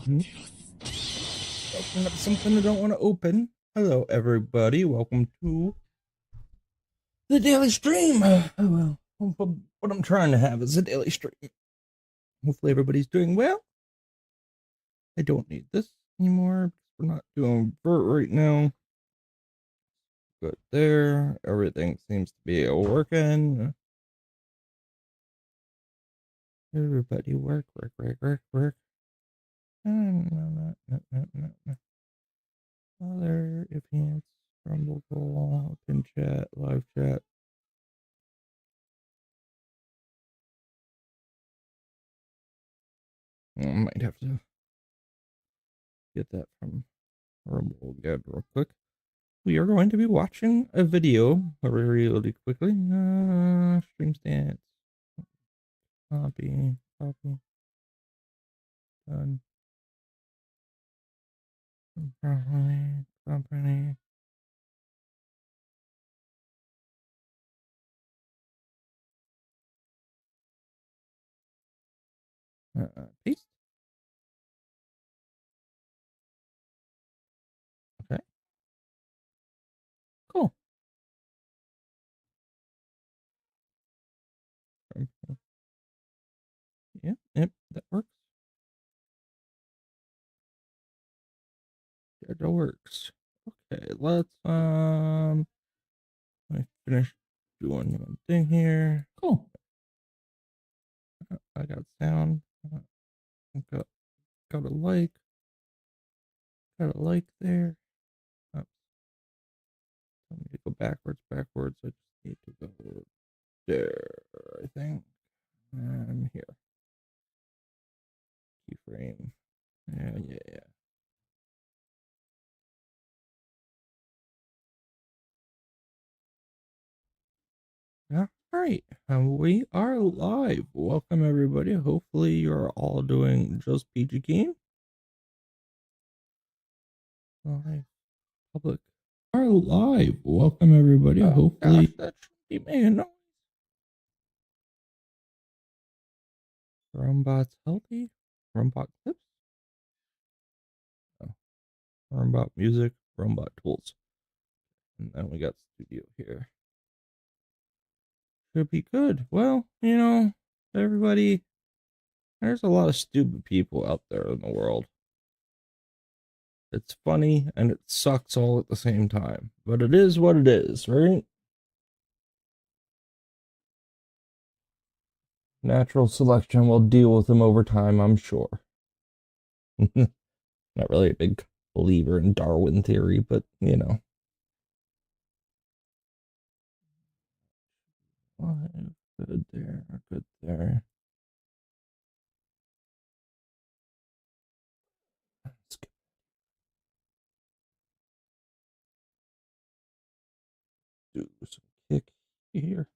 Open up something I don't want to open. Hello, everybody. Welcome to the daily stream. Oh, well, what I'm trying to have is a daily stream. Hopefully, everybody's doing well. I don't need this anymore. We're not doing vert right now. Good there. Everything seems to be working. Everybody work. No. Other if it's Rumble call, pin chat, live chat. I might have to get that from Rumble again real quick. We are going to be watching a video really quickly. Stream stance. Copy. Done. Company. Paste. Okay. Cool. Yep, that works. That works. Okay, let's let me finish doing one thing here. Cool. I got sound. Got a like. Got a like there. Oops. I need to go backwards. I just need to go there, I think. And here. Keyframe. Yeah. All right, we are live. Welcome, everybody. Hopefully, you're all doing just peachy keen. Live, public. Are live. Welcome, everybody. Hopefully, gosh, that should be man. Rombot's healthy. Rombot clips. Oh. Rombot music. Rombot tools. And then we got studio here. Should be good. Well, everybody, there's a lot of stupid people out there in the world. It's funny and it sucks all at the same time. But it is what it is, right? Natural selection will deal with them over time, I'm sure. Not really a big believer in Darwin theory, but Good there. Let's do some kick here.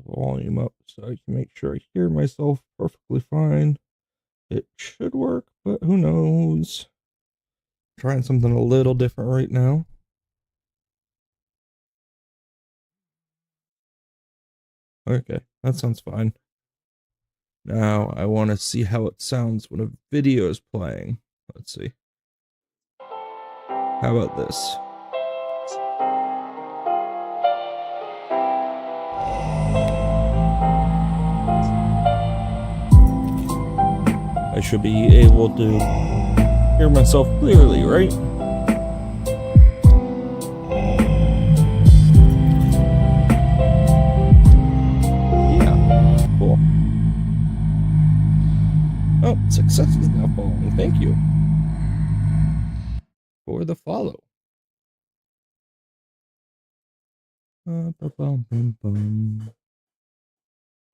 Volume up so I can make sure I hear myself perfectly fine. It should work, but who knows? Trying something a little different right now. Okay, that sounds fine. Now I want to see how it sounds when a video is playing. Let's see. How about this? I should be able to hear myself clearly, right? Yeah, cool. Oh, success is now following. Thank you for the follow. That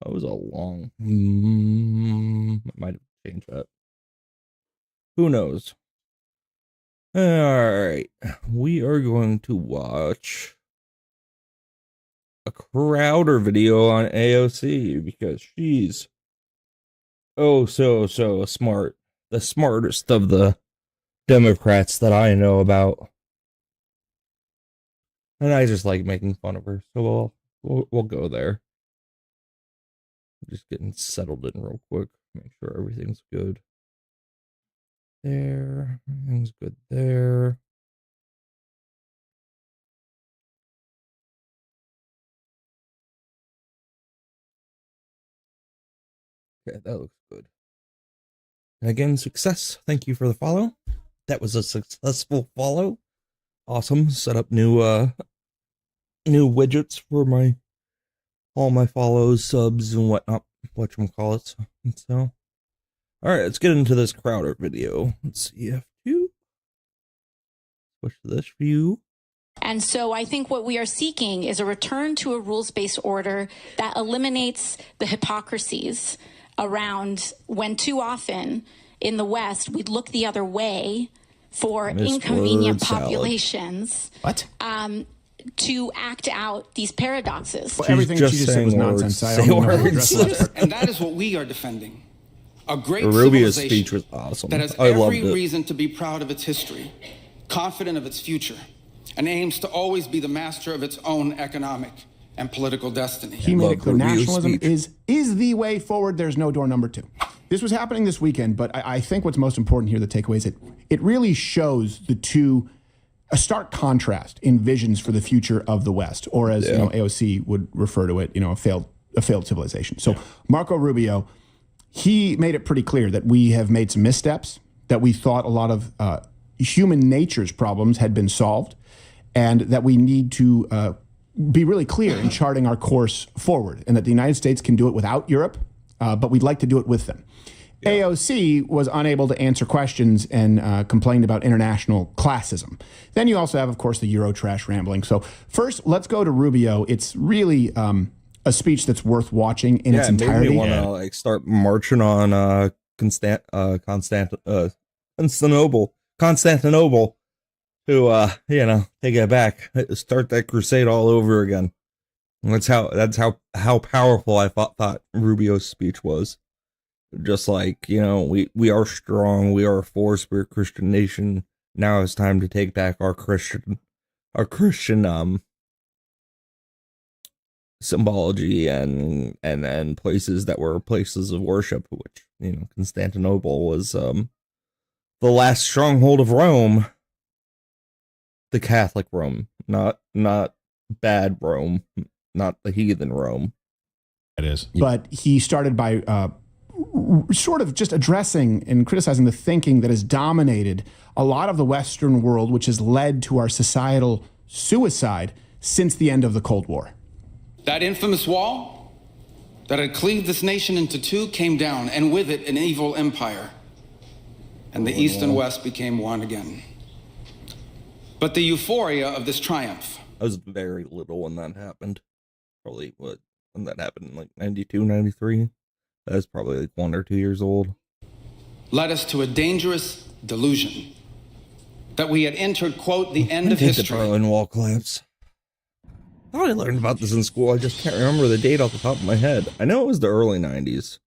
was a long. I might have changed that. Who knows? All right, we are going to watch a Crowder video on AOC because she's so smart. The smartest of the Democrats that I know about. And I just like making fun of her, so we'll go there. Just getting settled in real quick. Make sure everything's good. There. Everything's good there. Okay, that looks good. And again, success. Thank you for the follow. That was a successful follow. Awesome. Set up new widgets for all my follows, subs, and whatnot. Whatchamacallits. So, all right, let's get into this Crowder video. Let's see, F2. Push this view. And so I think what we are seeking is a return to a rules-based order that eliminates the hypocrisies around when too often in the West we'd look the other way for inconvenient populations. What? To act out these paradoxes. Well, everything she just said was nonsense. And that is what we are defending. A great Rubio's civilization speech was awesome. that has every reason to be proud of its history, confident of its future, and aims to always be the master of its own economic and political destiny. He made it clear nationalism is the way forward. There's no door number two. This was happening this weekend, but I think what's most important here, the takeaway, is it really shows a stark contrast in visions for the future of the West, or as AOC would refer to it, a failed civilization. So Marco Rubio, he made it pretty clear that we have made some missteps, that we thought a lot of human nature's problems had been solved, and that we need to be really clear in charting our course forward, and that the United States can do it without Europe, but we'd like to do it with them. AOC was unable to answer questions and complained about international classism. Then you also have, of course, the Eurotrash rambling. So first, let's go to Rubio. It's really a speech that's worth watching in its entirety. It made me want to start marching on Constantinople to take it back, start that crusade all over again. That's how powerful I thought Rubio's speech was. Just like, we are strong, we are a force, we're a Christian nation. Now it's time to take back our Christian symbology and places that were places of worship, which, Constantinople was the last stronghold of Rome. The Catholic Rome, not bad Rome, not the heathen Rome. It is. But he started by sort of just addressing and criticizing the thinking that has dominated a lot of the Western world, which has led to our societal suicide since the end of the Cold War. That infamous wall that had cleaved this nation into two came down, and with it an evil empire. And the East and West became one again. But the euphoria of this triumph. I was very little when that happened. Probably when that happened, like 92, 93. That was probably like 1 or 2 years old. Led us to a dangerous delusion that we had entered, quote, the end of history. The Berlin Wall collapse. I thought I learned about this in school. I just can't remember the date off the top of my head. I know it was the early 90s.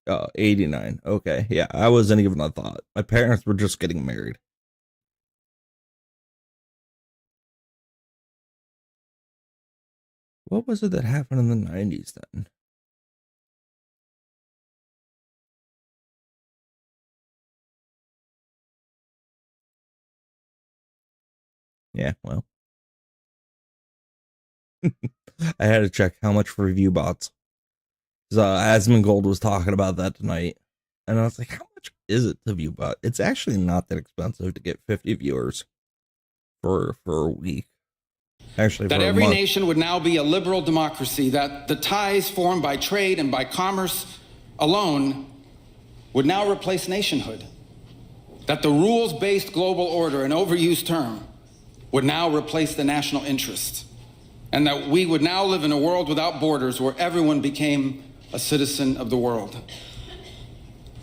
Oh, 89. Okay, yeah, I wasn't even a thought. My parents were just getting married. What was it that happened in the 90s then? Yeah, well. I had to check how much for review bots. Asmongold was talking about that tonight, and I was like, how much is it to view bot? It's actually not that expensive to get 50 viewers for a week. Actually, that every nation would now be a liberal democracy, that the ties formed by trade and by commerce alone would now replace nationhood, that the rules-based global order, an overused term, would now replace the national interest, and that we would now live in a world without borders where everyone became a citizen of the world.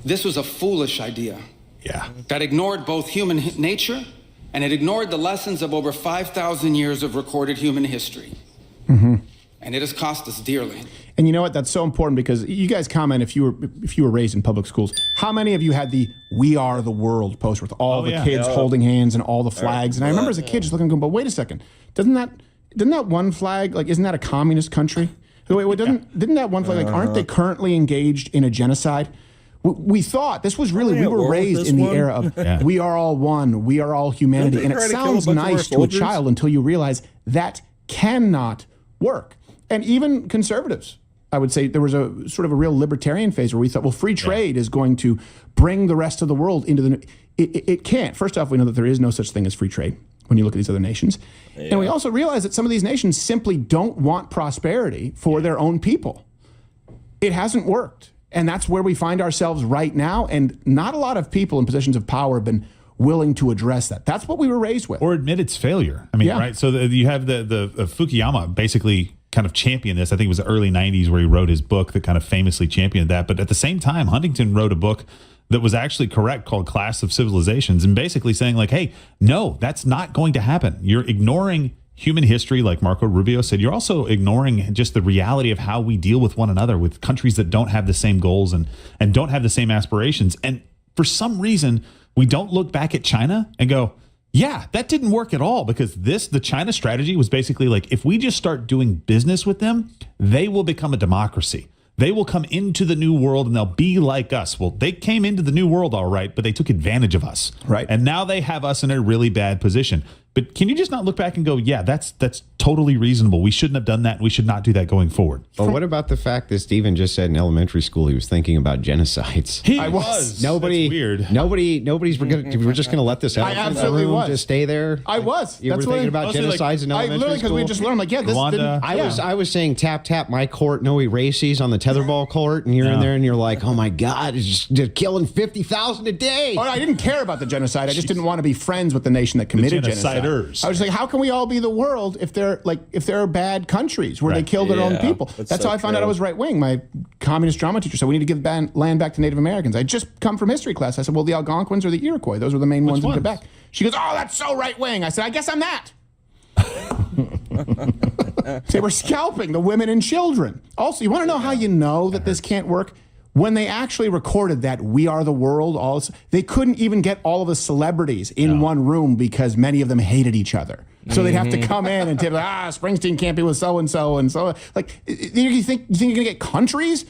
This was a foolish idea. That ignored both human nature, and it ignored the lessons of over 5,000 years of recorded human history. And it has cost us dearly. And you know what? That's so important because you guys comment if you were raised in public schools. How many of you had the "We Are the World" poster with all the kids holding hands and all the flags? And I remember as a kid just looking and going, "But wait a second, doesn't that one flag, like, isn't that a communist country? Wait, didn't that one flag, like, aren't they currently engaged in a genocide?" We thought this was really, we were raised in the era of we are all one, we are all humanity. And it sounds nice to a child until you realize that cannot work. And even conservatives, I would say there was a sort of a real libertarian phase where we thought, well, free trade is going to bring the rest of the world into the... It can't. First off, we know that there is no such thing as free trade when you look at these other nations. And we also realize that some of these nations simply don't want prosperity for their own people. It hasn't worked. And that's where we find ourselves right now. And not a lot of people in positions of power have been willing to address that. That's what we were raised with. Or admit its failure. I mean, right? So you have the Fukuyama basically kind of championed this. I think it was the early 90s where he wrote his book that kind of famously championed that. But at the same time, Huntington wrote a book that was actually correct called Clash of Civilizations, and basically saying like, hey, no, that's not going to happen. You're ignoring human history, like Marco Rubio said. You're also ignoring just the reality of how we deal with one another, with countries that don't have the same goals and don't have the same aspirations. And for some reason, we don't look back at China and go, yeah, that didn't work at all, because the China strategy was basically like, if we just start doing business with them, they will become a democracy. They will come into the new world and they'll be like us. Well, they came into the new world all right, but they took advantage of us. Right. And now they have us in a really bad position. But can you just not look back and go, yeah, that's totally reasonable. We shouldn't have done that. We should not do that going forward. Well, what about the fact that Stephen just said in elementary school he was thinking about genocides? I was. Nobody. That's weird. Nobody's. We're just going to let this out. I absolutely was. Just stay there. I was. You were thinking about genocides in elementary literally, because school. we just learned, like, yeah, this Rwanda. I was saying tap tap my court, no erases on the tetherball court, and you're in there and you're like, oh my God, it's just killing 50,000 a day. Oh, I didn't care about the genocide. I just didn't want to be friends with the nation that committed genocide. genociders. I was like, how can we all be the world if they're bad countries where they kill their own people? That's how I found out I was right wing. My communist drama teacher said we need to give land back to Native Americans. I just come from history class. I said, well, the Algonquins or the Iroquois, those were the main ones in Quebec. She goes, oh, that's so right wing. I said, I guess I'm that. They were scalping the women and children. Also, you want to know how you know that this can't work? When they actually recorded that "We Are the World," they couldn't even get all of the celebrities in one room because many of them hated each other. So they'd have to come in and tip, Springsteen can't be with so and so and so. Like, you think you're going to get countries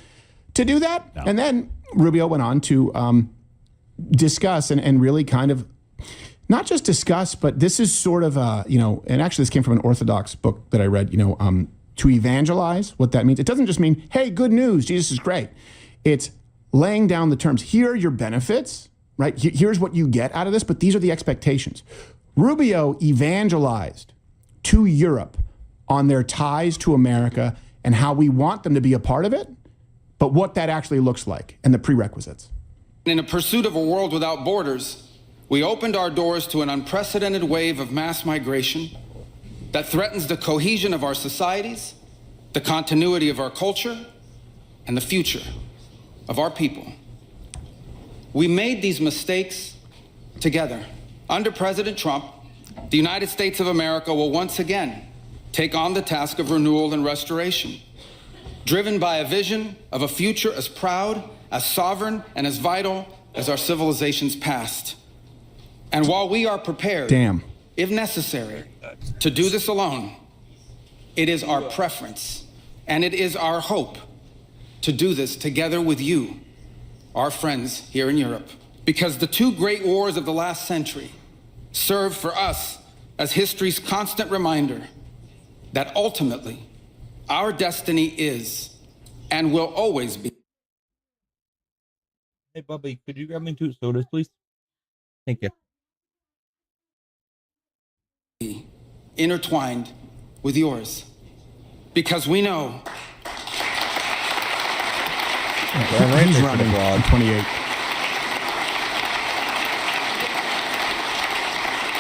to do that? No. And then Rubio went on to discuss and really kind of not just discuss, but this is sort of and actually this came from an Orthodox book that I read. To evangelize, what that means. It doesn't just mean, hey, good news, Jesus is great. It's laying down the terms. Here are your benefits, right? Here's what you get out of this, but these are the expectations. Rubio evangelized to Europe on their ties to America and how we want them to be a part of it, but what that actually looks like and the prerequisites. In a pursuit of a world without borders, we opened our doors to an unprecedented wave of mass migration that threatens the cohesion of our societies, the continuity of our culture, and the future of our people. We made these mistakes together. Under President Trump, the United States of America will once again take on the task of renewal and restoration, driven by a vision of a future as proud, as sovereign, and as vital as our civilization's past. And while we are prepared, if necessary, to do this alone, it is our preference and it is our hope to do this together with you, our friends here in Europe. Because the two great wars of the last century serve for us as history's constant reminder that ultimately our destiny is and will always be. Hey, Bubby, could you grab me 2 sodas, please? Thank you. Intertwined with yours. Because we know He's running 28.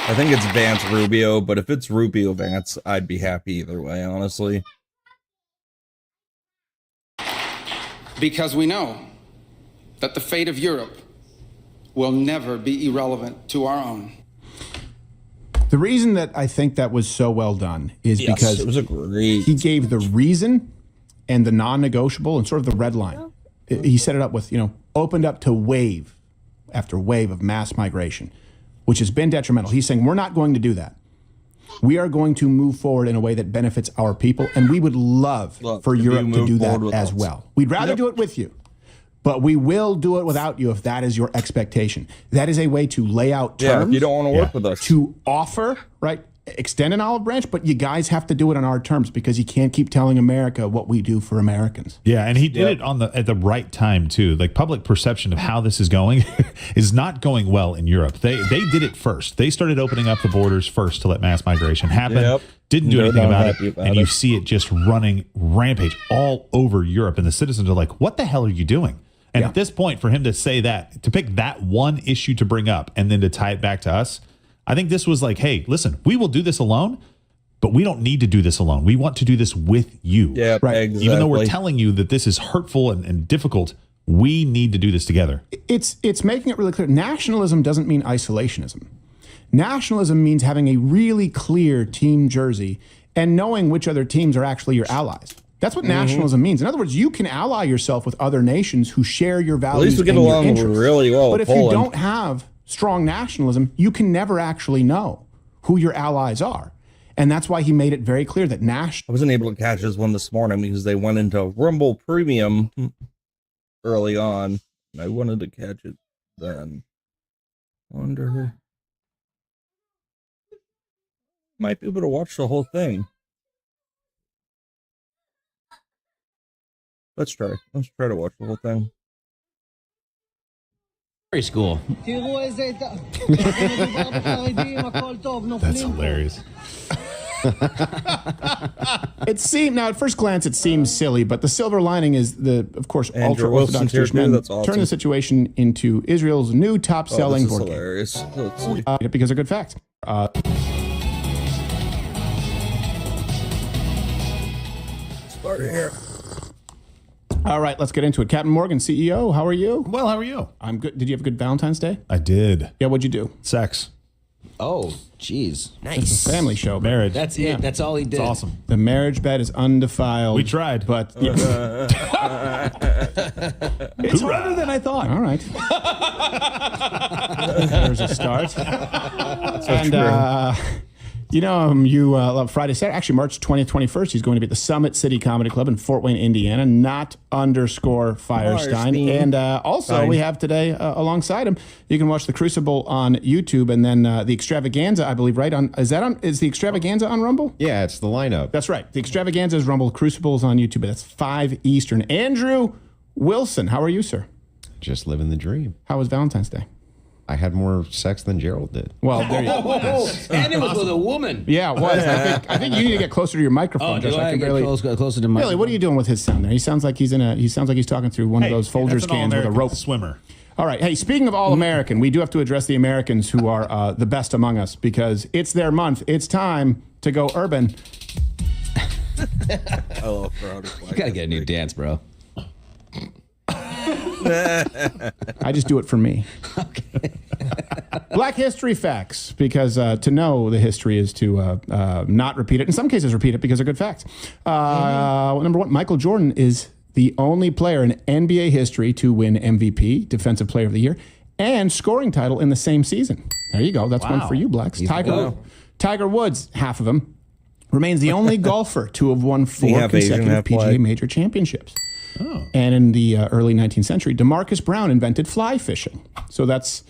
I think it's Vance Rubio, but if it's Rubio Vance, I'd be happy either way, honestly. Because we know that the fate of Europe will never be irrelevant to our own. The reason that I think that was so well done is because it was a great... he gave the reason and the non-negotiable and sort of the red line. He set it up with, opened up to wave after wave of mass migration, which has been detrimental. He's saying we're not going to do that. We are going to move forward in a way that benefits our people, and we would love for Europe to do that as well. We'd rather do it with you, but we will do it without you if that is your expectation. That is a way to lay out terms. Yeah, if you don't want to work with us. To offer, right? Extend an olive branch, but you guys have to do it on our terms because you can't keep telling America what we do for Americans. Yeah, and he did it at the right time too. Like, public perception of how this is going is not going well in Europe. They did it first. They started opening up the borders first to let mass migration happen. Yep. Didn't do anything about it, and you see it just running rampage all over Europe. And the citizens are like, "What the hell are you doing?" And at this point, for him to say that, to pick that one issue to bring up, and then to tie it back to us. I think this was like, hey, listen, we will do this alone, but we don't need to do this alone. We want to do this with you. Yeah, right. Exactly. Even though we're telling you that this is hurtful and difficult, we need to do this together. It's making it really clear. Nationalism doesn't mean isolationism. Nationalism means having a really clear team jersey and knowing which other teams are actually your allies. That's what nationalism means. In other words, you can ally yourself with other nations who share your values. At least we get along really well. But if you don't have strong nationalism, you can never actually know who your allies are. And that's why he made it very clear that I wasn't able to catch this one this morning because they went into Rumble Premium early on. And I wanted to catch it then. Wonder. Might be able to watch the whole thing. Let's try to watch the whole thing. School. That's hilarious. It seemed, now at first glance it seems silly, but the silver lining is of course, Andrew ultra-Orthodox Jewish men awesome. turn the situation into Israel's new top-selling board game. Hilarious. Let's see. Because they're good facts. Start here. All right, let's get into it. Captain Morgan, CEO, how are you? Well, how are you? I'm good. Did you have a good Valentine's Day? I did. Yeah, what'd you do? Sex. Oh, geez. It's a family show. Marriage. That's it. That's all he did. It's awesome. The marriage bed is undefiled. We tried. But it's harder than I thought. All right. There's a start. Friday, Saturday, actually March 20th, 21st, he's going to be at the Summit City Comedy Club in Fort Wayne, Indiana, _Firestein. And also we have today alongside him, you can watch The Crucible on YouTube, and then the Extravaganza, I believe, right? Is the Extravaganza on Rumble? Yeah, it's the lineup. That's right. The Extravaganza is Rumble, Crucible is on YouTube. That's 5 Eastern. Andrew Wilson, how are you, sir? Just living the dream. How was Valentine's Day? I had more sex than Gerald did. Well, there you go. And it was with a woman. Yeah, it was. I think you need to get closer to your microphone. Do I get closer to my... Billy, what are you doing with his sound there? He sounds like he's talking through one of those Folgers cans with a rope. Swimmer. All right. Hey, speaking of All-American, we do have to address the Americans who are the best among us because it's their month. It's time to go urban. You gotta get a new dance, bro. I just do it for me. Okay. Black history facts, because to know the history is to not repeat it. In some cases, repeat it because they're good facts. Number one, Michael Jordan is the only player in NBA history to win MVP, Defensive Player of the Year, and scoring title in the same season. There you go. That's one for you, Blacks. Tiger Woods, half of him, remains the only golfer to have won 4 consecutive PGA Major championships. Oh. And in the early 19th century, DeMarcus Brown invented fly fishing. So that's...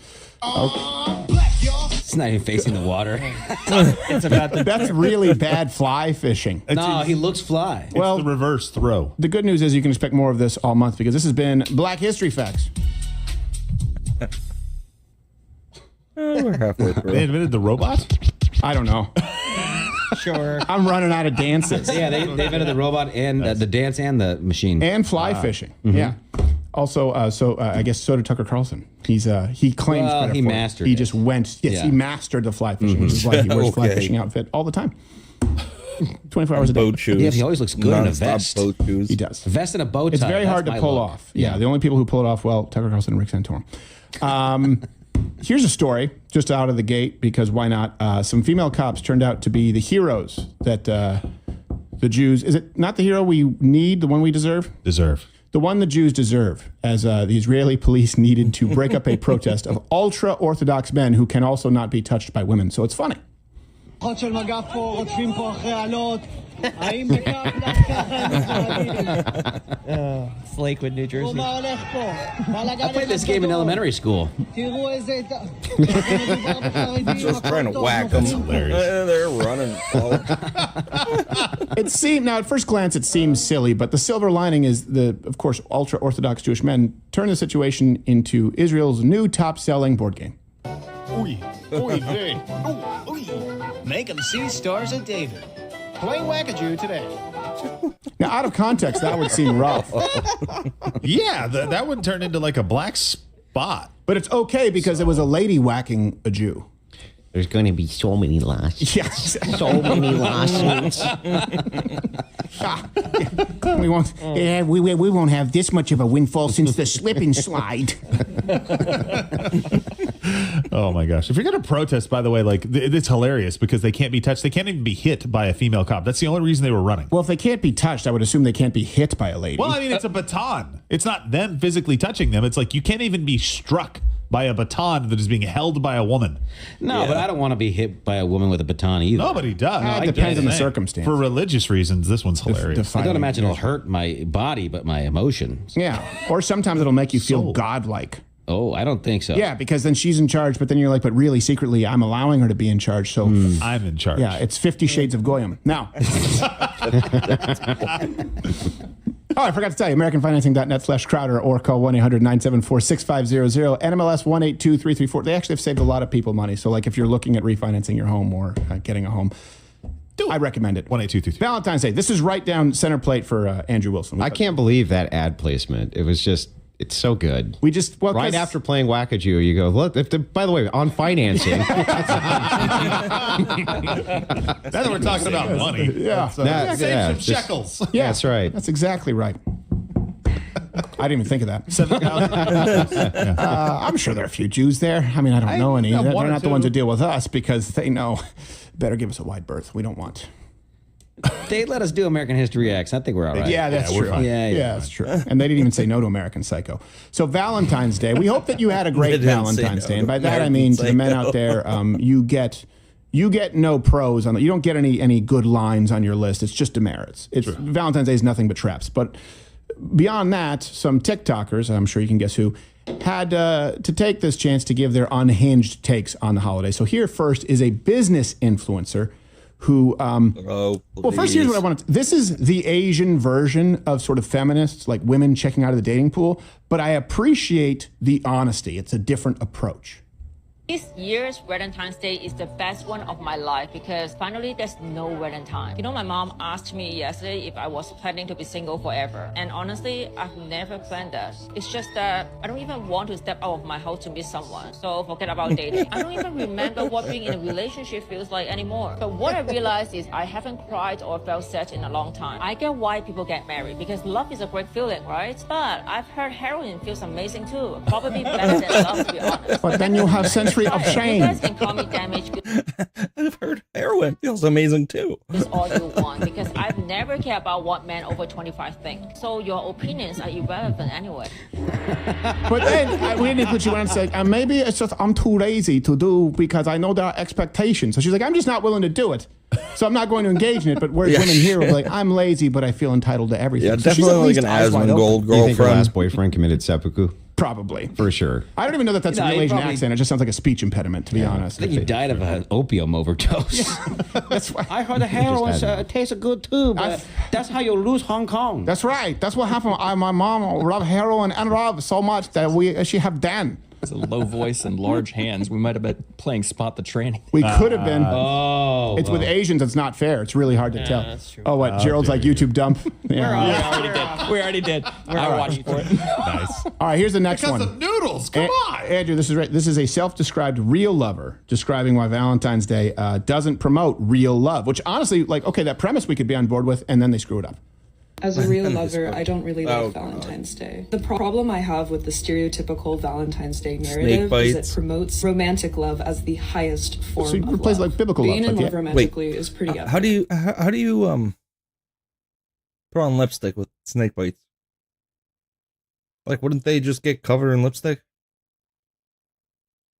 It's not even facing the water. That's really bad fly fishing. No, he looks fly. Well, it's the reverse throw. The good news is you can expect more of this all month because this has been Black History Facts. We're halfway through. They invented the robot? I don't know. Sure. I'm running out of dances. Yeah, they invented the robot and the dance and the machine. And fly fishing. Mm-hmm. Yeah. Also, I guess so did Tucker Carlson. He claims credit he for mastered He it. just went. Yes, he mastered the fly fishing, which is why he wears fly fishing outfit all the time. 24 hours a day. Boat shoes. Yeah, he always looks good in a vest. Boat shoes. He does. A vest and a bow tie. It's very hard to pull off. Yeah, the only people who pull it off, well, Tucker Carlson and Rick Santorum. Here's a story just out of the gate because why not? Some female cops turned out to be the heroes that the Jews. Is it not the hero we need, the one we deserve? Deserve. The one the Jews deserve, as the Israeli police needed to break up a protest of ultra-Orthodox men who can also not be touched by women. So it's funny. It's Lakewood, New Jersey. I played this game in elementary school. Just trying to whack them. They're running. It seemed, now at first glance it seems silly, but the silver lining is of course, ultra-Orthodox Jewish men turn the situation into Israel's new top-selling board game. Make them see stars of David. Playing Wackajou today. Now, out of context, that would seem rough. Yeah, that would turn into like a black spot. But it's okay because it was a lady whacking a Jew. There's going to be so many lawsuits. Yes. So many lawsuits. We won't. We won't have this much of a windfall since the slip and slide. Oh my gosh! If you're going to protest, by the way, like it's hilarious because they can't be touched. They can't even be hit by a female cop. That's the only reason they were running. Well, if they can't be touched, I would assume they can't be hit by a lady. Well, I mean, it's a baton. It's not them physically touching them. It's like you can't even be struck by a baton that is being held by a woman. No, but I don't want to be hit by a woman with a baton either. Nobody does. It depends on the circumstance. For religious reasons, this one's hilarious. I don't imagine it'll hurt my body, but my emotions. Yeah, or sometimes it'll make you feel godlike. Oh, I don't think so. Yeah, because then she's in charge, but then you're like, but really secretly, I'm allowing her to be in charge. So I'm in charge. Yeah, it's 50 Shades of Goyim. Now. Oh, I forgot to tell you, AmericanFinancing.net/Crowder or call 1-800-974-6500, NMLS 182334. They actually have saved a lot of people money. So like if you're looking at refinancing your home or getting a home, I recommend it. 1-823. Valentine's Day. This is right down center plate for Andrew Wilson. I can't believe that ad placement. It was just... It's so good. We just right after playing Wackajou, you go, look. By the way, on financing. Now that we're talking about money, yeah, save some shekels. Yeah, that's right. That's exactly right. I didn't even think of that. 7,000. I'm sure there are a few Jews there. I mean, I don't know any. They're not the ones who deal with us because they know better give us a wide berth. We don't want. They let us do American History X. I think we're all right. Yeah, that's true. Yeah, that's true. And they didn't even say no to American Psycho. So Valentine's Day, we hope that you had a great Valentine's Day. And by that I mean to the men out there, you get no pros on it. You don't get any good lines on your list. It's just demerits. Valentine's Day is nothing but traps. But beyond that, some TikTokers, I'm sure you can guess who, had to take this chance to give their unhinged takes on the holiday. So here first is a business influencer who, well, first here's what I wanted to, this is the Asian version of sort of feminists, like women checking out of the dating pool, but I appreciate the honesty. It's a different approach. This year's Valentine's Day is the best one of my life because finally there's no Valentine. You know, my mom asked me yesterday if I was planning to be single forever. And honestly, I've never planned that. It's just that I don't even want to step out of my house to meet someone. So forget about dating. I don't even remember what being in a relationship feels like anymore. But what I realized is I haven't cried or felt sad in a long time. I get why people get married because love is a great feeling, right? But I've heard heroin feels amazing too. Probably better than love, to be honest. But then you'll have sensory of shame. You guys can call me damaged. I've heard heroin feels amazing too. Is all you want because I've never cared about what men over 25 think. So your opinions are irrelevant anyway. But then we didn't put you on and say, maybe it's just I'm too lazy to do because I know there are expectations. So she's like, I'm just not willing to do it. So I'm not going to engage in it. But whereas women here are like, I'm lazy, but I feel entitled to everything. Yeah, so definitely like an Asmongold You think her girlfriend. last boyfriend committed seppuku? Probably. For sure. I don't even know that that's a real Asian accent. It just sounds like a speech impediment, to be honest. I think he died of an opium overdose. That's why. I heard the heroin tastes good too, but that's how you lose Hong Kong. That's right. That's what happened. My mom rubbed heroin and rub so much that she have Dan. It's a low voice and large hands. We might have been playing Spot the Tranny. We could have been. Oh. It's with Asians, it's not fair. It's really hard to tell. That's true. Oh, what? Gerald's like YouTube dump? Yeah. We already did. We're watching for it. Nice. All right, here's the next Because one. of noodles. Come on. Andrew, this is right. This is a self-described real lover describing why Valentine's Day doesn't promote real love, which honestly, like, okay, that premise we could be on board with, and then they screw it up. As a real lover, I don't really like Valentine's Day. The problem I have with the stereotypical Valentine's Day narrative is it promotes romantic love as the highest form of love. Like biblical Being love. in love romantically is pretty epic. How do you Put on lipstick with snake bites. Like, wouldn't they just get covered in lipstick?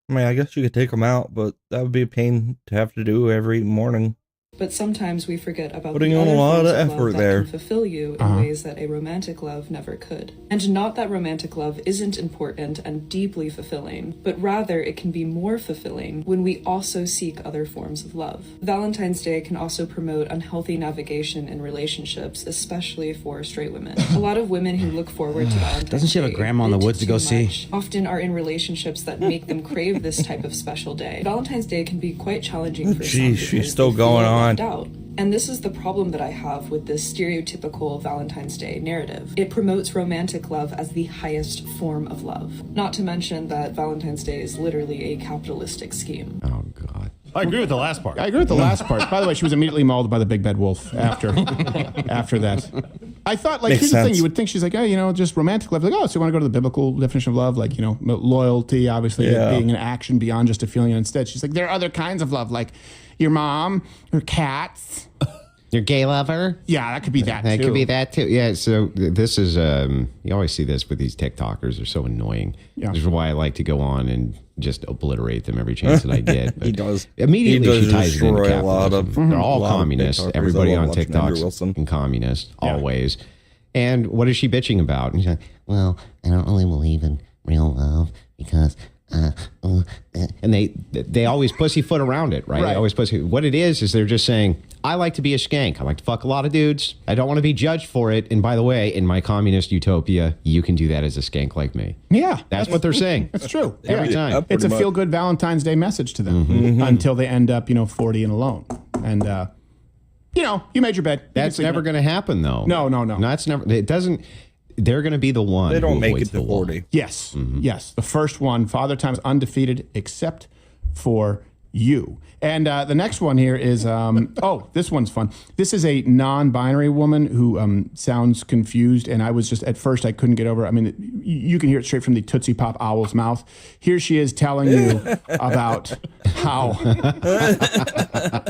I mean, I guess you could take them out, but that would be a pain to have to do every morning. But sometimes we forget about putting the on other a lot forms of love effort that there. can fulfill you in ways that a romantic love never could. And not that romantic love isn't important and deeply fulfilling, but rather it can be more fulfilling when we also seek other forms of love. Valentine's Day can also promote unhealthy navigation in relationships, especially for straight women. A lot of women who look forward to Valentine's Doesn't she have a Day grandma in the bit woods to go too see? much, often are in relationships that make them crave this type of special day. Valentine's Day can be quite challenging for some Jeez, because she's still they feel going on. left out. And this is the problem that I have with this stereotypical Valentine's Day narrative. It promotes romantic love as the highest form of love. Not to mention that Valentine's Day is literally a capitalistic scheme. Oh, God. I agree with the last part. I agree with the last part. By the way, she was immediately mauled by the big bad wolf after that. I thought, like, Makes here's the thing. sense. You would think she's like, just romantic love. Like, so you want to go to the biblical definition of love? Like, loyalty, obviously, being an action beyond just a feeling. And instead, she's like, there are other kinds of love, like your mom, your cats. Your gay lover? Yeah, that could be that, That too. could be that, too. Yeah, so this is, you always see this with these TikTokers. They're so annoying. Yeah. This is why I like to go on and just obliterate them every chance that I get. But He does. Immediately He she does ties it into destroy a lot capitalism. of- They're all a lot of communists. TikTokers. Everybody I love on watching Andrew TikTok's Wilson. and communist, always. And what is she bitching about? And she's like, well, I don't really believe in real love because... and they always pussyfoot around it, right? They always pussy. What it is they're just saying, I like to be a skank. I like to fuck a lot of dudes. I don't want to be judged for it. And by the way, in my communist utopia, you can do that as a skank like me. Yeah. That's what they're saying. That's true. Every time. It's pretty a much. feel-good Valentine's Day message to them until they end up, 40 and alone. And, you made your bed. You That's can sleep never in it. going to happen, though. No. That's never. It doesn't. They're going to be the one. They don't who make avoids it to the wall. 40. Yes. Yes. The first one, Father Time is undefeated except for you. And the next one here is, this one's fun. This is a non-binary woman who sounds confused. And I was just, at first, I couldn't get over. I mean, you can hear it straight from the Tootsie Pop owl's mouth. Here she is telling you about how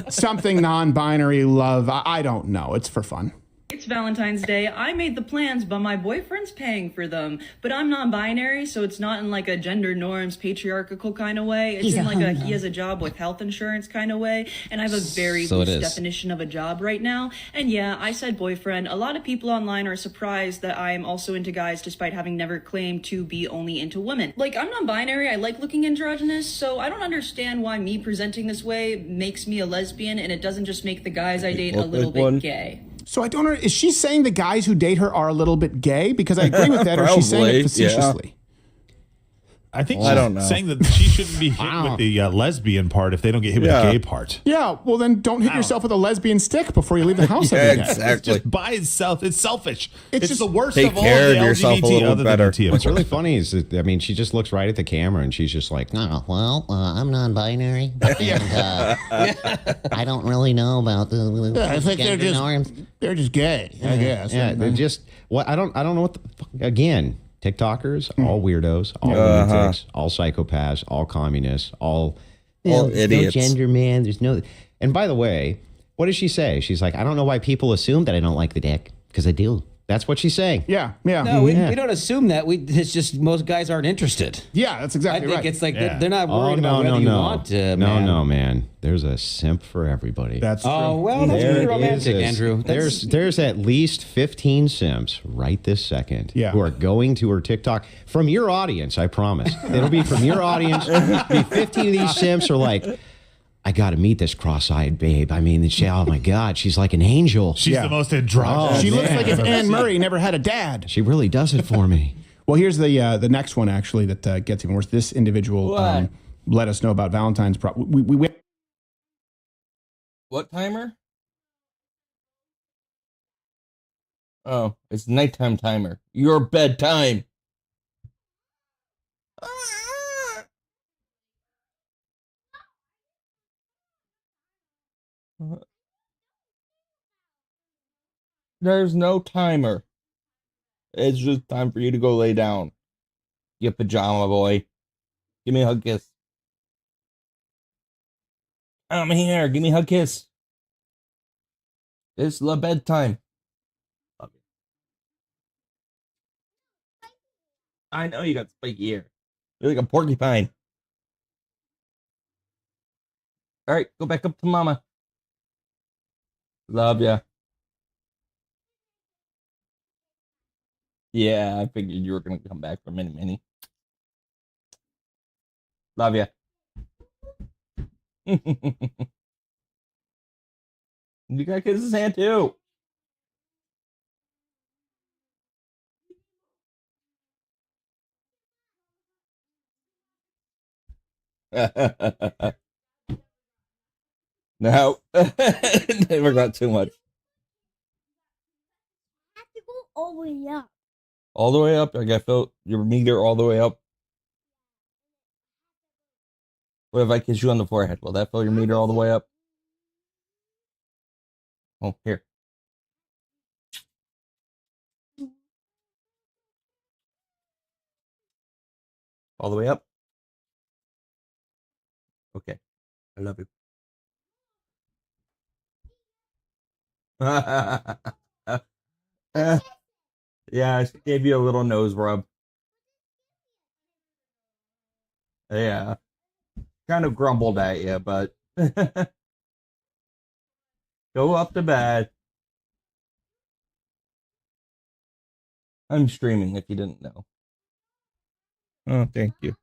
something non-binary love, I don't know. It's for fun. It's Valentine's Day. I made the plans, but my boyfriend's paying for them. But I'm non-binary, so it's not in like a gender norms, patriarchal kind of way. It's in like a he has a job with health insurance kind of way. And I have a very loose definition of a job right now. And yeah, I said boyfriend. A lot of people online are surprised that I am also into guys despite having never claimed to be only into women. Like, I'm non-binary. I like looking androgynous, so I don't understand why me presenting this way makes me a lesbian and it doesn't just make the guys I date a little bit gay. So I don't know. Is she saying the guys who date her are a little bit gay? Because I agree with that, or she's saying it facetiously. I think I don't know. saying that she shouldn't be hit with the lesbian part if they don't get hit with the gay part. Yeah, well then don't hit yourself with a lesbian stick before you leave the house every day. Exactly. Just by itself, it's selfish. It's It's just the worst take of all care the of yourself a LGBT little other better. than the What's really funny is that, I mean, she just looks right at the camera and she's just like, I'm non-binary, and I don't really know about the I think gender norms. they're just gay, I guess. yeah, they're just what I don't know what the fuck. Again, TikTokers, all weirdos, all lunatics, all psychopaths, all communists, all idiots. No gender, man. There's no. And by the way, what does she say? She's like, I don't know why people assume that I don't like the dick because I do. That's what she's saying. Yeah. No, we don't assume that. It's just most guys aren't interested. Yeah, that's exactly I think right. it's like they're not worried about whether you want to. No, man. There's a simp for everybody. That's true. Oh, well, that's There really romantic, is Andrew. There's at least 15 simps right this second Yeah. who are going to her TikTok from your audience, I promise. It'll be from your audience. Be 15 of these simps are like, I got to meet this cross-eyed babe. I mean, oh my God, she's like an angel. She's the most androgynous. She looks man. like if Anne Murray never had a dad. She really does it for me. Well, here's the next one actually that gets even worse. This individual let us know about Valentine's. We What timer? Oh, it's nighttime timer. Your bedtime. There's no timer. It's just time for you to go lay down. You pajama boy. Give me a hug kiss. I'm here. Give me a hug kiss. It's the bedtime. Love you. I know you got spiky hair. You're like a porcupine. All right, go back up to mama. Love ya. Yeah, I figured you were going to come back for mini. Love ya. You got kiss his hand too. No, never got too much. I have to go all the way up. All the way up. I got felt your meter all the way up. What if I kiss you on the forehead? Will that fill your meter all the way up? Oh, here. All the way up? Okay. I love you. Yeah, she gave you a little nose rub. Yeah. Kind of grumbled at you, but go up to bed. I'm streaming if you didn't know. Oh, thank you.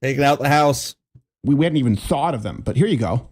Taking out the house. We hadn't even thought of them, but here you go.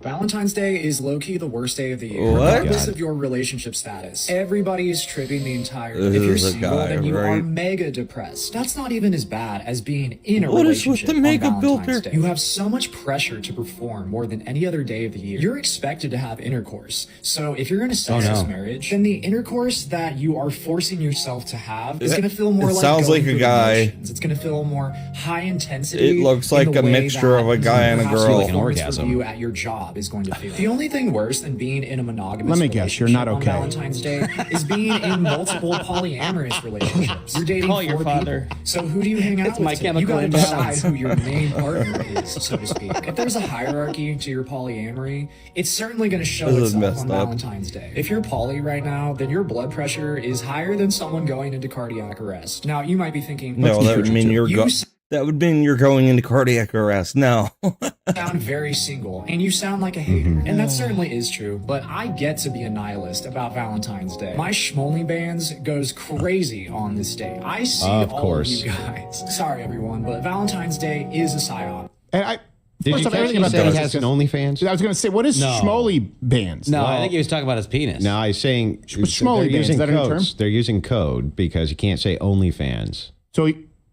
Valentine's Day is low-key the worst day of the year, What? regardless of your relationship status. Everybody is tripping the entire day. If you're is a single, guy, then you are right? mega depressed. That's not even as bad as being in a What is with relationship the on mega Valentine's filter? Day. You have so much pressure to perform more than any other day of the year. You're expected to have intercourse. So if you're in a sexless marriage, then the intercourse that you are forcing yourself to have is going to feel more It like sounds going like a through the guy. motions. It's going to feel more high intensity. It looks in like the a way mixture that of a guy and a perhaps girl. the Like an performance orgasm. review at your job is going to feel. The only thing worse than being in a monogamous Let me guess, you're not relationship okay. on Valentine's Day is being in multiple polyamorous relationships. You're dating Call your 4 father. people. So who do you hang out It's with? My today? You Chemical gotta decide Imbalance. who your main partner is, so to speak. If there's a hierarchy to your polyamory, it's certainly going to show This is itself messed on up. Valentine's Day. If you're poly right now, then your blood pressure is higher than someone going into cardiac arrest. Now, you might be thinking, No, that would mean you're you that would mean you're going into cardiac arrest. No. sound very single and you sound like a hater. And that certainly is true, but I get to be a nihilist about Valentine's Day. My schmolly bands goes crazy on this day. I see Of all course. of you guys. Sorry everyone, but Valentine's Day is a psyop. And I Did first you off, everything catch he about said he that has is an OnlyFans? I was going to say, what is No. schmoly bands? No, I Well- think he was talking about his penis. No, he's saying schmoly they're bands, using is that a new codes. term? They're using code because you can't say OnlyFans.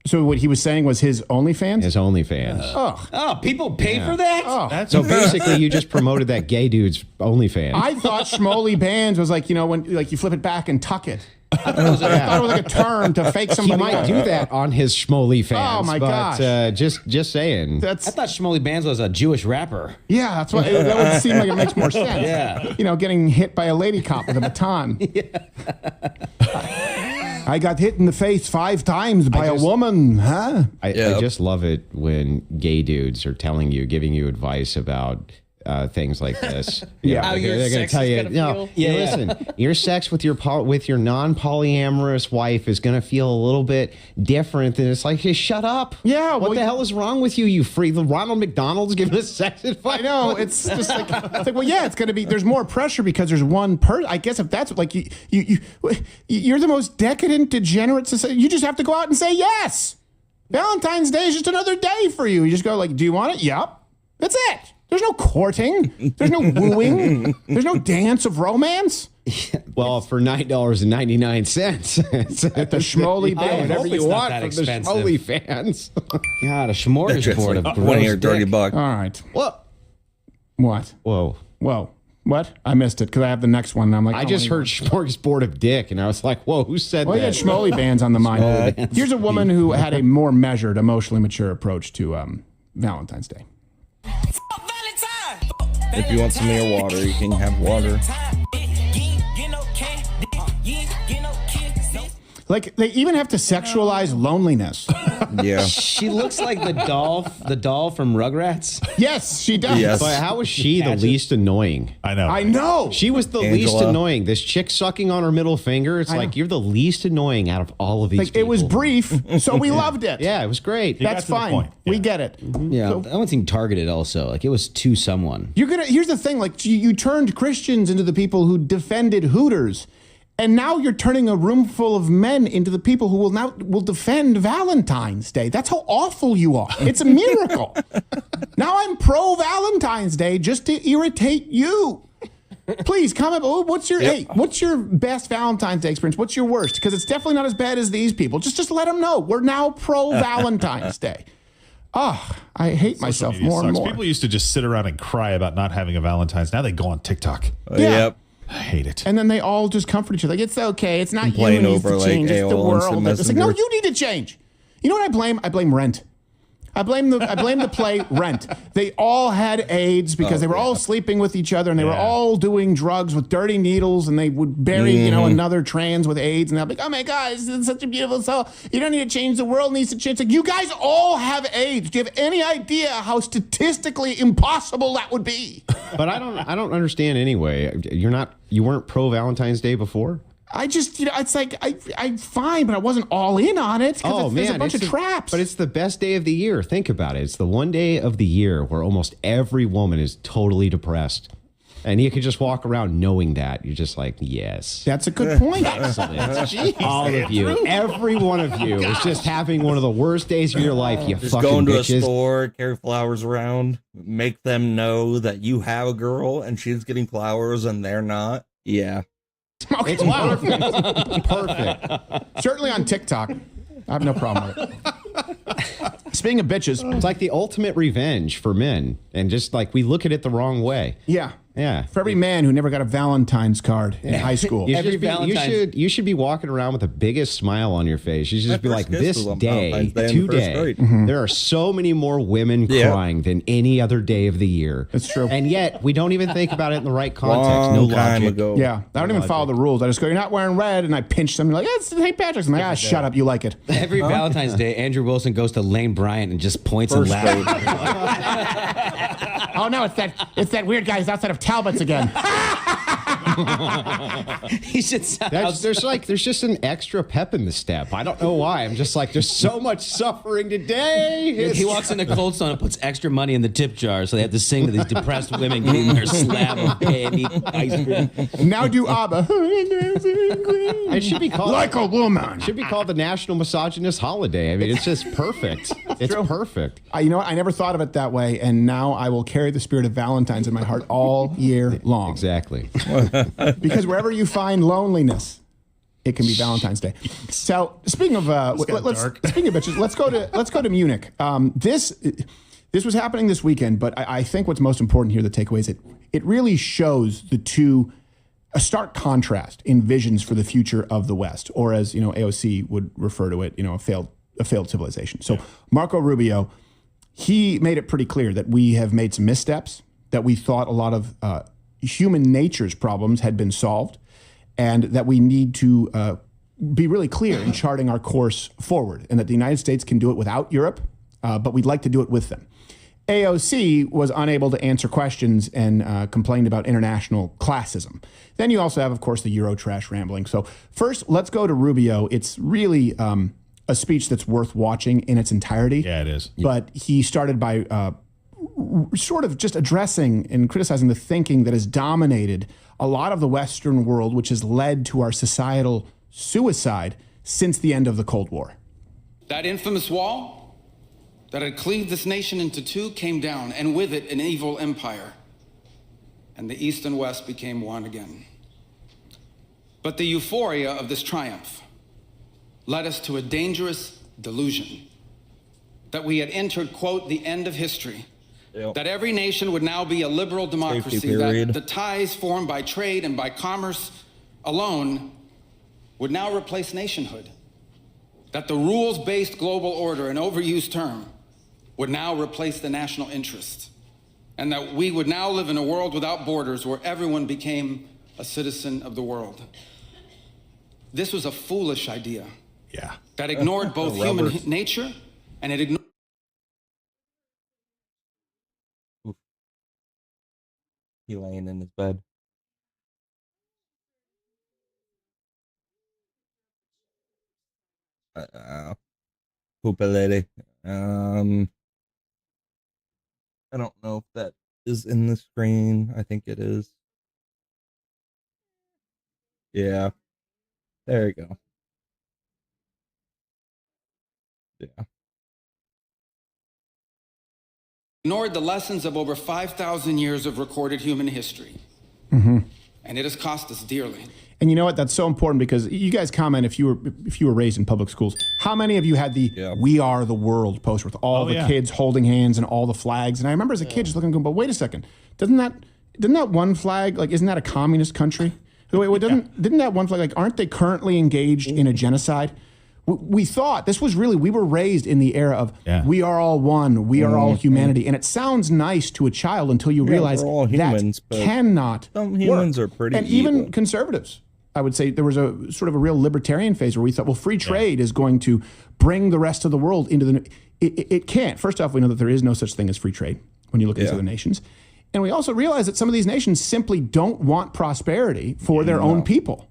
So what he was saying was his OnlyFans? His OnlyFans. Oh, Oh, people pay for that? oh. So basically, you just promoted that gay dude's OnlyFans. I thought schmoly bands was like, when like you flip it back and tuck it. I thought it was like a term to fake he somebody might out. do that on his schmoly fans. Oh, my but, gosh. just saying. That's I thought Schmolly Bands was a Jewish rapper. yeah, that's why that would seem like it makes more sense. Yeah. Getting hit by a lady cop with a baton. I got hit in the face 5 times by a woman, huh? I just love it when gay dudes are giving you advice about things like this. Yeah. How your they're going to sex tell is you, gonna no, feel? yeah, listen, your sex with your non-polyamorous wife is going to feel a little bit different. And it's like, hey, shut up. Yeah, What well, the hell is wrong with you? You free Ronald McDonald's giving us sex advice. I know, it's just like, well, yeah, it's going to be, there's more pressure because there's one person. I guess if that's like, you're the most decadent, degenerate society. You just have to go out and say yes. Valentine's Day is just another day for you. You just go like, do you want it? Yep. That's it. There's no courting. There's no wooing. There's no dance of romance. Well, for $9.99 At the schmoly band. whatever hope you it's not want that from expensive. the schmoly fans. God, a smorgasbord of 20 or gross 30 dick. bucks. All right. What? What? Whoa. Whoa. What? I missed it because I have the next one. And I'm like, I just heard smorgasbord of dick, and I was like, whoa, who said Well, you had that? schmoly bands on the mind. Here's a woman who had a more measured, emotionally mature approach to Valentine's Day. If you want some of your water, you can have water. Like they even have to sexualize loneliness. Yeah. She looks like the doll from Rugrats. Yes, she does. Yes. But how was she the least annoying? I know. I know. She was the Angela. least annoying. This chick sucking on her middle finger. It's like you're the least annoying out of all of these. Like it was people. brief, so we loved it. Yeah, it was great. got That's to the fine. point. We Yeah. get it. Yeah, So- that one seemed targeted also. Like it was to someone. Here's the thing, like you turned Christians into the people who defended Hooters. And now you're turning a room full of men into the people who will defend Valentine's Day. That's how awful you are. It's a miracle. Now I'm pro Valentine's Day just to irritate you. Please comment. What's your best Valentine's Day experience? What's your worst? Because it's definitely not as bad as these people. Just let them know. We're now pro Valentine's Day. Oh, I hate myself Social media more and sucks. more. People used to just sit around and cry about not having a Valentine's. Now they go on TikTok. Yep. I hate it. And then they all just comfort each other. Like, it's okay. It's not Complain you who needs over, to like, change. It's the AOL Instant world. It's like, no, Messenger. you need to change. You know what I blame? I blame Rent. I blame the play Rent. They all had AIDS because they were all sleeping with each other and they were all doing drugs with dirty needles and they would bury, another trans with AIDS and they'll be like, oh my God, this is such a beautiful soul. You don't need to change, the world needs to change. It's like, you guys all have AIDS. Do you have any idea how statistically impossible that would be? But I don't understand anyway. You weren't pro Valentine's Day before? I just, it's like, I'm fine, but I wasn't all in on it because there's a bunch of traps. But it's the best day of the year. Think about it. It's the one day of the year where almost every woman is totally depressed. And you can just walk around knowing that. You're just like, yes. That's a good point. Excellent. All of you. Every one of you is just having one of the worst days of your life, you Just fucking go into bitches. a store, carry flowers around, make them know that you have a girl and she's getting flowers and they're not. Yeah. It's perfect. Perfect. Certainly on TikTok. I have no problem with it. Speaking of bitches. It's like the ultimate revenge for men. And just like we look at it the wrong way. Yeah. Yeah. For every man who never got a Valentine's card in high school. You should be walking around with the biggest smile on your face. You should just be like, this day, today, there are so many more women crying than any other day of the year. That's true. And yet, we don't even think about it in the right context. No time logic. ago. Yeah. I don't even follow the rules. I just go, you're not wearing red. And I pinch them. Like, it's St. Patrick's. I'm like, shut up. You like it. Every Valentine's Day, Andrew Wilson goes to Lane Bryant and just points and laughs. Oh, no, it's that weird guy who's outside of Talbot's again. He should There's just an extra pep in the step. I don't know why. I'm just like, there's so much suffering today. He walks into Cold Stone and puts extra money in the tip jar, so they have to sing to these depressed women getting their slab of candy ice cream. Now do ABBA. It should be called like a woman. It should be called the National Misogynist Holiday. I mean, it's just perfect. It's perfect. You know what? I never thought of it that way, and now I will carry the spirit of Valentine's in my heart all year long. Exactly. Because wherever you find loneliness, it can be Valentine's Day. So speaking of speaking of bitches, let's go to Munich. This was happening this weekend, but I think what's most important here, the takeaway is it really shows a stark contrast in visions for the future of the West, or as AOC would refer to it, a failed civilization. So Marco Rubio, he made it pretty clear that we have made some missteps, that we thought a lot of human nature's problems had been solved, and that we need to be really clear in charting our course forward, and that the United States can do it without Europe, but we'd like to do it with them. AOC was unable to answer questions and complained about international classism. Then you also have, of course, the Eurotrash rambling. So first, let's go to Rubio. It's really a speech that's worth watching in its entirety. Yeah, it is. But he started by sort of just addressing and criticizing the thinking that has dominated a lot of the Western world, which has led to our societal suicide since the end of the Cold War. That infamous wall that had cleaved this nation into two came down, and with it an evil empire. And the East and West became one again. But the euphoria of this triumph led us to a dangerous delusion that we had entered, quote, the end of history. Yep. That every nation would now be a liberal democracy, that the ties formed by trade and by commerce alone would now replace nationhood, that the rules-based global order, an overused term, would now replace the national interest, and that we would now live in a world without borders where everyone became a citizen of the world. this was a foolish idea. Yeah. That ignored both human nature and it ignored. He laying in his bed. Poopa lady. I don't know if that is in the screen. I think it is. Yeah. There you go. Yeah. Ignored the lessons of over 5,000 years of recorded human history. Mm-hmm. And it has cost us dearly. And you know what? That's so important because you guys comment if you were raised in public schools. How many of you had the "We Are the World" poster with all the kids holding hands and all the flags? And I remember as a kid just looking and going, but wait a second, doesn't that one flag, like, isn't that a communist country? Wait, didn't that one flag, like, aren't they currently engaged in a genocide? We thought this was really, we were raised in the era of we are all one, we are all humanity. And it sounds nice to a child until you realize we're all humans, that but cannot some humans work. are pretty And evil. even conservatives, I would say there was a sort of a real libertarian phase where we thought, well, free trade is going to bring the rest of the world into the, it can't. First off, we know that there is no such thing as free trade when you look at these other nations. And we also realize that some of these nations simply don't want prosperity for their own people.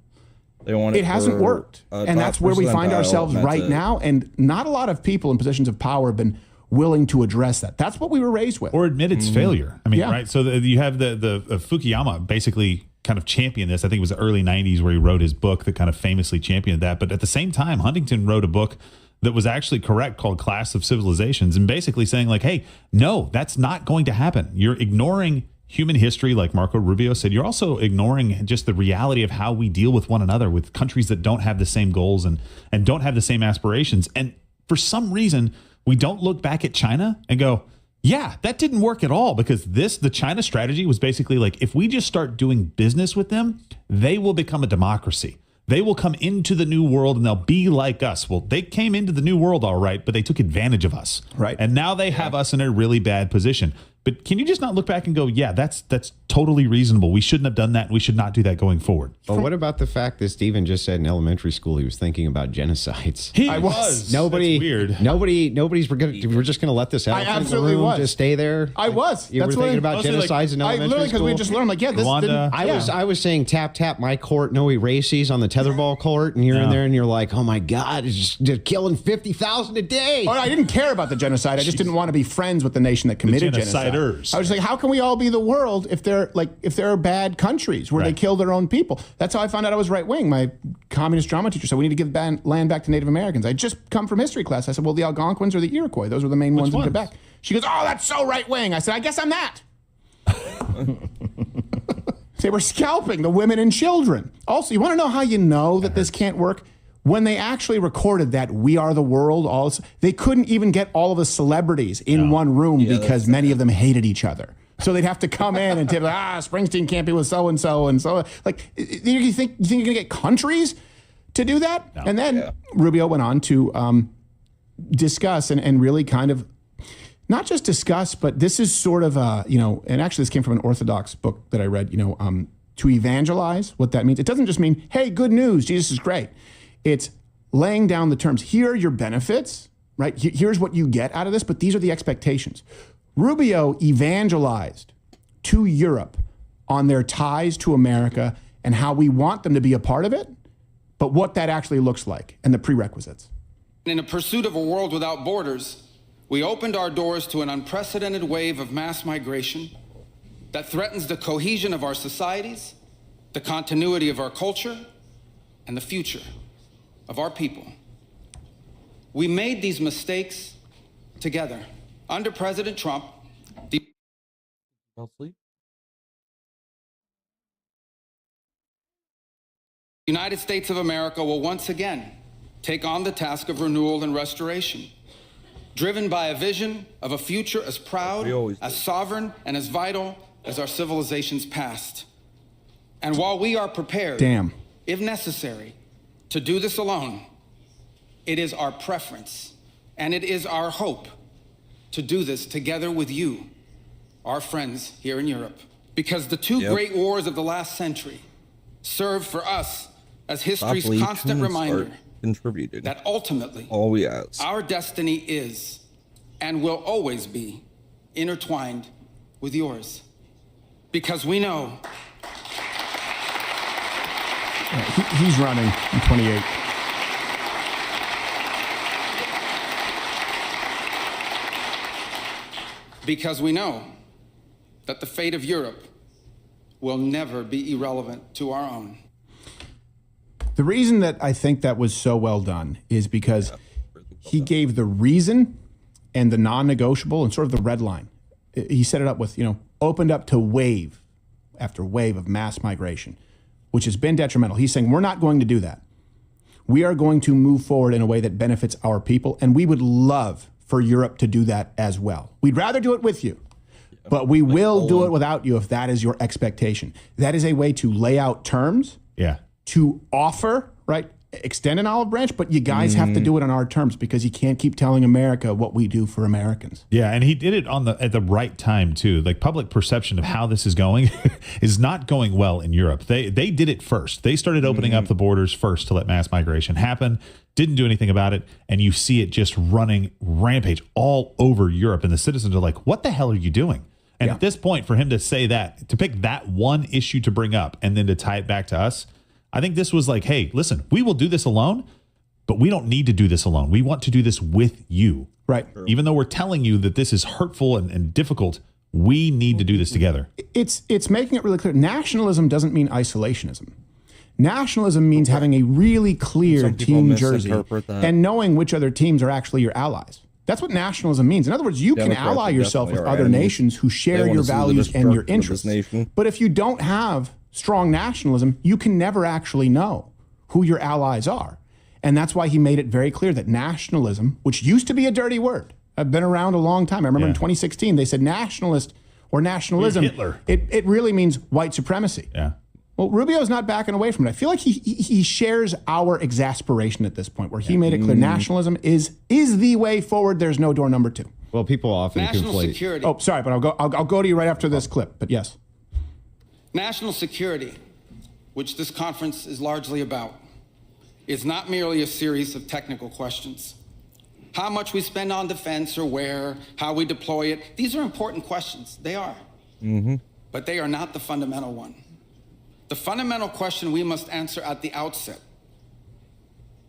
They want it hasn't worked. And that's where we find ourselves right now. And not a lot of people in positions of power have been willing to address that. That's what we were raised with. Or admit its failure. I mean, right? So you have the Fukuyama basically kind of championed this. I think it was the early 90s where he wrote his book that kind of famously championed that. But at the same time, Huntington wrote a book that was actually correct called Clash of Civilizations, and basically saying like, hey, no, that's not going to happen. You're ignoring human history, like Marco Rubio said. You're also ignoring just the reality of how we deal with one another, with countries that don't have the same goals and don't have the same aspirations. And for some reason, we don't look back at China and go, yeah, that didn't work at all, because the China strategy was basically like, if we just start doing business with them, they will become a democracy. They will come into the new world and they'll be like us. Well, they came into the new world all right, but they took advantage of us. Right. And now they have us in a really bad position. But can you just not look back and go, yeah, that's totally reasonable. We shouldn't have done that. We should not do that going forward. Well, what about the fact that Stephen just said in elementary school he was thinking about genocides? He was. Nobody. That's weird. We're just going to let this out. I absolutely was. Just stay there. I was. You were thinking about genocides in elementary literally, because school. we just learned, like, yeah, this didn't, I was saying tap tap my court, no erases on the tetherball court, and you're in there and you're like, oh my God, it's just killing 50,000 a day. Oh, I didn't care about the genocide. I just didn't want to be friends with the nation that committed genocide. I was like, how can we all be the world if there are bad countries where they kill their own people? That's how I found out I was right wing. My communist drama teacher said we need to give land back to Native Americans. I just come from history class. I said, well, the Algonquins or the Iroquois, those were the main ones in Quebec. She goes, oh, that's so right wing. I said, I guess I'm that. They were scalping the women and children. Also, you want to know how you know that this can't work? When they actually recorded that "We Are the World," they couldn't even get all of the celebrities in one room because many of them hated each other. So they'd have to come in and tell, Springsteen can't be with so-and-so and so. Like, you think you're going to get countries to do that? No. And then Rubio went on to discuss and really kind of, not just discuss, but this is sort of, and actually this came from an Orthodox book that I read, to evangelize, what that means. It doesn't just mean, hey, good news, Jesus is great. It's laying down the terms. Here are your benefits, right? Here's what you get out of this, but these are the expectations. Rubio evangelized to Europe on their ties to America and how we want them to be a part of it, but what that actually looks like and the prerequisites. In a pursuit of a world without borders, we opened our doors to an unprecedented wave of mass migration that threatens the cohesion of our societies, the continuity of our culture, and the future of our people. We made these mistakes together. Under President Trump, the United States of America will once again take on the task of renewal and restoration, driven by a vision of a future as proud, as sovereign, and as vital as our civilization's past. And while we are prepared, if necessary, to do this alone, it is our preference and it is our hope to do this together with you, our friends here in Europe. Because the two great wars of the last century served for us as history's Stop constant leeching, reminder start contributing. that ultimately All we ask. our destiny is and will always be intertwined with yours. Because we know He's running in 28. because we know that the fate of Europe will never be irrelevant to our own. The reason that I think that was so well done is because he gave the reason and the non-negotiable and sort of the red line. He set it up with, opened up to wave after wave of mass migration, which has been detrimental. He's saying, we're not going to do that. We are going to move forward in a way that benefits our people, and we would love for Europe to do that as well. We'd rather do it with you, but we will do it without you if that is your expectation. That is a way to lay out terms, to offer, right? Extend an olive branch, but you guys have to do it on our terms because you can't keep telling America what we do for Americans. Yeah, and he did it at the right time too. Like, public perception of how this is going is not going well in Europe. They did it first. They started opening up the borders first to let mass migration happen. Didn't do anything about it, and you see it just running rampage all over Europe. And the citizens are like, "What the hell are you doing?" And at this point, for him to say that, to pick that one issue to bring up, and then to tie it back to us. I think this was like, hey, listen, we will do this alone, but we don't need to do this alone. We want to do this with you. Right. Even though we're telling you that this is hurtful and difficult, we need to do this together. It's making it really clear. Nationalism doesn't mean isolationism. Nationalism means having a really clear team jersey and knowing which other teams are actually your allies. That's what nationalism means. In other words, you can ally yourself with other nations who share your values and your interests. But if you don't have strong nationalism, you can never actually know who your allies are. And that's why he made it very clear that nationalism, which used to be a dirty word, I've been around a long time. I remember in 2016, they said nationalist or nationalism. Hitler. It really means white supremacy. Yeah. Well, Rubio's not backing away from it. I feel like he shares our exasperation at this point, where he made it clear nationalism is the way forward. There's no door number two. Well, people often conflate. Security. Oh, sorry, but I'll go to you right after this clip. But yes. National security, which this conference is largely about, is not merely a series of technical questions. How much we spend on defense or where, how we deploy it, these are important questions. They are. But they are not the fundamental one. The fundamental question we must answer at the outset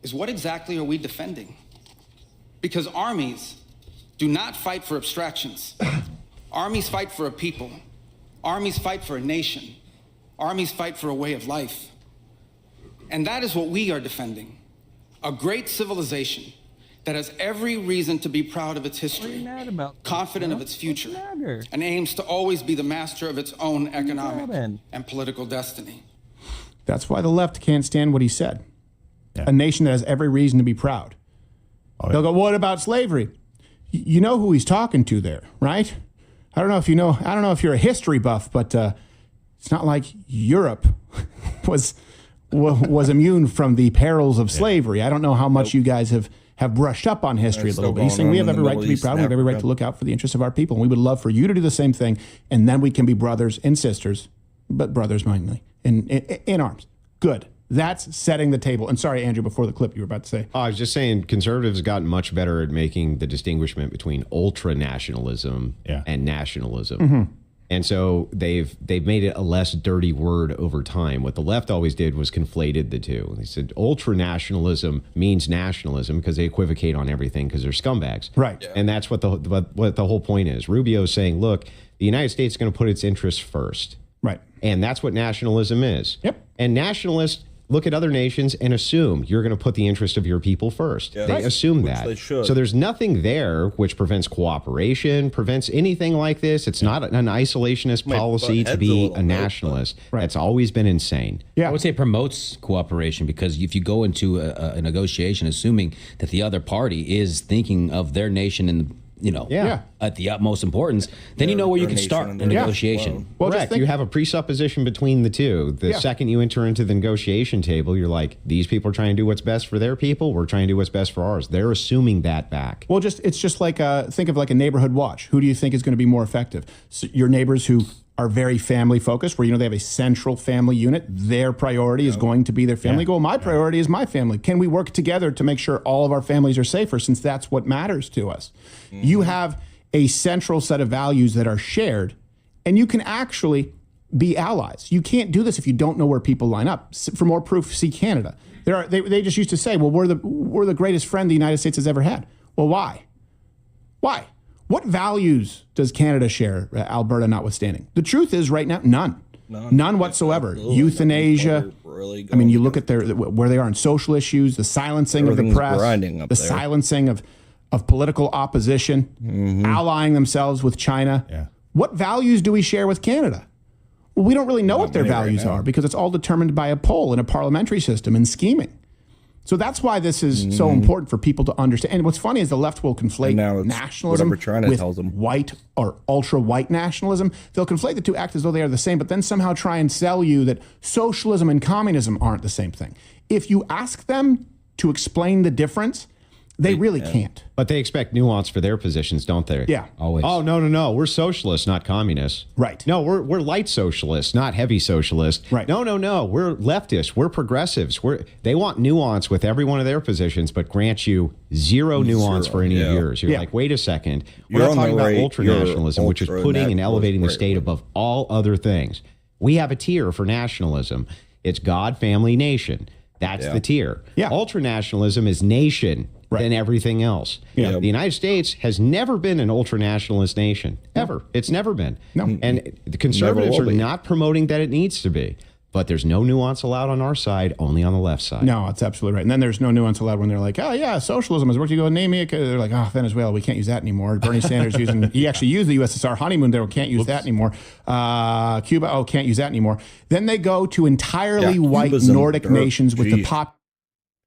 is, what exactly are we defending? Because armies do not fight for abstractions. Armies fight for a people. Armies fight for a nation. Armies fight for a way of life. And that is what we are defending. A great civilization that has every reason to be proud of its history, confident of its future, and aims to always be the master of its own economic and political destiny. That's why the left can't stand what he said. A nation that has every reason to be proud. They'll go, what about slavery? You know who he's talking to there, right? I don't know if you're a history buff, but it's not like Europe was immune from the perils of slavery. I don't know how much you guys have brushed up on history a little bit. He's saying we have every right to be proud. We have every right to look out for the interests of our people. And we would love for you to do the same thing. And then we can be brothers and sisters, but brothers mainly, in arms. Good. That's setting the table. And sorry, Andrew, before the clip you were about to say. I was just saying conservatives have gotten much better at making the distinguishment between ultra-nationalism and nationalism. And so they've made it a less dirty word over time. What the left always did was conflated the two. They said ultra-nationalism means nationalism because they equivocate on everything because they're scumbags. Right. And that's what the whole point is. Rubio's saying, look, the United States is going to put its interests first. Right. And that's what nationalism is. Yep. And nationalists look at other nations and assume you're going to put the interest of your people first. Yeah, they assume which that. they should. So there's nothing there which prevents cooperation, prevents anything like this. It's not an isolationist policy to be a nationalist. That's always been insane. Yeah. I would say it promotes cooperation, because if you go into a negotiation assuming that the other party is thinking of their nation and at the utmost importance, then you know where you can start a negotiation. Well, correct. You have a presupposition between the two. The second you enter into the negotiation table, you're like, these people are trying to do what's best for their people. We're trying to do what's best for ours. They're assuming that back. Well, it's just like think of like a neighborhood watch. Who do you think is going to be more effective? So your neighbors who are very family focused, where, they have a central family unit. Their priority is going to be their family goal. My priority is my family. Can we work together to make sure all of our families are safer, since that's what matters to us? You have a central set of values that are shared, and you can actually be allies. You can't do this if you don't know where people line up. For more proof, see Canada. They just used to say, well, we're the greatest friend the United States has ever had. Well, why? Why? What values does Canada share, Alberta notwithstanding? The truth is, right now, none whatsoever. Euthanasia. I mean, you look at where they are on social issues, the silencing of the press, the silencing of political opposition, allying themselves with China. Yeah. What values do we share with Canada? Well, we don't really know what their values are, because it's all determined by a poll in a parliamentary system and scheming. So that's why this is so important for people to understand. And what's funny is the left will conflate nationalism with white or ultra-white nationalism. They'll conflate the two, act as though they are the same, but then somehow try and sell you that socialism and communism aren't the same thing. If you ask them to explain the difference, they really can't. But they expect nuance for their positions, don't they? Yeah. Always. Oh, no. We're socialists, not communists. Right. No, we're light socialists, not heavy socialists. Right. No. We're leftists. We're progressives. They want nuance with every one of their positions, but grant you zero nuance for any of yours. You're like, wait a second. We're not talking about ultranationalism, which is putting and elevating the state above all other things. We have a tier for nationalism. It's God, family, nation. That's the tier. Yeah. Ultranationalism is nation. Than everything else. Yeah. The United States has never been an ultranationalist nation, ever. It's never been. No. And the conservatives are not promoting that it needs to be. But there's no nuance allowed on our side, only on the left side. No, that's absolutely right. And then there's no nuance allowed when they're like, oh, yeah, socialism is working. You go, name me. They're like, oh, Venezuela, we can't use that anymore. Bernie Sanders he actually used the USSR honeymoon there. Can't use that anymore. Cuba, can't use that anymore. Then they go to entirely white Nordic nations with the pop.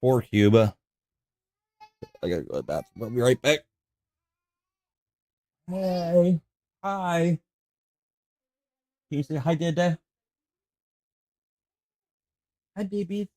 Poor Cuba. I gotta go to the bathroom. I'll be right back. Hey. Hi. Can you say hi, Dada? Hi, baby.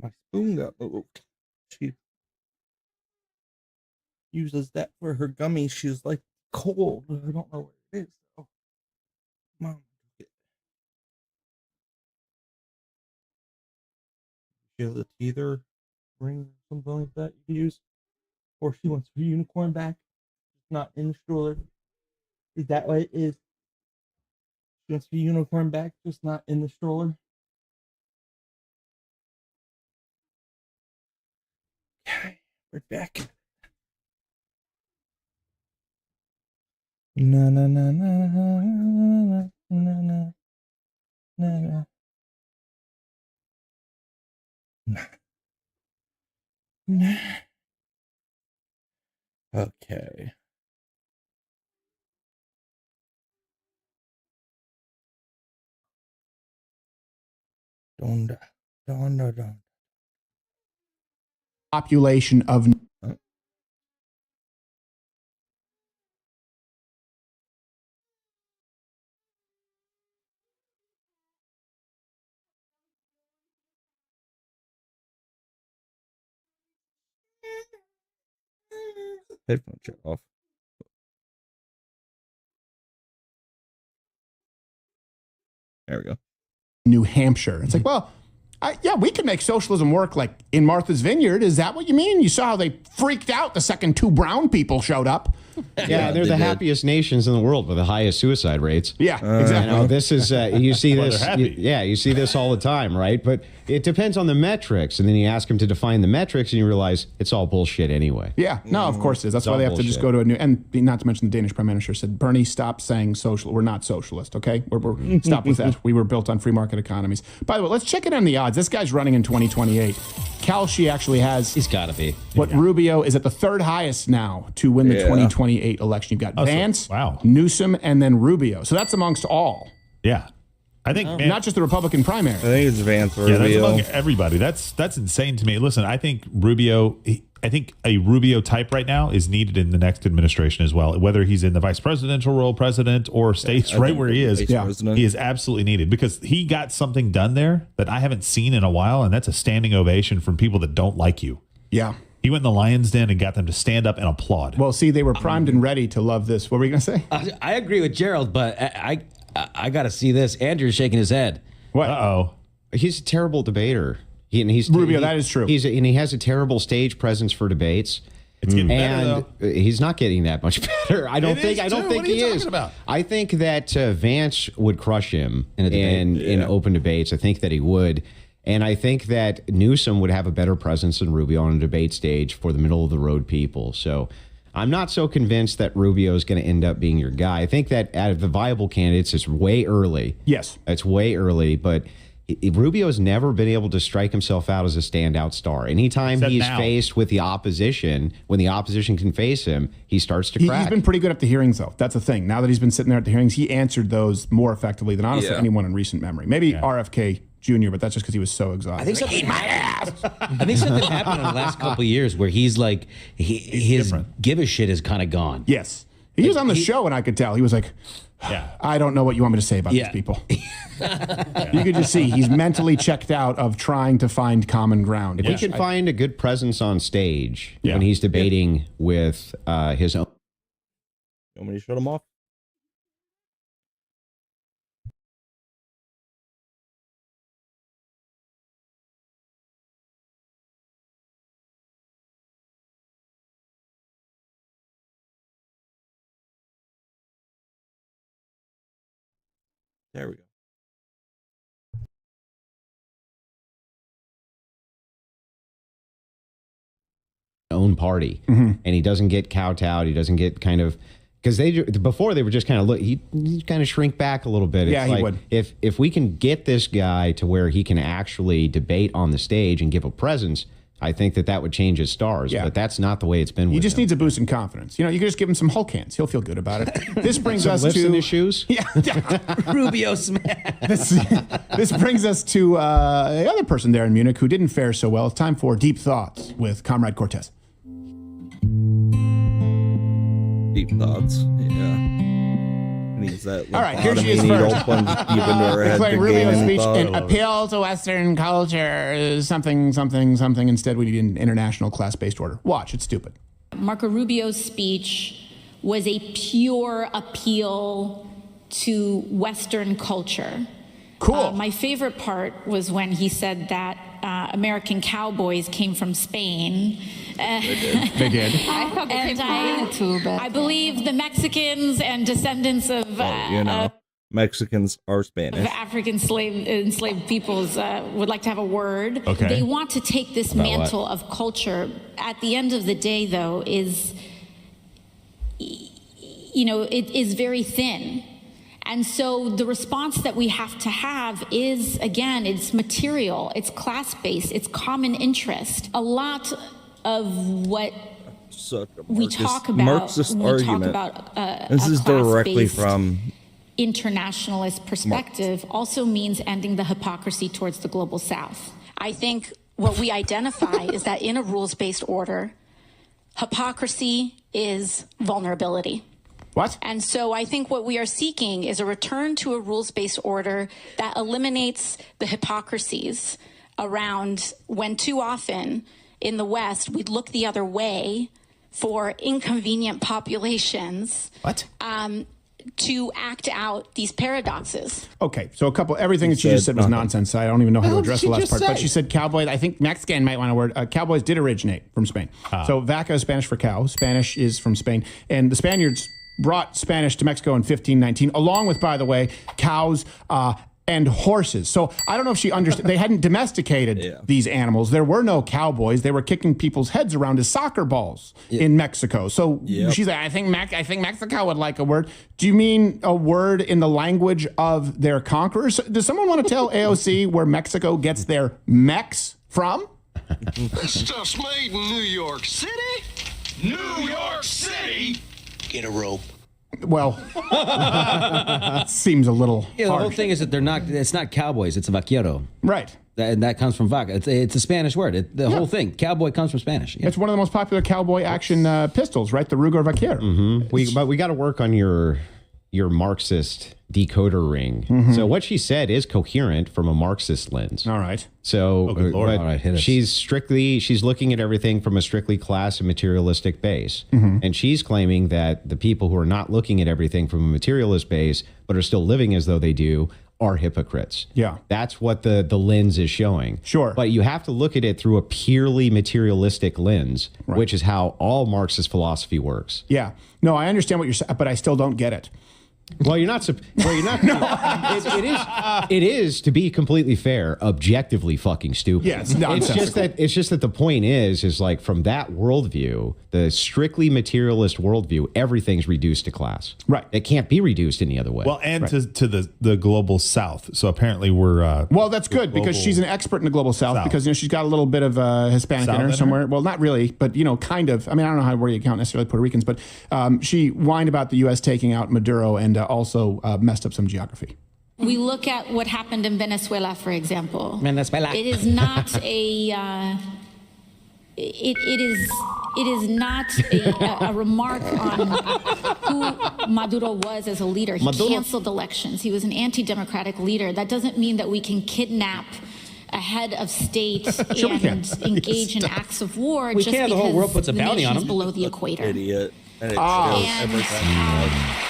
My spoon got moved. She uses that for her gummies. She's like cold. I don't know what it is though. Mom, she has a teether ring or something like that you can use. Or she wants her unicorn back. It's not in the stroller. Is that what it is? She wants her unicorn back, just not in the stroller. Okay, we're back. Na na na na na na na na na. Okay. Donda. Donda. Population of Headphone shut off. There we go. New Hampshire. It's like, well, yeah, we can make socialism work like in Martha's Vineyard. Is that what you mean? You saw how they freaked out the second 2 brown people showed up. Yeah, they're the happiest nations in the world with the highest suicide rates. Yeah, exactly. You know, this is you see Well, this. they're happy. You see this all the time, right? But it depends on the metrics, and then you ask them to define the metrics, and you realize it's all bullshit anyway. Yeah, no, of course it is. That's It's why all they have to just bullshit. go to a new, and not to mention the Danish prime minister said, Bernie, stop saying social. We're not socialist, okay? We're stop with that. We were built on free market economies. By the way, let's check it on the odds. This guy's running in 2028. Kalshi actually has. He's got to be. What Rubio is at the 3rd highest now to win the 2028 election. You've got Vance, Newsom, and then Rubio. So that's amongst all. Yeah. I think not just the Republican primary. I think it's Vance Rubio. Yeah, that's among everybody. That's insane to me. Listen, I think I think a Rubio type right now is needed in the next administration as well. Whether he's in the vice presidential role, president, or stays right where he is, he is absolutely needed because he got something done there that I haven't seen in a while, and that's a standing ovation from people that don't like you. Yeah. He went in the Lions Den and got them to stand up and applaud. Well, see, they were primed and ready to love this. What were you going to say? I agree with Gerald, but I got to see this. Andrew's shaking his head. What? Uh-oh. He's a terrible debater. Rubio, that is true. He has a terrible stage presence for debates. It's getting better, though. He's not getting that much better. I don't think What are he you is. talking about? I think that Vance would crush him in open debates. I think that he would. And I think that Newsom would have a better presence than Rubio on a debate stage for the middle of the road people. So I'm not so convinced that Rubio is going to end up being your guy. I think that out of the viable candidates, it's way early. Yes. It's way early, but Rubio has never been able to strike himself out as a standout star. Anytime he's faced with the opposition, when the opposition can face him, he starts to crack. He's been pretty good at the hearings, though. That's the thing. Now that he's been sitting there at the hearings, he answered those more effectively than honestly anyone in recent memory. Maybe RFK Jr., but that's just because he was so exhausted. I think something happened in the last couple of years where he's like, his give a shit is kind of gone. Yes. He was on the show, and I could tell. He was like, I don't know what you want me to say about these people. You could just see he's mentally checked out of trying to find common ground. If he can find a good presence on stage when he's debating with his own. You want me to shut him off? There we go. Own party, and he doesn't get kowtowed. He doesn't get kind of because before they were just kind of he kind of shrink back a little bit. Yeah, it's he would. If we can get this guy to where he can actually debate on the stage and give a presence, I think that would change his stars. Yeah. But that's not the way it's been. He with just him. needs a boost in confidence. You know, you can just give him some Hulk hands. He'll feel good about it. This brings Some us lifts to in his shoes. Yeah. Rubio smash. This brings us to the other person there in Munich who didn't fare so well. It's time for Deep Thoughts with Comrade Cortez. Deep thoughts. Yeah. Japanese that All right, here she is declaring Rubio's speech an appeal to Western culture, something. Instead, we need an international class-based order. Watch, it's stupid. Marco Rubio's speech was a pure appeal to Western culture. Cool. My favorite part was when he said that American cowboys came from Spain. They did. I thought they came too, but I believe the Mexicans and descendants of Mexicans are Spanish. of African enslaved peoples would like to have a word. Okay. They want to take this mantle of culture. At the end of the day, though, it is very thin. And so the response that we have to have is, again, it's material, it's class-based, it's common interest. A lot of what we talk about Marxist when we argument. talk about This is directly class-based from internationalist perspective also means ending the hypocrisy towards the global South. I think what we identify is that in a rules-based order, hypocrisy is vulnerability. What? And so I think what we are seeking is a return to a rules-based order that eliminates the hypocrisies around when too often in the West we'd look the other way for inconvenient populations. What? To act out these paradoxes. Okay, so everything that she just said was nonsense. I don't even know how to address the last part. say? But she said cowboy. I think Mexican might want a word. Cowboys did originate from Spain. So vaca is Spanish for cow. Spanish is from Spain. And the Spaniards brought Spanish to Mexico in 1519, along with, by the way, cows and horses. So I don't know if she understood. They hadn't domesticated these animals. There were no cowboys. They were kicking people's heads around as soccer balls in Mexico. So she's like, I think Mexico would like a word. Do you mean a word in the language of their conquerors? Does someone want to tell AOC where Mexico gets their Mex from? Stuff's made in New York City. New York City. Get a rope. Well, seems a little Yeah, the whole harsh. thing is that it's not cowboys, it's a vaquero. Right. And that comes from vaca. It's a Spanish word. The whole thing, cowboy comes from Spanish. Yeah. It's one of the most popular cowboy action pistols, right? The Ruger Vaquero. But we got to work on your Marxist decoder ring. So what she said is coherent from a Marxist lens. All right. So good Lord. but All right, hit us. she's looking at everything from a strictly class and materialistic base. And she's claiming that the people who are not looking at everything from a materialist base, but are still living as though they do, are hypocrites. Yeah. That's what the lens is showing. Sure. But you have to look at it through a purely materialistic lens, which is how all Marxist philosophy works. Yeah. No, I understand what you're saying, but I still don't get it. Well, you're not. It is, to be completely fair, objectively fucking stupid. Yeah, it's nonsensical. It's just that the point is like from that worldview, the strictly materialist worldview, everything's reduced to class. Right. It can't be reduced any other way. Well, and to the global South. So apparently we're well, that's good because she's an expert in the global South. Because she's got a little bit of Hispanic South in her in her? somewhere. Well, not really, but kind of. I mean, I don't know where you count necessarily Puerto Ricans, but she whined about the U.S. taking out Maduro and also messed up some geography. We look at what happened in Venezuela, for example. Venezuela. It is not a. It is not a remark on who Maduro was as a leader. He canceled elections. He was an anti-democratic leader. That doesn't mean that we can kidnap a head of state and engage in acts of war just can. because The whole world puts a bounty on nation's him. below the equator. Idiot. And it shows every time.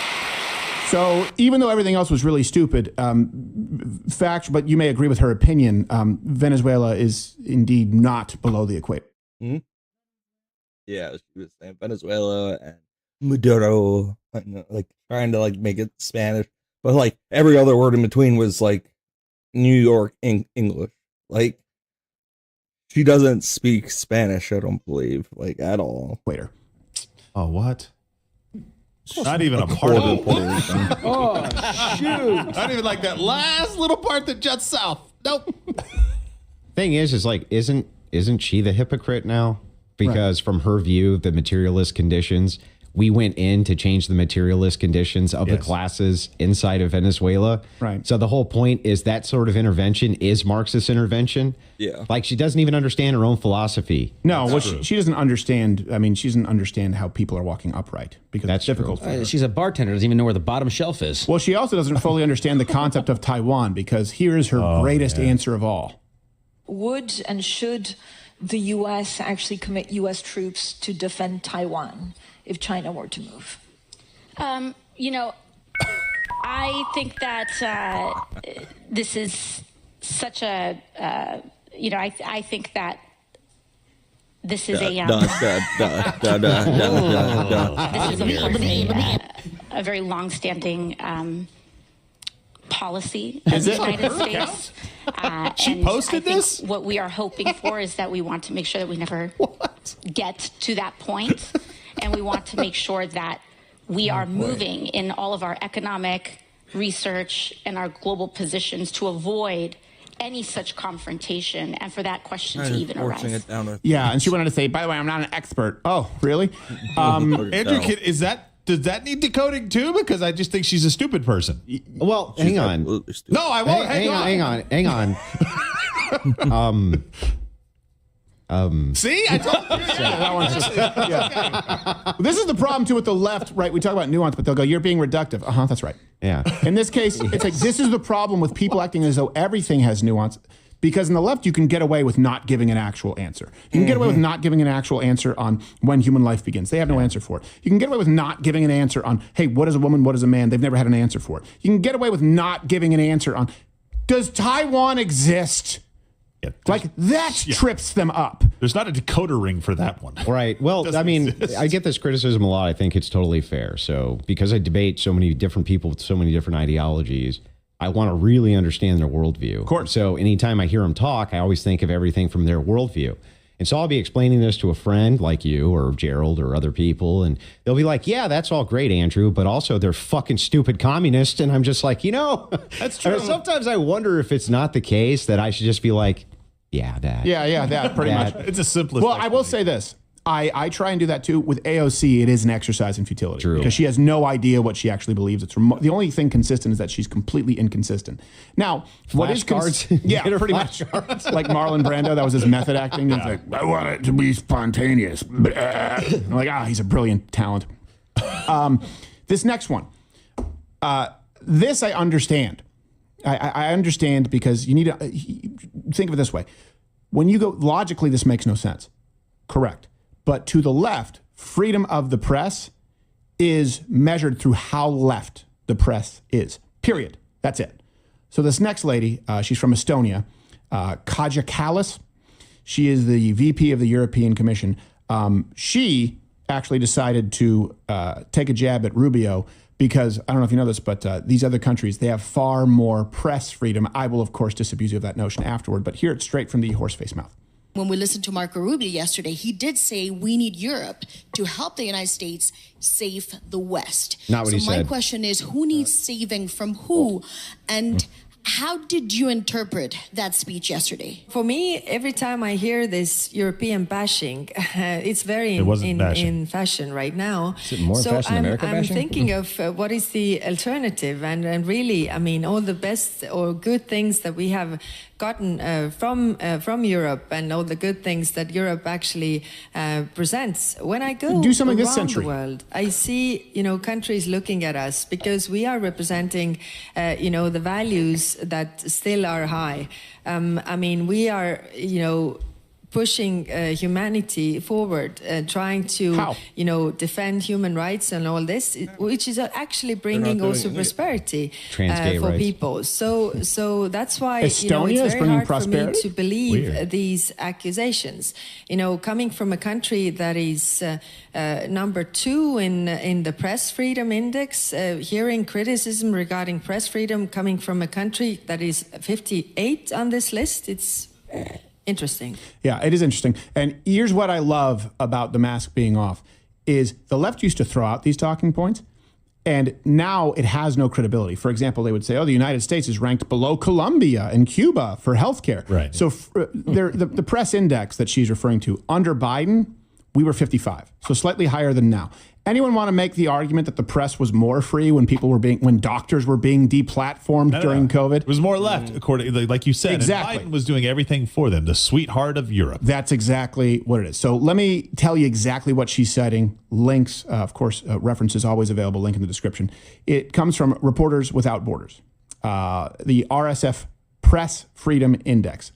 So even though everything else was really stupid, but you may agree with her opinion, Venezuela is indeed not below the equator. Yeah, she was saying Venezuela and Maduro, like trying to like make it Spanish, but like every other word in between was like New York English. Like she doesn't speak Spanish, I don't believe, like at all. Later. Oh, what? Not even a part of it. Oh, shoot. Not even like that last little part that juts south. Nope. Thing is like, isn't she the hypocrite now? Because from her view, the materialist conditions, we went in to change the materialist conditions of the classes inside of Venezuela. Right. So the whole point is that sort of intervention is Marxist intervention. Yeah. Like she doesn't even understand her own philosophy. No, well, she doesn't understand. I mean, she doesn't understand how people are walking upright because that's difficult for her. She's a bartender, doesn't even know where the bottom shelf is. Well, she also doesn't fully understand the concept of Taiwan because here is her greatest answer of all. Would and should the U.S. actually commit U.S. troops to defend Taiwan if China were to move? You know, I think that this is such a, you know, I think that this is a very long-standing policy of the United States. She posted this? What we are hoping for is that we want to make sure that we never get to that point, and we want to make sure that we are moving in all of our economic research and our global positions to avoid any such confrontation and for that question to even arise. Yeah, and she wanted to say, by the way, I'm not an expert. Oh, really? Andrew, does that need decoding too? Because I just think she's a stupid person. Well, hang on. No, I won't. Hang on. See, I told you. This is the problem too with the left, right? We talk about nuance, but they'll go, "You're being reductive." That's right. Yeah. In this case, it's like this is the problem with people acting as though everything has nuance. Because in the left, you can get away with not giving an actual answer. You can get away with not giving an actual answer on when human life begins. They have no answer for it. You can get away with not giving an answer on, hey, what is a woman, what is a man? They've never had an answer for it. You can get away with not giving an answer on, does Taiwan exist? Yeah, like that trips them up. There's not a decoder ring for that one. Right. Well, I mean, I get this criticism a lot. I think it's totally fair. So because I debate so many different people with so many different ideologies, I want to really understand their worldview. Of course. So anytime I hear them talk, I always think of everything from their worldview. And so I'll be explaining this to a friend like you or Gerald or other people, and they'll be like, yeah, that's all great, Andrew, but also they're fucking stupid communists. And I'm just like, that's true. Sometimes I wonder if it's not the case that I should just be like, yeah, that. Yeah, that pretty much. It's a simplest. Well, I will say this. I try and do that too. With AOC, it is an exercise in futility. True. Because she has no idea what she actually believes. It's the only thing consistent is that she's completely inconsistent. Now, what is cards? Yeah, pretty much. Like Marlon Brando, that was his method acting. He's like, I want it to be spontaneous. I'm like, he's a brilliant talent. This next one. This I understand. I understand because you need to think of it this way. When you go logically, this makes no sense. Correct. But to the left, freedom of the press is measured through how left the press is. Period. That's it. So this next lady, she's from Estonia, Kaja Kallas. She is the VP of the European Commission. She actually decided to take a jab at Rubio because, I don't know if you know this, but these other countries, they have far more press freedom. I will, of course, disabuse you of that notion afterward, but hear it straight from the horseface mouth. When we listened to Marco Rubio yesterday, he did say we need Europe to help the United States save the West. Not what he said. So my question is, who needs saving from who? And how did you interpret that speech yesterday? For me, every time I hear this European bashing, it's very in fashion right now. Is it more fashion than America bashing? I'm thinking of what is the alternative, and really, I mean, all the best or good things that we have gotten from Europe and all the good things that Europe actually presents. When I go do something around this century. the world, I see countries looking at us because we are representing the values that still are high. I mean, we are pushing humanity forward, trying to defend human rights and all this, which is actually bringing also prosperity for people. So that's why Estonia it's very hard prosperity? for me to believe these accusations. Coming from a country that is number 2 in the press freedom index, hearing criticism regarding press freedom coming from a country that is 58 on this list, it's interesting. Yeah, it is interesting. And here's what I love about the mask being off is the left used to throw out these talking points, and now it has no credibility. For example, they would say, the United States is ranked below Colombia and Cuba for healthcare. Right. So the press index that she's referring to under Biden We were 55, so slightly higher than now. Anyone want to make the argument that the press was more free when doctors were being deplatformed during COVID? It was more left, according, like you said. Exactly. And Biden was doing everything for them, the sweetheart of Europe. That's exactly what it is. So let me tell you exactly what she's citing. Links, of course, references always available, link in the description. It comes from Reporters Without Borders, the RSF Press Freedom Index.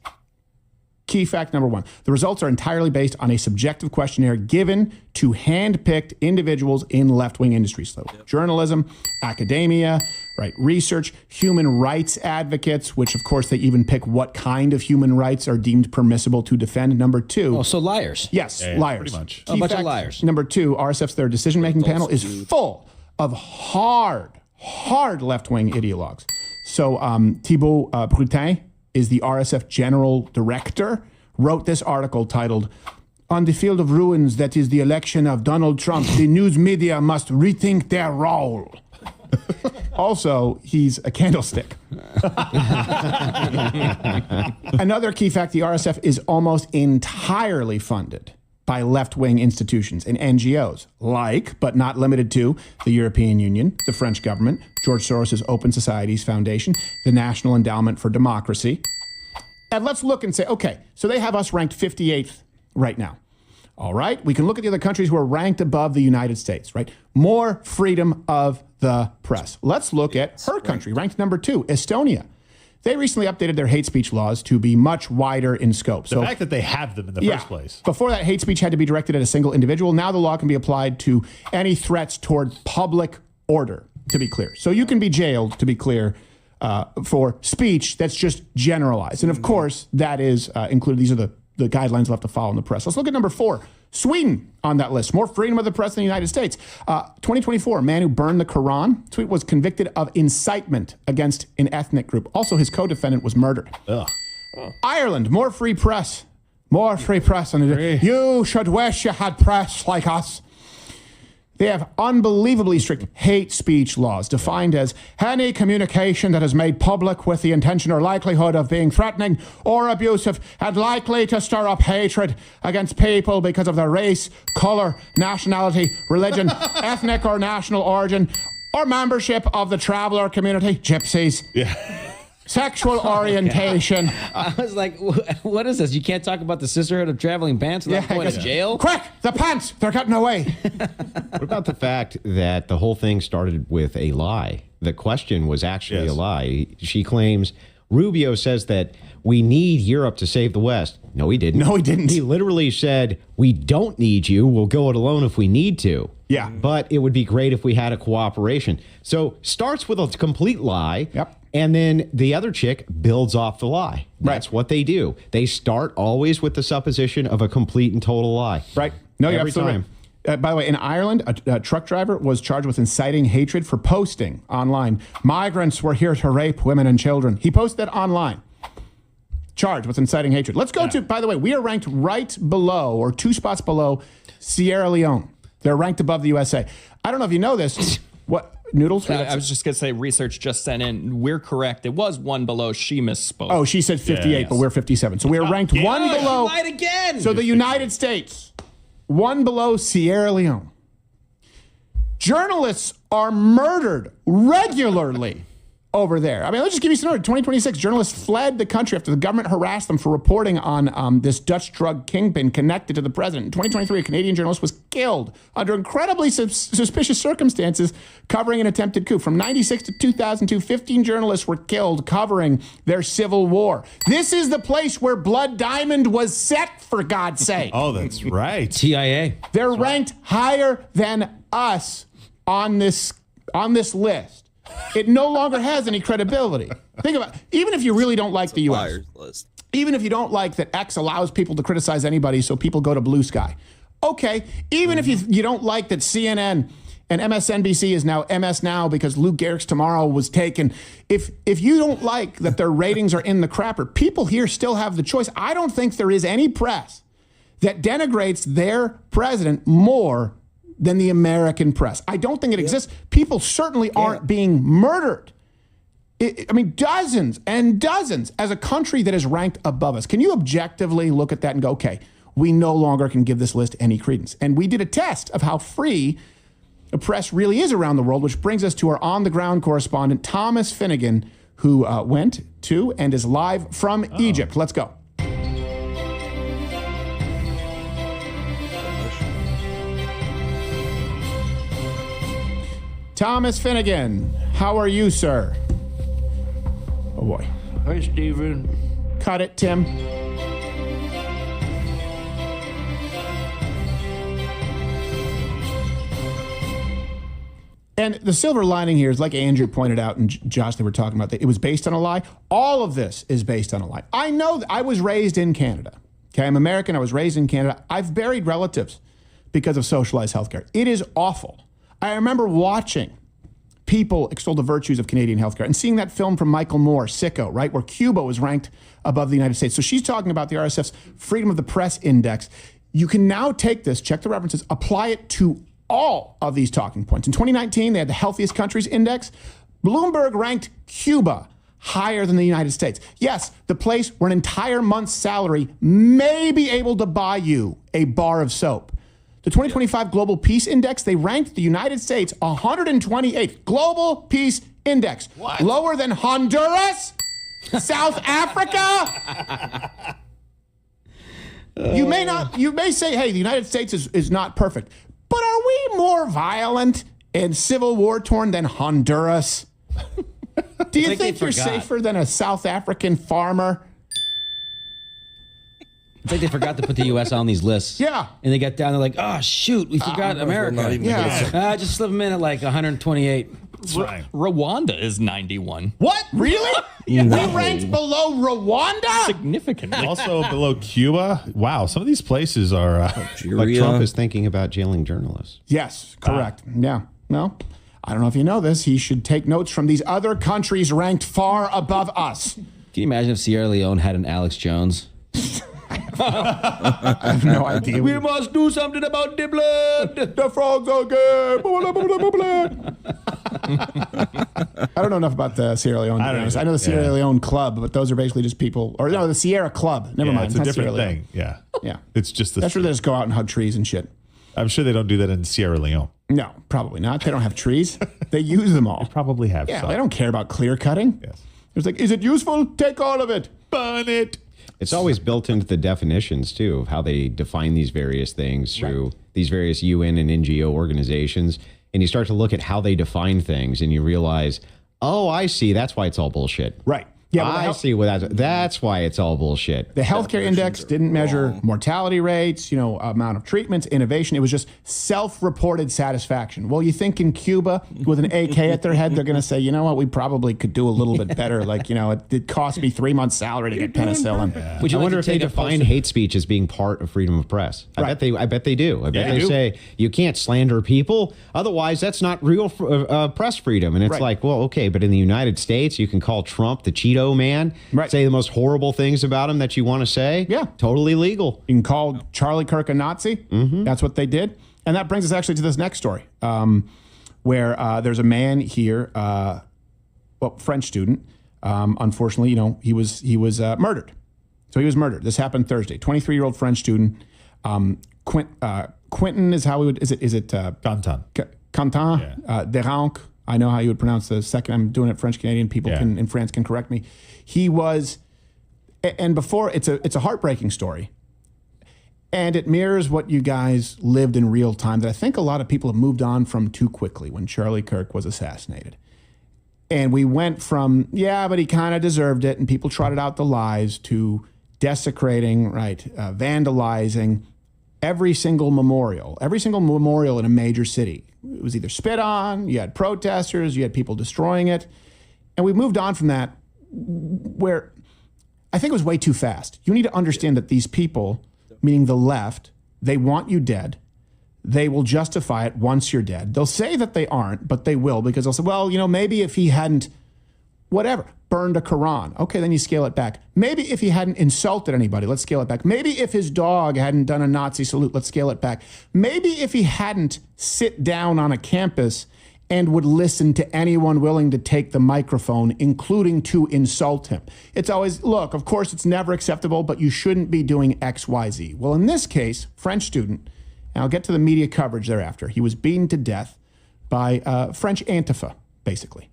Key fact number 1, the results are entirely based on a subjective questionnaire given to hand-picked individuals in left-wing industries. So journalism, academia, right, research, human rights advocates, which of course they even pick what kind of human rights are deemed permissible to defend. Number 2. Oh, so liars. Yes, liars. Pretty much. A bunch of liars. Number 2, RSF's their decision-making panel is full of hard left-wing ideologues. So Thibault Brutin is the RSF general director, wrote this article titled, "On the Field of Ruins That is the Election of Donald Trump, the news media must rethink their role." Also, he's a candlestick. Another key fact, the RSF is almost entirely funded by left-wing institutions and NGOs, like, but not limited to, the European Union, the French government, George Soros' Open Societies Foundation, the National Endowment for Democracy. And let's look and say, okay, so they have us ranked 58th right now. All right, we can look at the other countries who are ranked above the United States, right? More freedom of the press. Let's look at her country, ranked number 2, Estonia. They recently updated their hate speech laws to be much wider in scope. The fact that they have them in the first place. Before that, hate speech had to be directed at a single individual. Now the law can be applied to any threats toward public order, to be clear. So you can be jailed, to be clear, for speech that's just generalized. And of course, that is included. These are the guidelines we'll have to follow in the press. Let's look at number 4. Sweden on that list. More freedom of the press than the United States. 2024, a man who burned the Quran. Sweden was convicted of incitement against an ethnic group. Also, his co-defendant was murdered. Ireland, more free press. More free press. You should wish you had press like us. They have unbelievably strict hate speech laws, defined as any communication that is made public with the intention or likelihood of being threatening or abusive and likely to stir up hatred against people because of their race, color, nationality, religion, ethnic or national origin, or membership of the traveler community, gypsies. Sexual orientation. I was like, what is this? You can't talk about the Sisterhood of Traveling Pants without going to jail? Quick, the pants, they're getting away. What about the fact that the whole thing started with a lie? The question was actually a lie. She claims, Rubio says that we need Europe to save the West. No, he didn't. No, he didn't. He literally said, we don't need you. We'll go it alone if we need to. Yeah. But it would be great if we had a cooperation. So starts with a complete lie. Yep. And then the other chick builds off the lie. That's what they do. They start always with the supposition of a complete and total lie. Right. No, every time. By the way, in Ireland, a truck driver was charged with inciting hatred for posting online. Migrants were here to rape women and children. He posted that online. Charged with inciting hatred. Let's go to, by the way, we are ranked right below or 2 spots below Sierra Leone. They're ranked above the USA. I don't know if you know this. What? Noodles? I was just going to say, research just sent in. We're correct. It was 1 below. She misspoke. Oh, she said 58, but we're 57. So we're ranked 1 below. She lied again. So the United States, 1 below Sierra Leone. Journalists are murdered regularly over there. I mean, let's just give you some number. 2026, journalists fled the country after the government harassed them for reporting on this Dutch drug kingpin connected to the president. In 2023, a Canadian journalist was killed under incredibly suspicious circumstances covering an attempted coup. From 96 to 2002, 15 journalists were killed covering their civil war. This is the place where Blood Diamond was set, for God's sake. Oh, that's right. TIA. They're ranked higher than us on this list. It no longer has any credibility. Think about it. Even if you really don't like the U.S., even if you don't like that X allows people to criticize anybody so people go to Blue Sky, okay, even if you don't like that CNN and MSNBC is now MS Now because Lou Gehrig's Tomorrow was taken, if you don't like that their ratings are in the crapper, people here still have the choice. I don't think there is any press that denigrates their president more than the American press. I don't think it exists. People certainly aren't being murdered. I mean, dozens and dozens as a country that is ranked above us. Can you objectively look at that and go, okay, we no longer can give this list any credence. And we did a test of how free the press really is around the world, which brings us to our on-the-ground correspondent, Thomas Finnegan, who went to and is live from Egypt. Let's go. Thomas Finnegan, how are you, sir? Oh, boy. Hi, Stephen. Cut it, Tim. And the silver lining here is, like Andrew pointed out and Josh, they were talking about, that it was based on a lie. All of this is based on a lie. I know that I was raised in Canada. Okay, I'm American. I was raised in Canada. I've buried relatives because of socialized healthcare. It is awful. I remember watching people extol the virtues of Canadian healthcare and seeing that film from Michael Moore, Sicko, right, where Cuba was ranked above the United States. So she's talking about the RSF's Freedom of the Press Index. You can now take this, check the references, apply it to all of these talking points. In 2019, they had the Healthiest Countries Index. Bloomberg ranked Cuba higher than the United States. Yes, the place where an entire month's salary may be able to buy you a bar of soap. The 2025 Global Peace Index, they ranked the United States 128th. Global Peace Index. What? Lower than Honduras? South Africa? You may say, hey, the United States is not perfect. But are we more violent and civil war torn than Honduras? Do you think you're safer than a South African farmer? I think they forgot to put the U.S. on these lists. Yeah. And they got down, they're like, oh, shoot, we forgot America. Yeah. Just slip them in at like 128. Rwanda is 91. What? Really? Yeah. We ranked below Rwanda? Significantly. Also below Cuba. Wow, some of these places are... like Trump is thinking about jailing journalists. Yes, correct. Yeah. No, I don't know if you know this. He should take notes from these other countries ranked far above us. Can you imagine if Sierra Leone had an Alex Jones? I have no idea. We must do something about the blood. The frogs are gay. I don't know enough about the Sierra Leone. I know the Sierra Leone Club, but those are basically just people, or no, the Sierra Club. Never mind. It's a different thing. Yeah. Yeah. It's just that's where they just go out and hug trees and shit. I'm sure they don't do that in Sierra Leone. No, probably not. They don't have trees. They use them all. They probably have Yeah, some. they don't care about clear cutting. Yes. It's like, is it useful? Take all of it. Burn it. It's always built into the definitions, too, of how they define these various things through these various UN and NGO organizations. And you start to look at how they define things and you realize, oh, I see. That's why it's all bullshit. Right. Yeah, I see what that's why it's all bullshit. The healthcare index didn't measure mortality rates, amount of treatments, innovation. It was just self-reported satisfaction. Well, you think in Cuba with an AK at their head, they're going to say, you know what, we probably could do a little bit better. Like, it cost me 3 months' salary to get penicillin. Yeah. I wonder if they define hate speech as being part of freedom of press. I bet they do. I bet they say you can't slander people. Otherwise, that's not real press freedom. And it's like, well, okay, but in the United States, you can call Trump the Cheeto man, say the most horrible things about him that you want to say. Yeah. Totally legal. You can call Charlie Kirk a Nazi. Mm-hmm. That's what they did. And that brings us actually to this next story, where there's a man here, French student. Unfortunately, he was murdered. So he was murdered. This happened Thursday. 23-year-old French student. Quentin is how we would, is it Quentin. Quentin Deranque. I know how you would pronounce the second. I'm doing it French-Canadian. People in France can correct me. He was, and before, it's a heartbreaking story. And it mirrors what you guys lived in real time that I think a lot of people have moved on from too quickly when Charlie Kirk was assassinated. And we went from, but he kind of deserved it, and people trotted out the lies, to desecrating, vandalizing every single memorial in a major city. It was either spit on, you had protesters, you had people destroying it. And we moved on from that, where I think it was way too fast. You need to understand that these people, meaning the left, they want you dead. They will justify it once you're dead. They'll say that they aren't, but they will, because they'll say, well, maybe if he hadn't, burned a Quran. Okay, then you scale it back. Maybe if he hadn't insulted anybody, let's scale it back. Maybe if his dog hadn't done a Nazi salute, let's scale it back. Maybe if he hadn't sit down on a campus and would listen to anyone willing to take the microphone, including to insult him. It's always, look, of course, it's never acceptable, but you shouldn't be doing X, Y, Z. Well, in this case, French student, and I'll get to the media coverage thereafter, he was beaten to death by French Antifa, basically.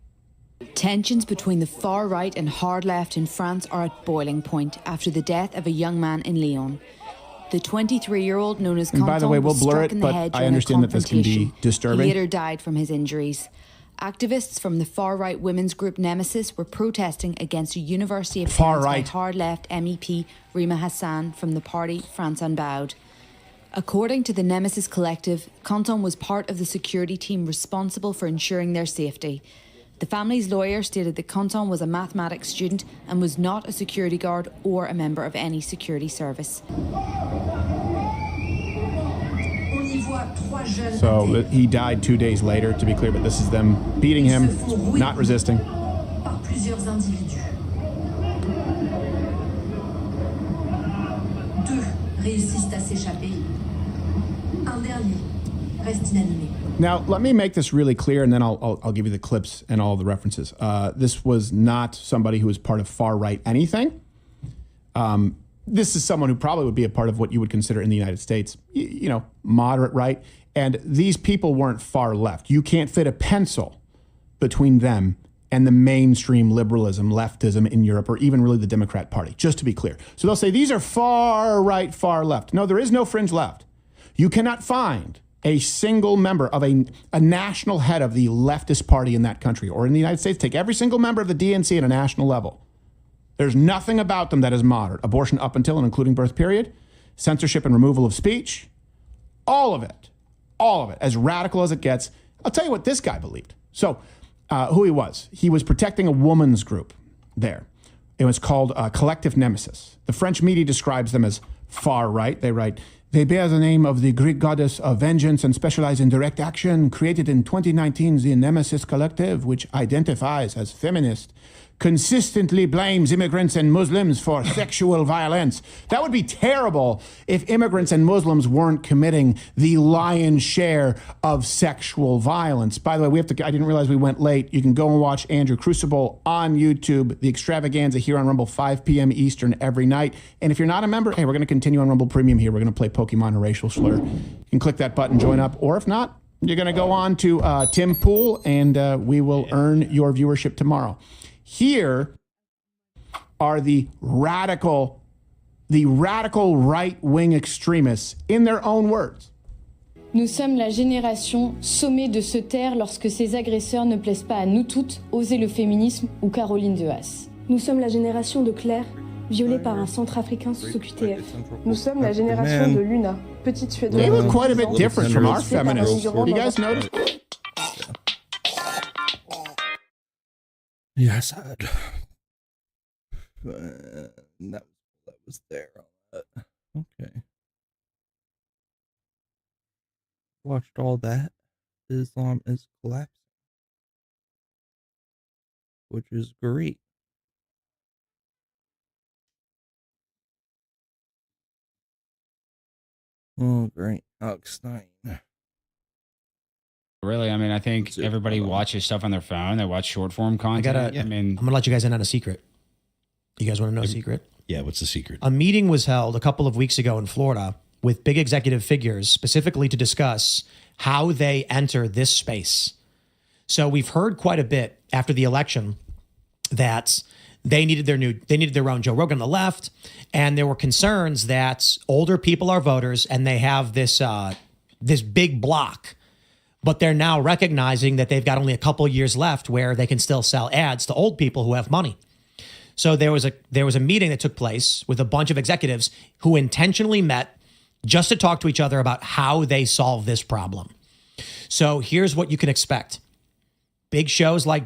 Tensions between the far right and hard left in France are at boiling point after the death of a young man in Lyon. The 23-year-old known as And by the way, we'll was blur struck it, in the but head I during a understand that this can be confrontation. disturbing. He later died from his injuries. Activists from the far-right women's group Nemesis were protesting against a University of Far-right. by hard-left MEP Rima Hassan from the party France Unbowed. According to the Nemesis Collective, Canton was part of the security team responsible for ensuring their safety. The family's lawyer stated that Canton was a mathematics student and was not a security guard or a member of any security service. So he died 2 days later, to be clear, but this is them beating him, not resisting. Now, let me make this really clear, and then I'll give you the clips and all the references. This was not somebody who was part of far-right anything. This is someone who probably would be a part of what you would consider in the United States, you know, moderate right. And these people weren't far left. You can't fit a pencil between them and the mainstream liberalism, leftism in Europe, or even really the Democrat Party, just to be clear. So they'll say, these are far right, far left. No, there is no fringe left. You cannot find a single member of a national head of the leftist party in that country, or in the United States. Take every single member of the DNC at a national level. There's nothing about them that is moderate. Abortion up until and including birth period, censorship and removal of speech, all of it, as radical as it gets. I'll tell you what this guy believed. So who he was protecting a woman's group there. It was called Collective Nemesis. The French media describes them as far right. They write, they bear the name of the Greek goddess of vengeance and specialize in direct action. Created in 2019, the Nemesis Collective, which identifies as feminist, consistently blames immigrants and Muslims for sexual violence. That would be terrible if immigrants and Muslims weren't committing the lion's share of sexual violence. By the way, I didn't realize we went late. You can go and watch Andrew Crucible on YouTube, the extravaganza here on Rumble, 5 p.m. Eastern every night. And if you're not a member, hey, we're going to continue on Rumble Premium here. We're going to play Pokemon or Racial Slur. You can click that button, join up, or if not, you're going to go on to Tim Pool, and we will earn your viewership tomorrow. Here are the radical right-wing extremists in their own words. Nous sommes la génération sommée de se taire lorsque ses agresseurs ne plaisent pas à nous toutes, Oser le féminisme ou Caroline de Haas. Nous sommes la génération de Claire, violée par un centrafricain sous QTF. Nous sommes la génération de Luna, petite Suédoise. They look quite a bit different from our feminists. You guys notice? Yes, I'd. That was there. Okay. Watched all that. Islam is collapsing, which is great. Oh, great. Alex Stein. Really, I mean, I think everybody watches stuff on their phone. They watch short form content. I'm going to let you guys in on a secret. You guys want to know a secret? Yeah, what's the secret? A meeting was held a couple of weeks ago in Florida with big executive figures specifically to discuss how they enter this space. So we've heard quite a bit after the election that they needed their own Joe Rogan on the left, and there were concerns that older people are voters and they have this big block. But they're now recognizing that they've got only a couple years left where they can still sell ads to old people who have money. So there was a meeting that took place with a bunch of executives who intentionally met just to talk to each other about how they solve this problem. So here's what you can expect. Big shows like,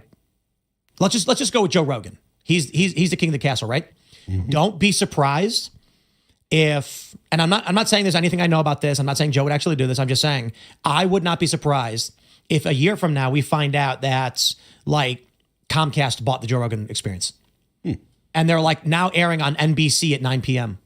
let's just go with Joe Rogan. He's the king of the castle, right? Mm-hmm. Don't be surprised if, and I'm not saying there's anything I know about this. I'm not saying Joe would actually do this. I'm just saying I would not be surprised if a year from now we find out that like Comcast bought the Joe Rogan Experience. And they're like now airing on NBC at 9 p.m.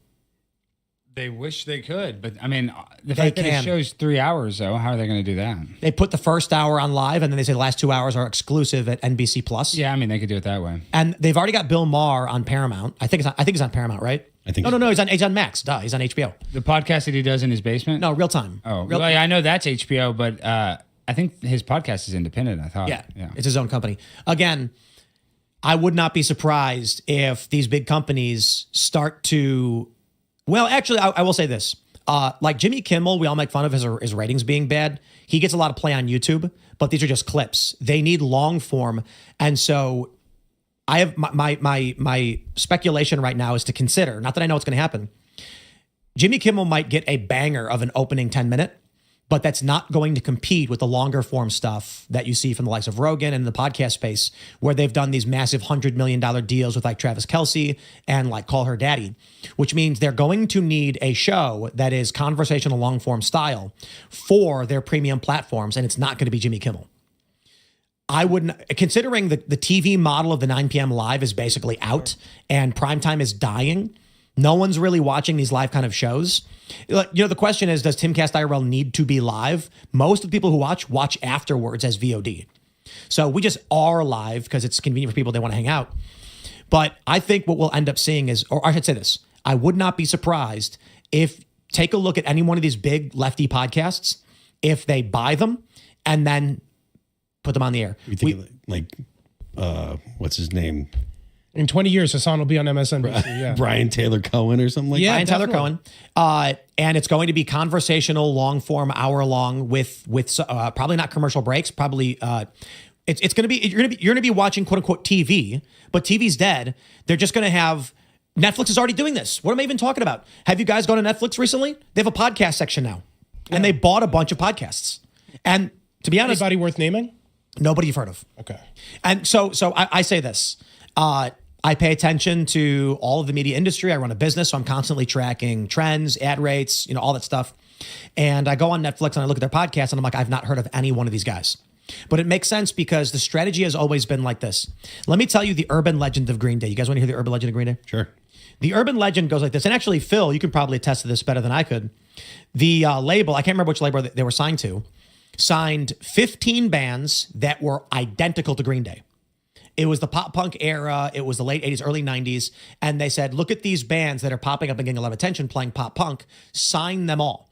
They wish they could, but I mean, the fact that it shows 3 hours, though, how are they going to do that? They put the first hour on live, and then they say the last 2 hours are exclusive at NBC Plus. Yeah, I mean, they could do it that way. And they've already got Bill Maher on Paramount. I think it's on Paramount, right? I think no, he's on Max. Duh, he's on HBO. The podcast that he does in his basement? No, Real Time. Oh, well, I know that's HBO, but I think his podcast is independent, I thought. Yeah, it's his own company. Again, I would not be surprised if these big companies start to... Well, actually, I will say this. Like Jimmy Kimmel, we all make fun of his ratings being bad. He gets a lot of play on YouTube, but these are just clips. They need long form. And so I have my speculation right now is to consider, not that I know what's going to happen. Jimmy Kimmel might get a banger of an opening 10-minute, but that's not going to compete with the longer form stuff that you see from the likes of Rogan and the podcast space, where they've done these massive $100 million deals with like Travis Kelce and like Call Her Daddy, which means they're going to need a show that is conversational long form style for their premium platforms. And it's not going to be Jimmy Kimmel. I wouldn't, considering the TV model of the 9 p.m. live is basically out and primetime is dying. No one's really watching these live kind of shows. You know, the question is, does Timcast IRL need to be live? Most of the people who watch afterwards as VOD. So we just are live because it's convenient for people, they want to hang out. But I think what we'll end up seeing is, or I should say this, I would not be surprised if, take a look at any one of these big lefty podcasts, if they buy them and then put them on the air. You think what's his name? In 20 years, Hassan will be on MSNBC. Yeah. Brian Taylor Cohen or something like that. Brian Taylor Cohen. And it's going to be conversational, long form, hour long with probably not commercial breaks. Probably it's going to be, you're going to be watching quote unquote TV, but TV's dead. They're just going to have, Netflix is already doing this. What am I even talking about? Have you guys gone to Netflix recently? They have a podcast section now, and they bought a bunch of podcasts. And to be honest, anybody worth naming? Nobody you've heard of. Okay. And so I say this. I pay attention to all of the media industry. I run a business, so I'm constantly tracking trends, ad rates, all that stuff. And I go on Netflix and I look at their podcasts and I'm like, I've not heard of any one of these guys. But it makes sense because the strategy has always been like this. Let me tell you the urban legend of Green Day. You guys want to hear the urban legend of Green Day? Sure. The urban legend goes like this. And actually, Phil, you can probably attest to this better than I could. The label, I can't remember which label they were signed to, signed 15 bands that were identical to Green Day. It was the pop punk era. It was the late 80s, early 90s. And they said, look at these bands that are popping up and getting a lot of attention playing pop punk. Sign them all.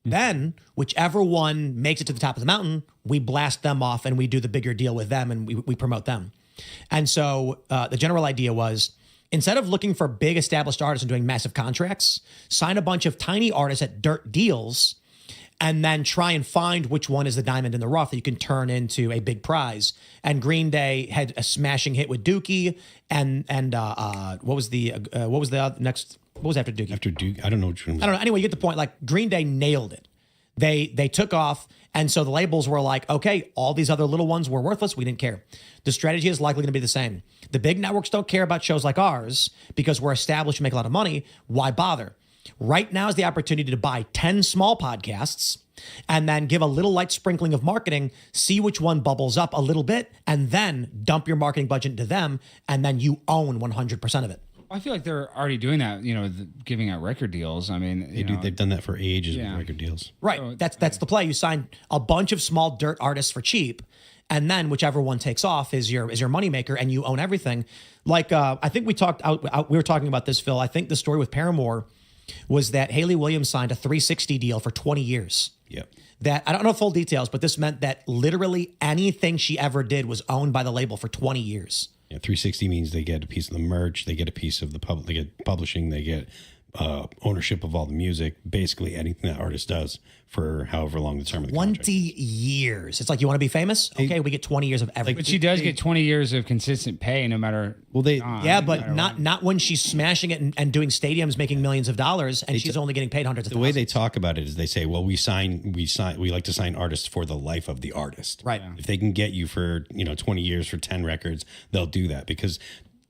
Then, whichever one makes it to the top of the mountain, we blast them off and we do the bigger deal with them and we promote them. And so the general idea was, instead of looking for big established artists and doing massive contracts, sign a bunch of tiny artists at dirt deals and then try and find which one is the diamond in the rough that you can turn into a big prize. And Green Day had a smashing hit with Dookie, and what was next? What was after Dookie? After Dookie, I don't know which one. I don't know. Anyway, you get the point. Like Green Day nailed it. They took off, and so the labels were like, okay, all these other little ones were worthless. We didn't care. The strategy is likely going to be the same. The big networks don't care about shows like ours because we're established and make a lot of money. Why bother? Right now is the opportunity to buy 10 small podcasts and then give a little light sprinkling of marketing, see which one bubbles up a little bit, and then dump your marketing budget into them, and then you own 100% of it. I feel like they're already doing that, giving out record deals. I mean, they've done that for ages with record deals. Right. So, that's the play. You sign a bunch of small dirt artists for cheap, and then whichever one takes off is your moneymaker, and you own everything. Like I think we were talking about this, Phil. I think the story with Paramore was that Hayley Williams signed a 360 deal for 20 years. Yep. That I don't know full details, but this meant that literally anything she ever did was owned by the label for 20 years. Yeah, 360 means they get a piece of the merch, they get a piece of the they get publishing, they get ownership of all the music, basically anything that artist does for however long the term of the 20 years. It's like, you want to be famous? Okay, we get 20 years of everything. But she does get 20 years of consistent pay no matter. Well, not when she's smashing it and doing stadiums, making millions of dollars, and she's only getting paid hundreds of thousands. The way they talk about it is they say, well, we like to sign artists for the life of the artist. Right. If they can get you for 20 years for 10 records, they'll do that because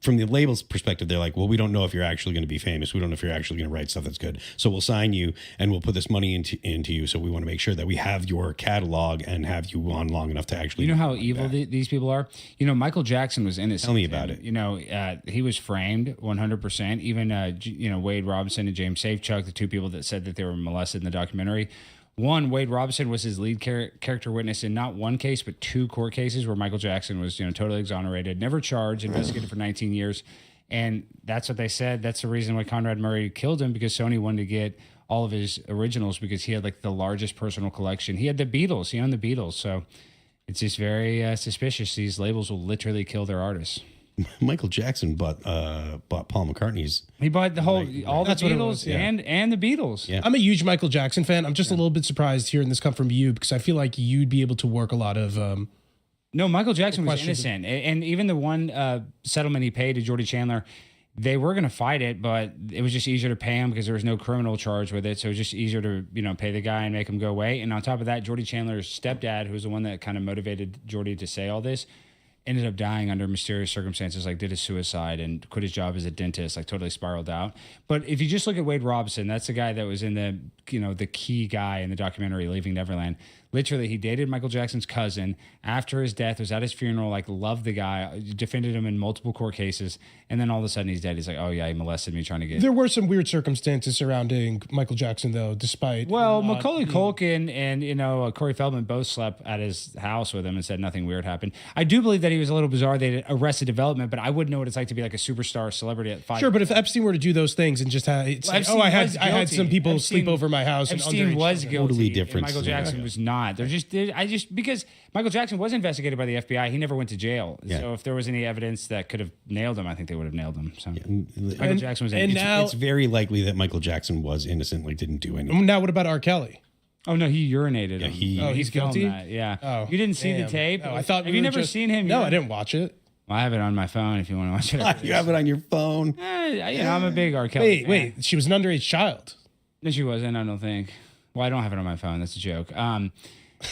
from the labels perspective, they're like, well, we don't know if you're actually going to be famous. We don't know if you're actually going to write stuff that's good. So we'll sign you and we'll put this money into you. So we want to make sure that we have your catalog and have you on long enough to actually. You know how evil these people are? You know, Michael Jackson was innocent. Tell me about it. You know, he was framed 100%. Even, you know, Wade Robinson and James Safechuck, the two people that said that they were molested in the documentary. One, Wade Robinson was his lead character witness in not one case, but 2 court cases where Michael Jackson was, you know, totally exonerated, never charged, investigated for 19 years. And that's what they said. That's the reason why Conrad Murray killed him, because Sony wanted to get all of his originals because he had like the largest personal collection. He had the Beatles. He owned the Beatles. So it's just very suspicious. These labels will literally kill their artists. Michael Jackson bought Paul McCartney's. He bought the whole all the Beatles and the Beatles. Yeah. I'm a huge Michael Jackson fan. I'm just a little bit surprised hearing this come from you because I feel like you'd be able to work a lot of. No, Michael Jackson was innocent, and even the one settlement he paid to Jordy Chandler, they were going to fight it, but it was just easier to pay him because there was no criminal charge with it. So it was just easier to pay the guy and make him go away. And on top of that, Jordy Chandler's stepdad, who was the one that kind of motivated Jordy to say all this, ended up dying under mysterious circumstances, like did a suicide and quit his job as a dentist, like totally spiraled out. But if you just look at Wade Robinson, that's the guy that was in the key guy in the documentary Leaving Neverland. Literally, he dated Michael Jackson's cousin after his death, was at his funeral, like loved the guy, defended him in multiple court cases. And then all of a sudden he's dead. He's like, oh yeah, he molested me trying to get. There were some weird circumstances surrounding Michael Jackson though, despite. Well, Macaulay Culkin and Corey Feldman both slept at his house with him and said nothing weird happened. I do believe that he was a little bizarre. They did Arrested Development, but I wouldn't know what it's like to be like a superstar celebrity at 5. Sure, but if Epstein were to do those things and just have, I had some people sleep over my house. Epstein was guilty. Totally different. Michael Jackson was not. Because Michael Jackson was investigated by the FBI, he never went to jail. Yeah. So if there was any evidence that could have nailed him, I think they would have nailed him. So Michael Jackson was innocent. And it's very likely that Michael Jackson was innocent, like didn't do anything. Now what about R. Kelly? Oh no, he urinated. Yeah, he's guilty. That. Yeah. Oh, you didn't see the tape? No, I thought. Have you never seen him? No, I didn't watch it. Well, I have it on my phone. If you want to watch it, you have it on your phone. I'm a big R. Kelly. Wait, she was an underage child. No, she wasn't. I don't think. Well, I don't have it on my phone. That's a joke.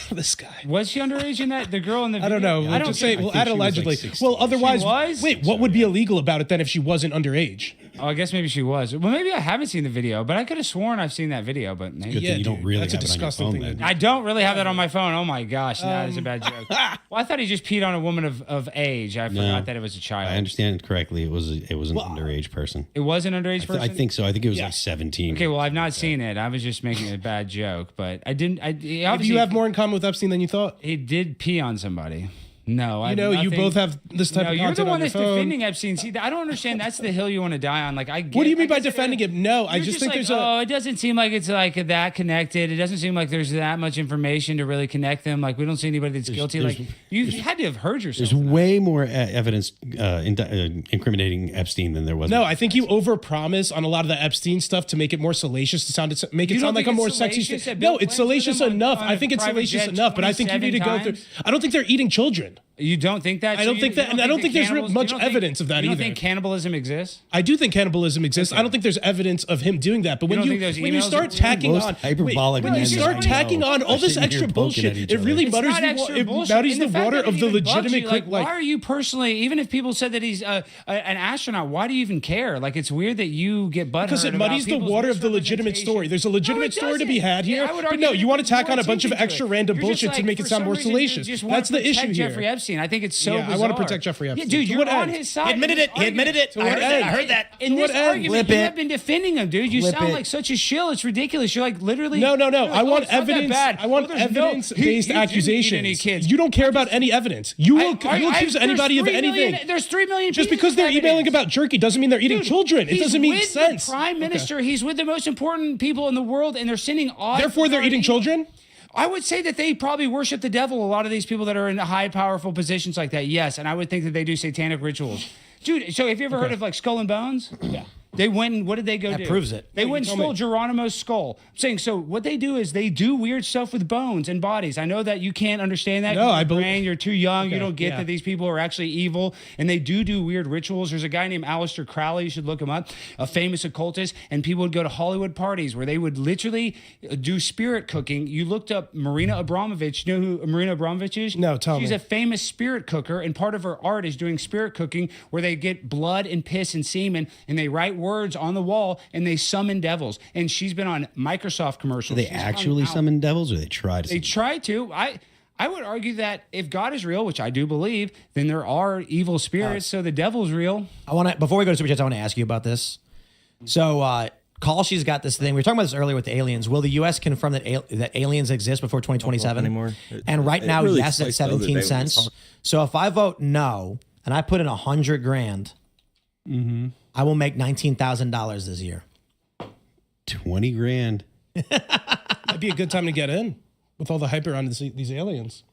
This guy. Was she underage in that? The girl in the video? I don't know. I don't just say, well, allegedly. Like well, otherwise, wait, what would be illegal about it then if she wasn't underage? Oh, I guess maybe she was. Well, maybe I haven't seen the video, but I could have sworn I've seen that video. But maybe. Good thing you don't really that's have a disgusting it on thing. your phone, then. I don't really have that on my phone. Oh my gosh, that is a bad joke. Well, I thought he just peed on a woman of age. I forgot that it was a child. I understand it correctly. It was an underage person. It was an underage person? I think so. I think it was like 17. Okay, well, I've not seen it. I was just making a bad joke, but I didn't. Maybe you have more in common with Epstein than you thought. He did pee on somebody. No, you both have this type of content on your phone. You're the one that's defending Epstein. See, I don't understand. That's the hill you want to die on. Like, I get. What do you mean by defending him? No, I just think like, there's it doesn't seem like it's like that connected. It doesn't seem like there's that much information to really connect them. Like, we don't see anybody that's guilty. Like, you had to have heard yourself. There's way more evidence incriminating Epstein than there was. No, I think you overpromise on a lot of the Epstein stuff to make it more salacious, to sound like a more sexy. No, it's salacious enough. I think it's salacious enough, but I think you need to go through. I don't think they're eating children. You don't think that? I don't think that, and I don't think there's much evidence of that either. You don't think cannibalism exists? I do think cannibalism exists. I don't think there's evidence of him doing that. But when you start tacking on all this extra bullshit, it really muddies the water of the legitimate. Why are you personally? Even if people said that he's an astronaut, why do you even care? Like, it's weird that you get butthurt because it muddies the water of the legitimate story. There's a legitimate story to be had here, but no, you want to tack on a bunch of extra random bullshit to make it sound more salacious. That's the issue here. I think it's so bizarre. I want to protect Jeffrey Epstein. Yeah, dude, you're on his side. He admitted it. I heard that. In this argument, you have been defending him, dude. You sound like such a shill. It's ridiculous. You're like literally. No. I want evidence. I want evidence-based accusations. You don't care about any evidence. You will accuse anybody of anything. There's 3 million. Just because they're emailing about jerky doesn't mean they're eating children. It doesn't make sense. The Prime Minister. He's with the most important people in the world, and they're sending odd. Therefore, they're eating children. I would say that they probably worship the devil. A lot of these people that are in high, powerful positions like that, yes. And I would think that they do satanic rituals. Dude, so have you ever heard of like Skull and Bones? Yeah. They went and what did they go do? That proves it. They No, went you and told stole me. Geronimo's skull. I'm saying, so what they do is they do weird stuff with bones and bodies. I know that you can't understand that. No, I believe believe you're too young. Okay, You don't get yeah. that these people are actually evil, and they do weird rituals. There's a guy named Aleister Crowley. You should look him up. A famous occultist, and people would go to Hollywood parties where they would literally do spirit cooking. You looked up Marina Abramovich. You know who Marina Abramovich is? No, tell She's me. a famous spirit cooker, and part of her art is doing spirit cooking, where they get blood and piss and semen, and they write words on the wall, and they summon devils. And she's been on Microsoft commercials. Do they She's actually hung out. summon devils, or they try to? They try to. I would argue that if God is real, which I do believe, then there are evil spirits. So the devil's real. I want to, before we go to Super Chats, I want to ask you about this. So, Kalshi's got this thing. We were talking about this earlier with the aliens. Will the U.S. confirm that aliens exist before 2027? Anymore. And right now, really yes, at spiked the other day 17 when we cents. talked. So if I vote no, and I put in $100,000, I will make $19,000 this year. 20 grand. That'd be a good time to get in with all the hype around these aliens.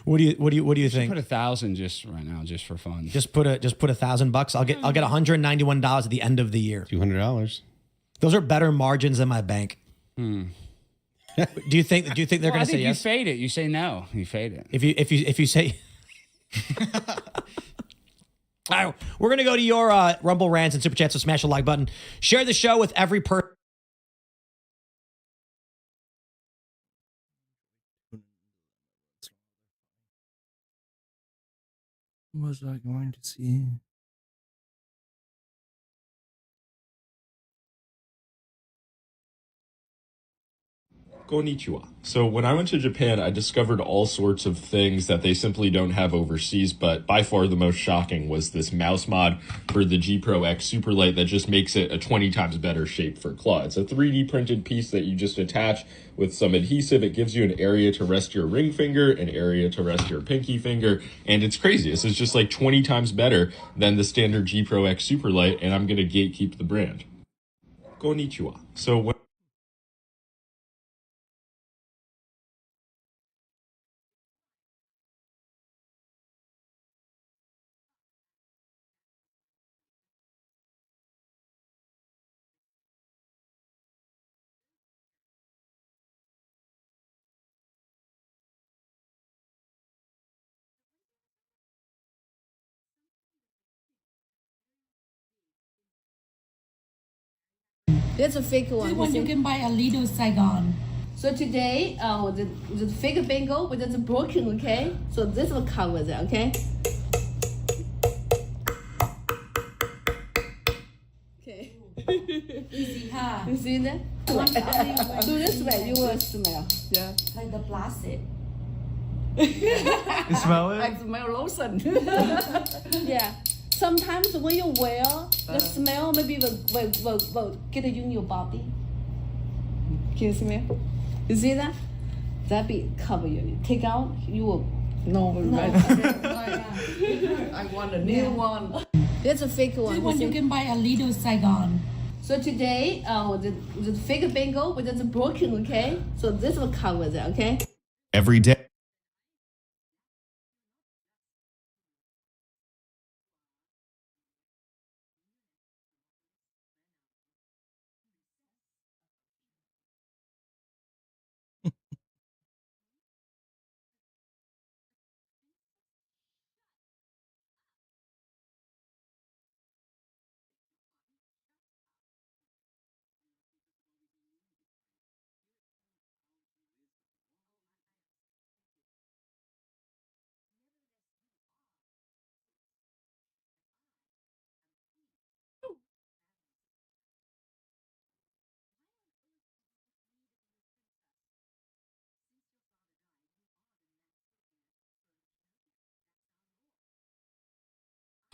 What do you think? Put 1,000 just right now, just for fun. Just put $1,000. I'll get $191 at the end of the year. $200. Those are better margins than my bank. Do you think they're going to say yes? You fade it. You say no. You fade it. If you say all right, we're going to go to your Rumble rants and Super Chats, so smash the like button. Share the show with every person. Was I going to see? Konnichiwa. So when I went to Japan, I discovered all sorts of things that they simply don't have overseas, but by far the most shocking was this mouse mod for the G Pro X Superlight that just makes it a 20 times better shape for claw. It's a 3D printed piece that you just attach with some adhesive. It gives you an area to rest your ring finger, an area to rest your pinky finger, and it's crazy. This is just like 20 times better than the standard G Pro X Superlight, and I'm going to gatekeep the brand. Konnichiwa. So when There's a fake one. This one you can buy a little Saigon. So today, the fake bingo, but it's broken, okay? So this will cover that, okay? Okay. Easy, huh? You see that? Do this way, you will smell. Yeah. Like the plastic. You smell it? I smell lotion. Yeah. Sometimes when you wear, the smell maybe will get in your body. Can you smell? You see that? That be cover you. Take out, you will. No. I want a new one. There's a fake one. This one you can buy a little Saigon. So today, the fake bingo, but it's broken, okay? So this will cover that, okay? Every day.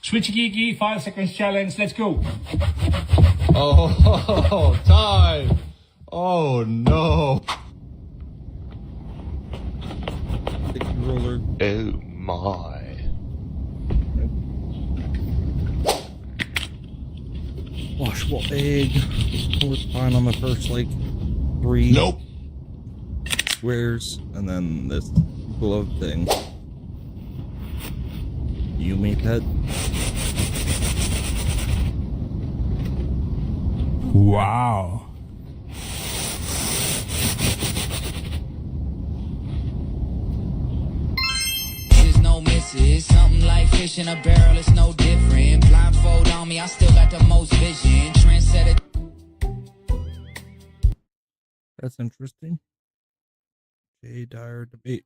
Switchy Geeky, 5 seconds challenge, let's go. Oh, time. Oh, no. Roller. Oh, my. Washable egg. We're fine on the first, like, 3 Nope. squares, and then this glove thing. You make that. Wow. There's no misses. Something like fish in a barrel, it's no different. Blindfold on me, I still got the most vision. Trendsetter. That's interesting. Jay Dyer debate.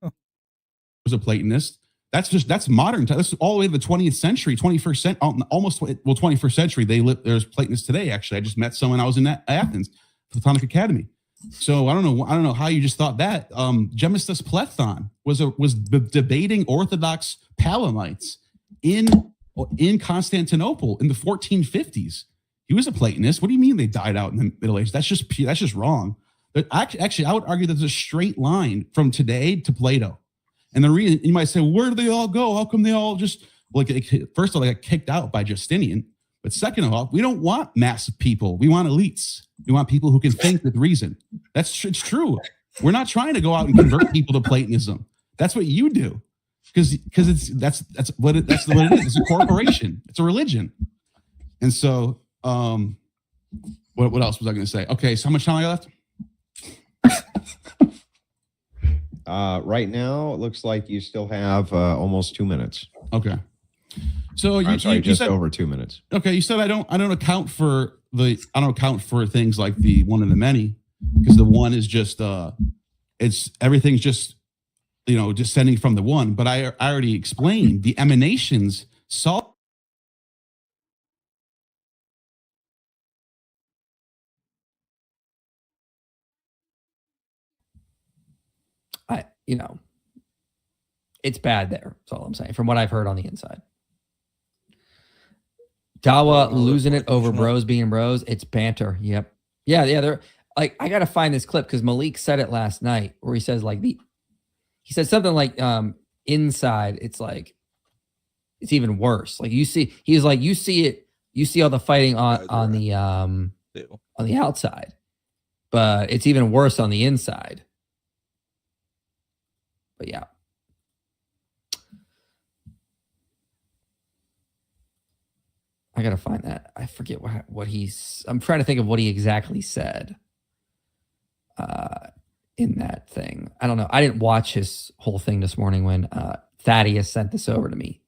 Was a Platonist. That's modern. That's all the way to the 20th century, 21st century, almost 21st century. There's Platonists today. Actually, I just met someone. I was in Athens, Platonic Academy. So I don't know how you just thought that. Gemistus Plethon was debating Orthodox Palamites in Constantinople in the 1450s. He was a Platonist. What do you mean they died out in the Middle Ages? That's just wrong. But actually, I would argue that there's a straight line from today to Plato. And the reason you might say, well, where do they all go? How come they all just first of all, they got kicked out by Justinian, but second of all, we don't want massive people. We want elites. We want people who can think with reason. It's true. We're not trying to go out and convert people to Platonism. That's what you do, because that's what it is. It's a corporation. It's a religion. And so, what else was I going to say? Okay, so how much time I got left? Right now, it looks like you still have almost 2 minutes. Okay. So I'm sorry, you just said, over 2 minutes. Okay, you said I don't account for things like the one and the many, because the one is just everything's just descending from the one. But I already explained the emanations saw. It's bad there. That's all I'm saying. From what I've heard on the inside. Dawa losing it over bros being bros. It's banter. Yep. Yeah. They're like, I got to find this clip because Malik said it last night where he says he said something like, inside, it's like, it's even worse. Like you see all the fighting on the outside, but it's even worse on the inside. But yeah. I gotta find that. I forget what I'm trying to think of what he exactly said in that thing. I don't know. I didn't watch his whole thing this morning when Thaddeus sent this over to me.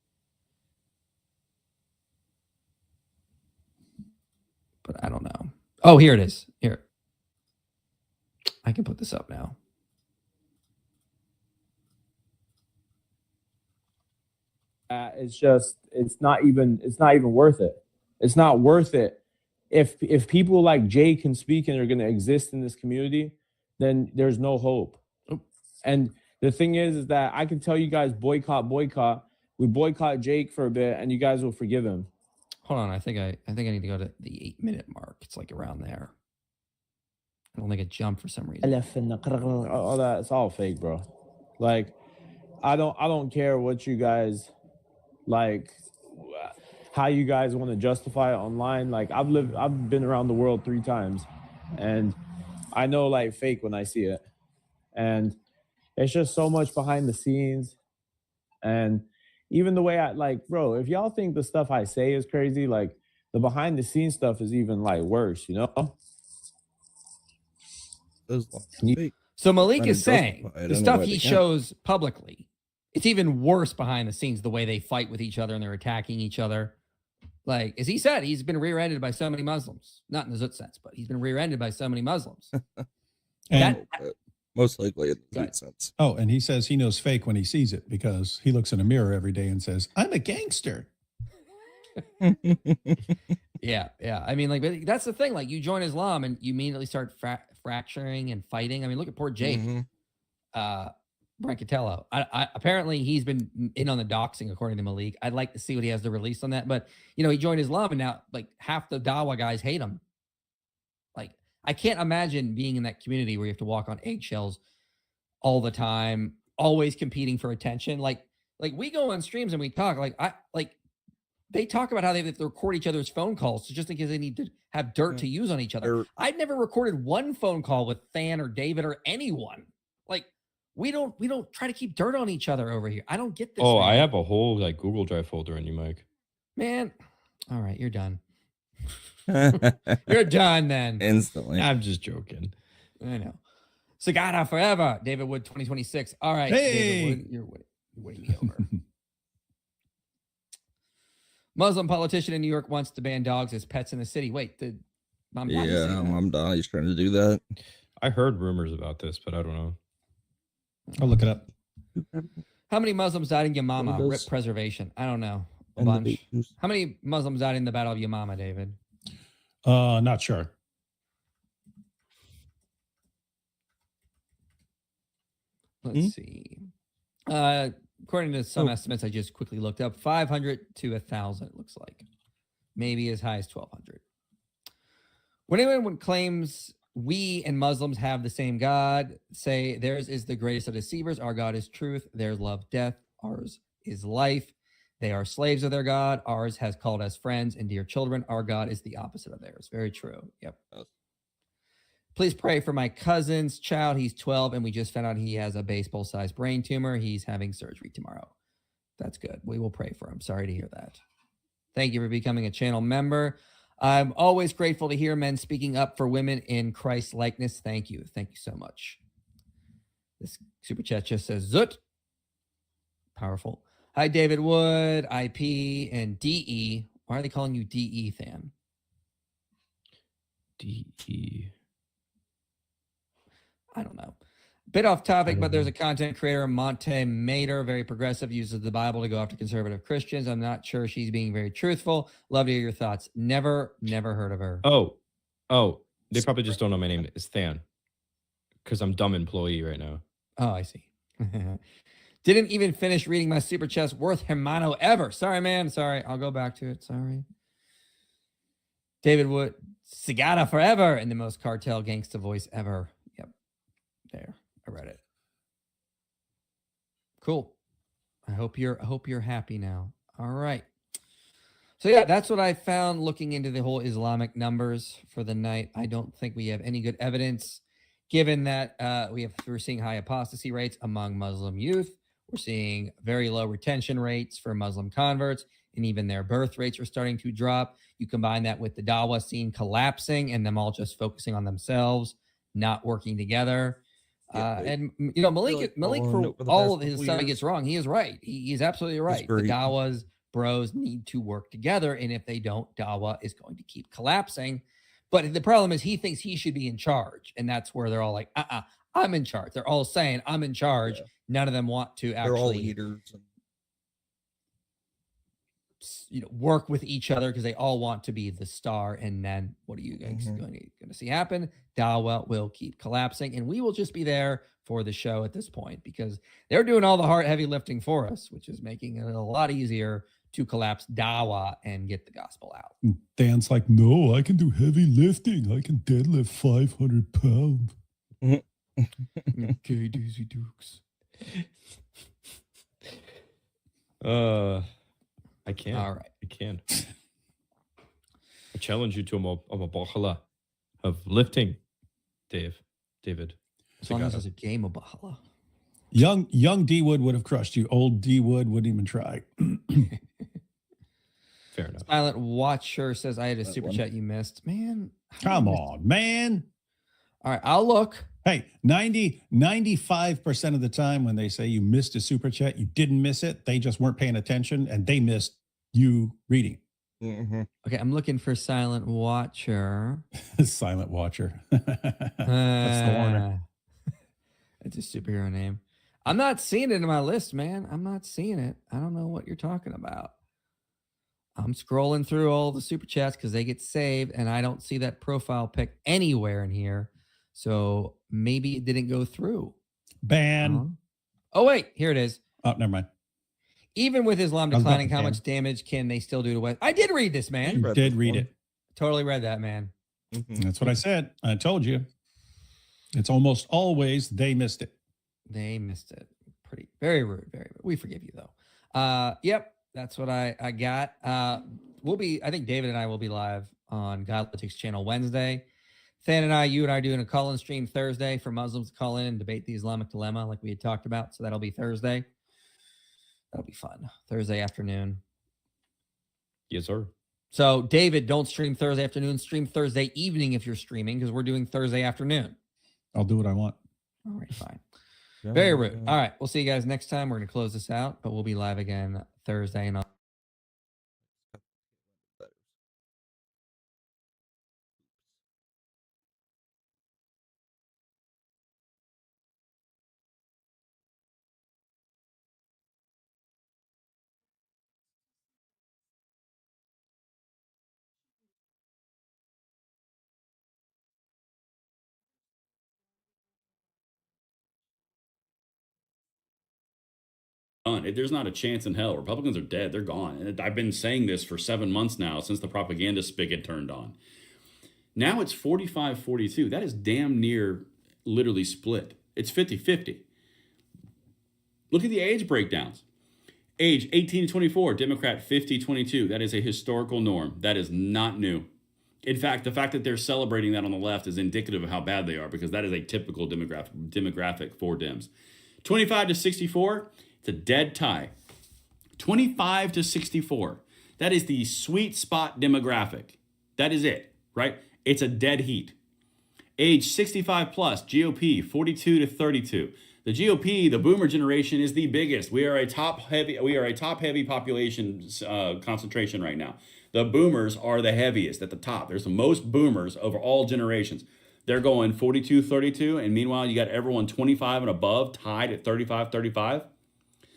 But I don't know. Oh, here it is. Here. I can put this up now. It's not even worth it. It's not worth it. If people like Jay can speak and are going to exist in this community, then there's no hope. And the thing is that I can tell you guys boycott. We boycott Jake for a bit, and you guys will forgive him. Hold on, I think I need to go to the 8-minute mark. It's like around there. I don't think it jumped for some reason. All that, it's all fake, bro. Like, I don't care what you guys like, how you guys want to justify it online. Like, I've been around the world 3 times, and I know like fake when I see it. And it's just so much behind the scenes. And even the way I like, bro, if y'all think the stuff I say is crazy, like the behind the scenes stuff is even like worse, you know? So Malik is saying the stuff he shows publicly, it's even worse behind the scenes, the way they fight with each other and they're attacking each other. Like, as he said, he's been rear-ended by so many Muslims. Not in the Zut sense, but he's been rear-ended by so many Muslims. Most likely in the Zut sense. Oh, and he says he knows fake when he sees it because he looks in a mirror every day and says, I'm a gangster. Yeah. I mean, like, that's the thing. Like, you join Islam and you immediately start fracturing and fighting. I mean, look at poor Jake. Brancatello. Apparently he's been in on the doxing, according to Malik. I'd like to see what he has to release on that. But, he joined Islam and now, like, half the Dawa guys hate him. Like, I can't imagine being in that community where you have to walk on eggshells all the time, always competing for attention. Like we go on streams and we talk. They talk about how they have to record each other's phone calls just in case they need to have dirt to use on each other. I've never recorded one phone call with Than or David or anyone. Like, we don't try to keep dirt on each other over here. I don't get this. Oh, man. I have a whole Google Drive folder on you, Mike. Man, all right, you're done. You're done then. Instantly. I'm just joking. I know. Sagana forever. David Wood 2026. All right. Hey! David Wood, you're way me over. Muslim politician in New York wants to ban dogs as pets in the city. Wait, did Mom Donnie say that? Mom Donnie's trying to do that. I heard rumors about this, but I don't know. I'll look it up. How many Muslims died in Yamama? What Rip does- preservation. I don't know. A And the bunch. babies. How many Muslims died in the Battle of Yamama, David? Not sure. Let's see. According to some estimates I just quickly looked up, 500 to 1,000, it looks like. Maybe as high as 1,200. When anyone claims we and Muslims have the same God, say theirs is the greatest of deceivers, our God is truth, theirs love death, ours is life. They are slaves of their God, ours has called us friends and dear children. Our God is the opposite of theirs. Very true. Yep. Please pray for my cousin's child. He's 12, and we just found out he has a baseball-sized brain tumor. He's having surgery tomorrow. That's good. We will pray for him. Sorry to hear that. Thank you for becoming a channel member. I'm always grateful to hear men speaking up for women in Christ's likeness. Thank you. Thank you so much. This super chat just says, Zut. Powerful. Hi, David Wood, IP, and DE. Why are they calling you DE, Than? DE. I don't know. Bit off topic, but there's a content creator, Monte Mater, very progressive, uses the Bible to go after conservative Christians. I'm not sure she's being very truthful. Love to hear your thoughts. Never heard of her. Oh, they probably just don't know my name is Than because I'm dumb employee right now. Oh, I see. Didn't even finish reading my super chats. Worth Hermano ever. Sorry, man. Sorry. I'll go back to it. Sorry. David Wood, Cigada forever in the most cartel gangsta voice ever. Yep. There. I read it. Cool. I hope you're happy now. All right. So yeah, that's what I found looking into the whole Islamic numbers for the night. I don't think we have any good evidence, given that we're seeing high apostasy rates among Muslim youth. We're seeing very low retention rates for Muslim converts, and even their birth rates are starting to drop. You combine that with the Dawa scene collapsing and them all just focusing on themselves, not working together. And Malik, for all of his stuff he gets wrong, he is right. He's absolutely right. The Dawas bros need to work together, and if they don't, Dawa is going to keep collapsing. But the problem is he thinks he should be in charge, and that's where they're all like, I'm in charge. They're all saying I'm in charge. Yeah. None of them want to actually. They're all leaders. Work with each other because they all want to be the star. And then what are you guys going to see happen? Dawa will keep collapsing, and we will just be there for the show at this point because they're doing all the hard, heavy lifting for us, which is making it a lot easier to collapse Dawa and get the gospel out. Dan's like, no, I can do heavy lifting. I can deadlift 500 pounds. Okay, Daisy Dukes. I can. All right. I can. I challenge you to a bahala of lifting, David. As long as it's a game of bahala. Young D Wood would have crushed you. Old D Wood wouldn't even try. Fair enough. Silent Watcher says, I had a super chat you missed. Man. Come on, man. All right, I'll look. Hey, 95% of the time when they say you missed a super chat, you didn't miss it. They just weren't paying attention and they missed you reading. Okay, I'm looking for Silent Watcher. Silent Watcher. That's the Warner. It's a superhero name. I'm not seeing it in my list, man. I'm not seeing it. I don't know what you're talking about. I'm scrolling through all the super chats because they get saved, and I don't see that profile pic anywhere in here. So maybe it didn't go through. Ban. Oh, wait. Here it is. Oh, never mind. Even with Islam declining, how much damage can they still do to West? I did read this, man. You did read it. Totally read that, man. That's what I said. I told you. It's almost always they missed it. They missed it. Very rude. Very rude. We forgive you, though. Yep. That's what I got. I think David and I will be live on Godlytics channel Wednesday. Than and you and I are doing a call-in stream Thursday for Muslims to call in and debate the Islamic dilemma like we had talked about. So that'll be Thursday. That'll be fun. Thursday afternoon. Yes, sir. So, David, don't stream Thursday afternoon. Stream Thursday evening if you're streaming, because we're doing Thursday afternoon. I'll do what I want. All right, fine. Very rude. All right, we'll see you guys next time. We're going to close this out, but we'll be live again Thursday. And There's not a chance in hell. Republicans are dead. They're gone. And I've been saying this for 7 months now since the propaganda spigot turned on. Now it's 45-42. That is damn near literally split. It's 50-50. Look at the age breakdowns. Age 18 to 24, Democrat 50-22. That is a historical norm. That is not new. In fact, the fact that they're celebrating that on the left is indicative of how bad they are, because that is a typical demographic for Dems. 25 to 64, it's a dead tie. 25 to 64. That is the sweet spot demographic. That is it, right? It's a dead heat. Age 65 plus, GOP 42 to 32. The GOP, the boomer generation, is the biggest. We are a top heavy population concentration right now. The boomers are the heaviest at the top. There's the most boomers over all generations. They're going 42-32, and meanwhile, you got everyone 25 and above tied at 35-35.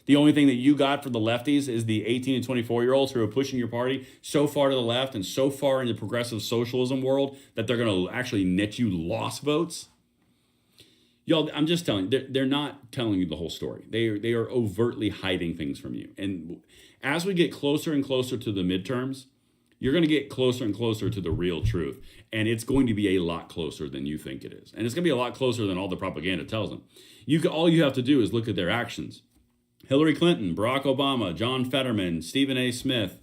The only thing that you got for the lefties is the 18 and 24-year-olds who are pushing your party so far to the left and so far in the progressive socialism world that they're going to actually net you lost votes. Y'all, I'm just telling you, they're not telling you the whole story. They are overtly hiding things from you. And as we get closer and closer to the midterms, you're going to get closer and closer to the real truth. And it's going to be a lot closer than you think it is. And it's going to be a lot closer than all the propaganda tells them. All you have to do is look at their actions. Hillary Clinton, Barack Obama, John Fetterman, Stephen A. Smith,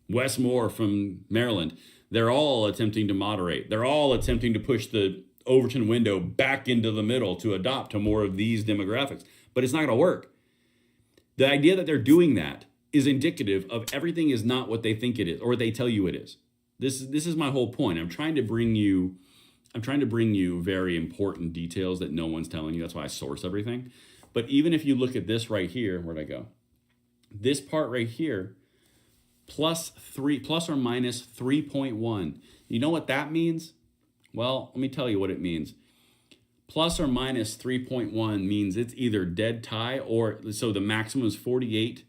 Wes Moore from Maryland, they're all attempting to moderate. They're all attempting to push the Overton window back into the middle to adopt to more of these demographics. But it's not going to work. The idea that they're doing that is indicative of everything is not what they think it is, or they tell you it is. This is my whole point. I'm trying to bring you very important details that no one's telling you. That's why I source everything. But even if you look at this right here, where'd I go? This part right here, plus or minus 3.1. You know what that means? Well, let me tell you what it means. Plus or minus 3.1 means it's either dead tie, or so the maximum is 48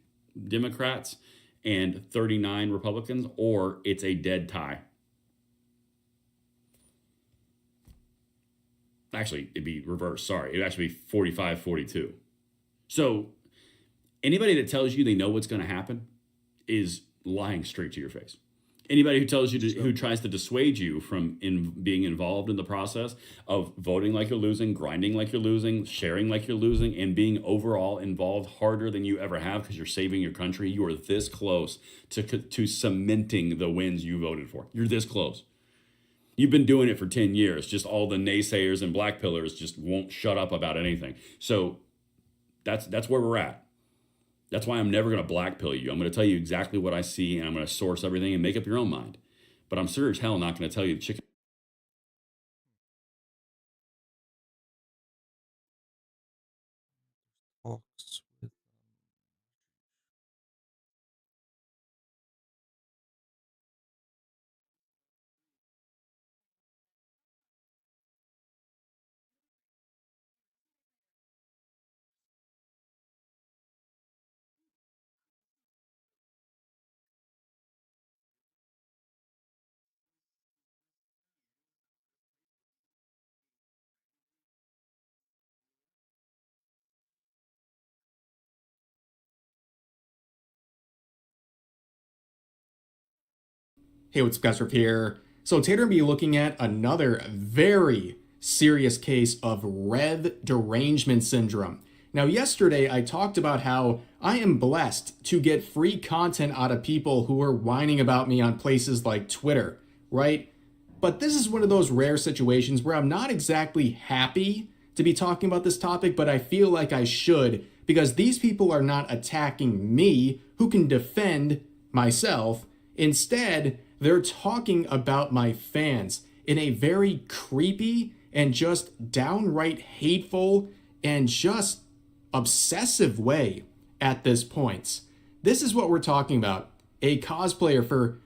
Democrats and 39 Republicans, or it's a dead tie. Actually, it'd be reversed. Sorry. It'd actually be 45-42. So anybody that tells you they know what's going to happen is lying straight to your face. Anybody who tells you who tries to dissuade you from being involved in the process of voting like you're losing, grinding like you're losing, sharing like you're losing, and being overall involved harder than you ever have because you're saving your country, you are this close to cementing the wins you voted for. You're this close. You've been doing it for 10 years. Just all the naysayers and black pillars just won't shut up about anything. So that's where we're at. That's why I'm never going to black pill you. I'm going to tell you exactly what I see, and I'm going to source everything and make up your own mind. But I'm sure as hell not going to tell you the chicken. Hey, what's up, guys? Riff here. So today we're going to be looking at another very serious case of red derangement syndrome. Now, yesterday I talked about how I am blessed to get free content out of people who are whining about me on places like Twitter, right? But this is one of those rare situations where I'm not exactly happy to be talking about this topic, but I feel like I should, because these people are not attacking me, who can defend myself, Instead, they're talking about my fans in a very creepy and just downright hateful and just obsessive way at this point. This is what we're talking about. A cosplayer for,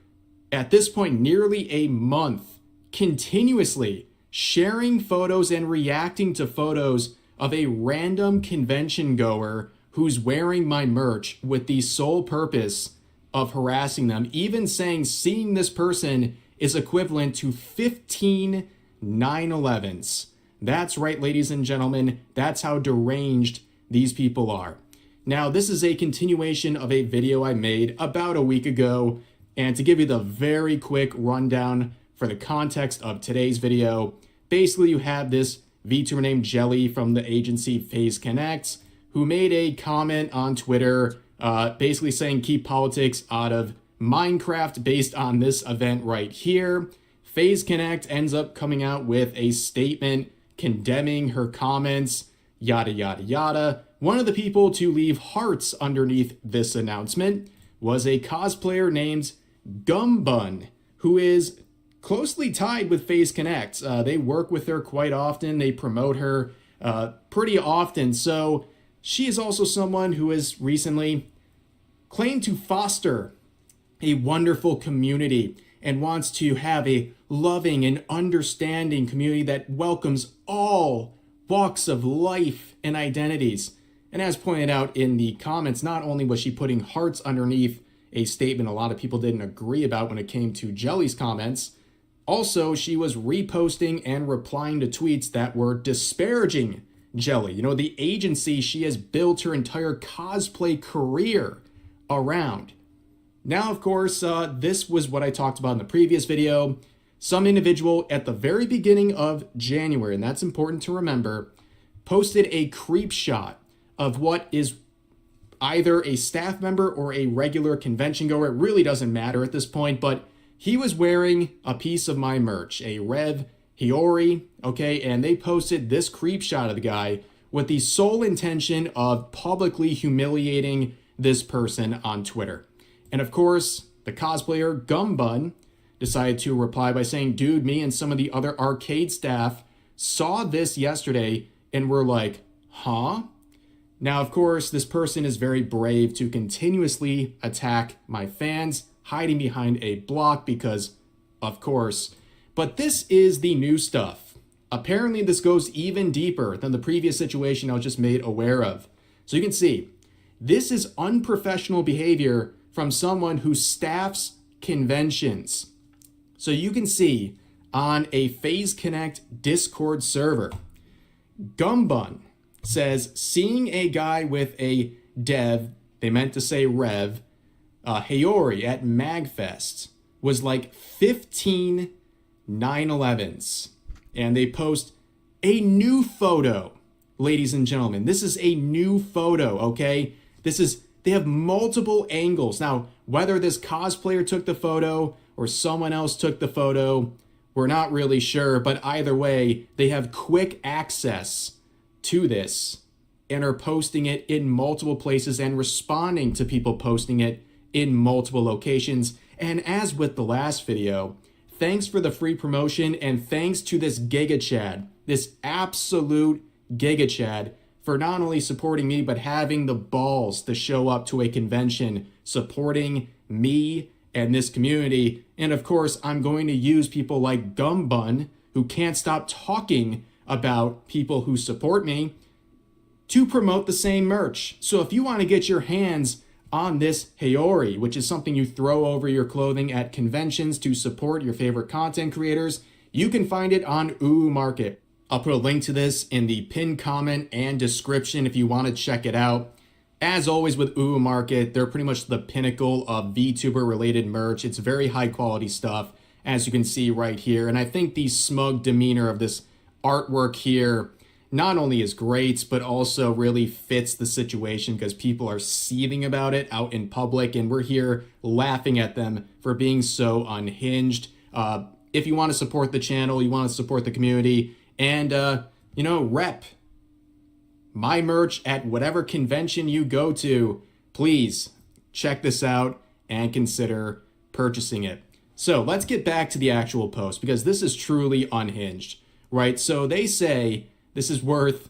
at this point, nearly a month, continuously sharing photos and reacting to photos of a random convention goer who's wearing my merch with the sole purpose of harassing them, even saying seeing this person is equivalent to 15 9/11s. That's right, ladies and gentlemen, that's how deranged these people are. Now, this is a continuation of a video I made about a week ago, and to give you the very quick rundown for the context of today's video, basically you have this VTuber named Jelly from the agency FaZe Connect, who made a comment on Twitter basically saying keep politics out of Minecraft based on this event right here. FaZe Connect ends up coming out with a statement condemning her comments, yada yada yada. One of the people to leave hearts underneath this announcement was a cosplayer named Gumbun, who is closely tied with FaZe Connect. They work with her quite often. They promote her pretty often. So she is also someone who has recently claimed to foster a wonderful community and wants to have a loving and understanding community that welcomes all walks of life and identities. And as pointed out in the comments, not only was she putting hearts underneath a statement a lot of people didn't agree about when it came to Jelly's comments, also she was reposting and replying to tweets that were disparaging Jelly. You know, the agency she has built her entire cosplay career around. Now, of course, this was what I talked about in the previous video. Some individual at the very beginning of January, and that's important to remember, posted a creep shot of what is either a staff member or a regular convention goer. It really doesn't matter at this point, but he was wearing a piece of my merch, a Rev Hiyori, okay, and they posted this creep shot of the guy with the sole intention of publicly humiliating this person on Twitter. And of course, the cosplayer Gumbun decided to reply by saying, dude, me and some of the other arcade staff saw this yesterday and were like, huh? Now, of course, this person is very brave to continuously attack my fans, hiding behind a block because, of course. But this is the new stuff. Apparently, this goes even deeper than the previous situation I was just made aware of. So you can see, this is unprofessional behavior from someone who staffs conventions. So you can see on a FaZe Connect Discord server, Gumbun says, seeing a guy with a dev, they meant to say Rev, Hiyori at MagFest was like 15 9/11s. And they post a new photo, ladies and gentlemen. This is a new photo, okay? They have multiple angles. Now, whether this cosplayer took the photo or someone else took the photo, we're not really sure. But either way, they have quick access to this and are posting it in multiple places and responding to people posting it in multiple locations. And as with the last video, thanks for the free promotion and thanks to this Giga Chad, this absolute Giga Chad, for not only supporting me, but having the balls to show up to a convention supporting me and this community. And of course, I'm going to use people like Gumbun, who can't stop talking about people who support me, to promote the same merch. So if you want to get your hands on this Hiyori, which is something you throw over your clothing at conventions to support your favorite content creators, you can find it on Ooh Market. I'll put a link to this in the pinned comment and description if you want to check it out. As always with Ooh Market, they're pretty much the pinnacle of VTuber related merch. It's very high quality stuff, as you can see right here. And I think the smug demeanor of this artwork here not only is great, but also really fits the situation because people are seething about it out in public, and we're here laughing at them for being so unhinged. If you want to support the channel, you want to support the community, and, rep my merch at whatever convention you go to, please check this out and consider purchasing it. So let's get back to the actual post, because this is truly unhinged, right? So they say this is worth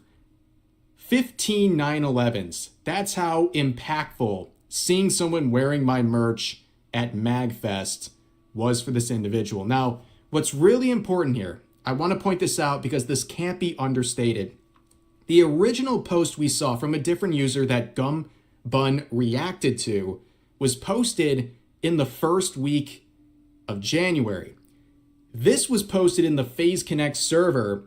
15 9/11s. That's how impactful seeing someone wearing my merch at MagFest was for this individual. Now, what's really important here, I want to point this out because this can't be understated. The original post we saw from a different user that Gum Bun reacted to was posted in the first week of January. This was posted in the FaZe Connect server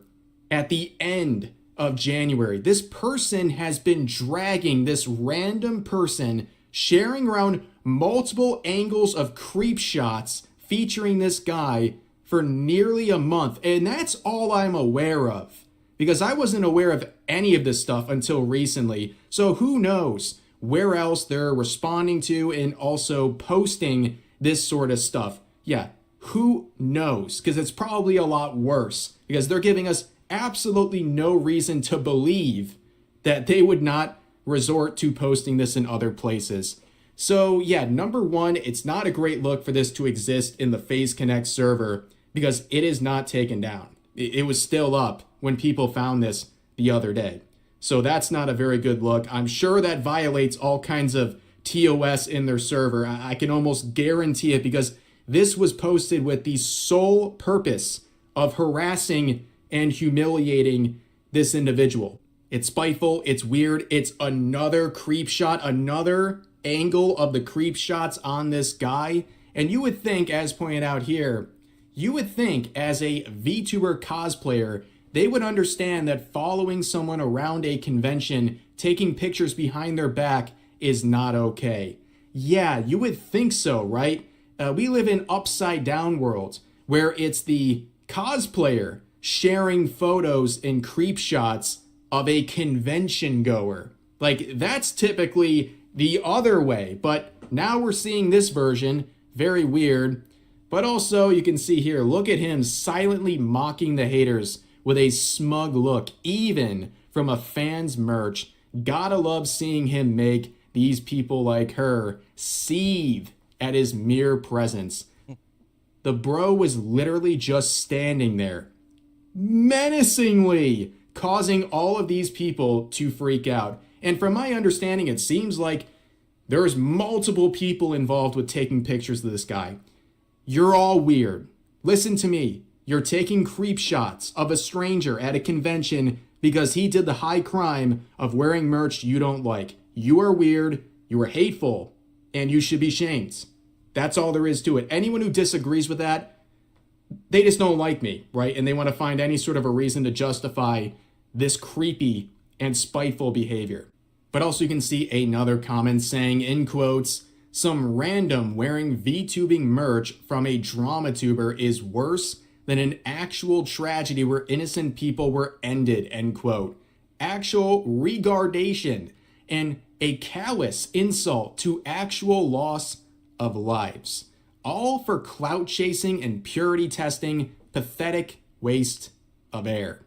at the end of January. This person has been dragging this random person, sharing around multiple angles of creep shots featuring this guy for nearly a month. And that's all I'm aware of, because I wasn't aware of any of this stuff until recently. So who knows where else they're responding to and also posting this sort of stuff. Yeah, who knows? Because it's probably a lot worse, because they're giving us absolutely no reason to believe that they would not resort to posting this in other places. So yeah, number one, it's not a great look for this to exist in the FaZe Connect server, because it is not taken down. It was still up when people found this the other day. So that's not a very good look. I'm sure that violates all kinds of TOS in their server. I can almost guarantee it, because this was posted with the sole purpose of harassing and humiliating this individual. It's spiteful, it's weird, it's another creep shot, another angle of the creep shots on this guy. And you would think, as pointed out here, you would think as a VTuber cosplayer, they would understand that following someone around a convention, taking pictures behind their back is not okay. Yeah, you would think so, right? We live in upside down worlds where it's the cosplayer sharing photos and creep shots of a convention goer. Like, that's typically the other way, but now we're seeing this version. Very weird. But also, you can see here, look at him silently mocking the haters with a smug look, even from a fan's merch. Gotta love seeing him make these people like her seethe at his mere presence. The bro was literally just standing there, menacingly, causing all of these people to freak out. And from my understanding, it seems like there's multiple people involved with taking pictures of this guy. You're all weird. Listen to me. You're taking creep shots of a stranger at a convention because he did the high crime of wearing merch you don't like. You are weird, you are hateful, and you should be shamed. That's all there is to it. Anyone who disagrees with that, they just don't like me, right? And they want to find any sort of a reason to justify this creepy and spiteful behavior. But also you can see another comment saying, in quotes, some random wearing VTubing merch from a drama tuber is worse than an actual tragedy where innocent people were ended, end quote. Actual regardation and a callous insult to actual loss of lives. All for clout chasing and purity testing, pathetic waste of air.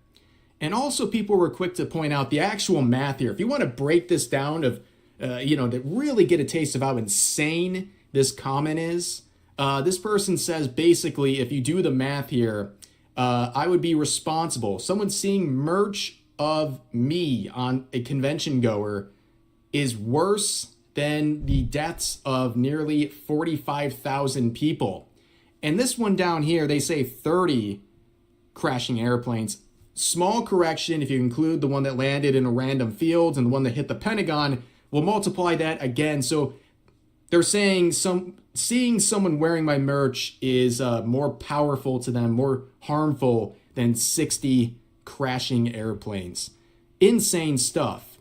And also people were quick to point out the actual math here. If you want to break this down to really get a taste of how insane this comment is, this person says basically, if you do the math here, I would be responsible. Someone seeing merch of me on a convention goer is worse than the deaths of nearly 45,000 people. And this one down here, they say 30 crashing airplanes. Small correction, if you include the one that landed in a random field and the one that hit the Pentagon, we'll multiply that again. So they're saying seeing someone wearing my merch is more powerful to them, more harmful than 60 crashing airplanes. Insane stuff.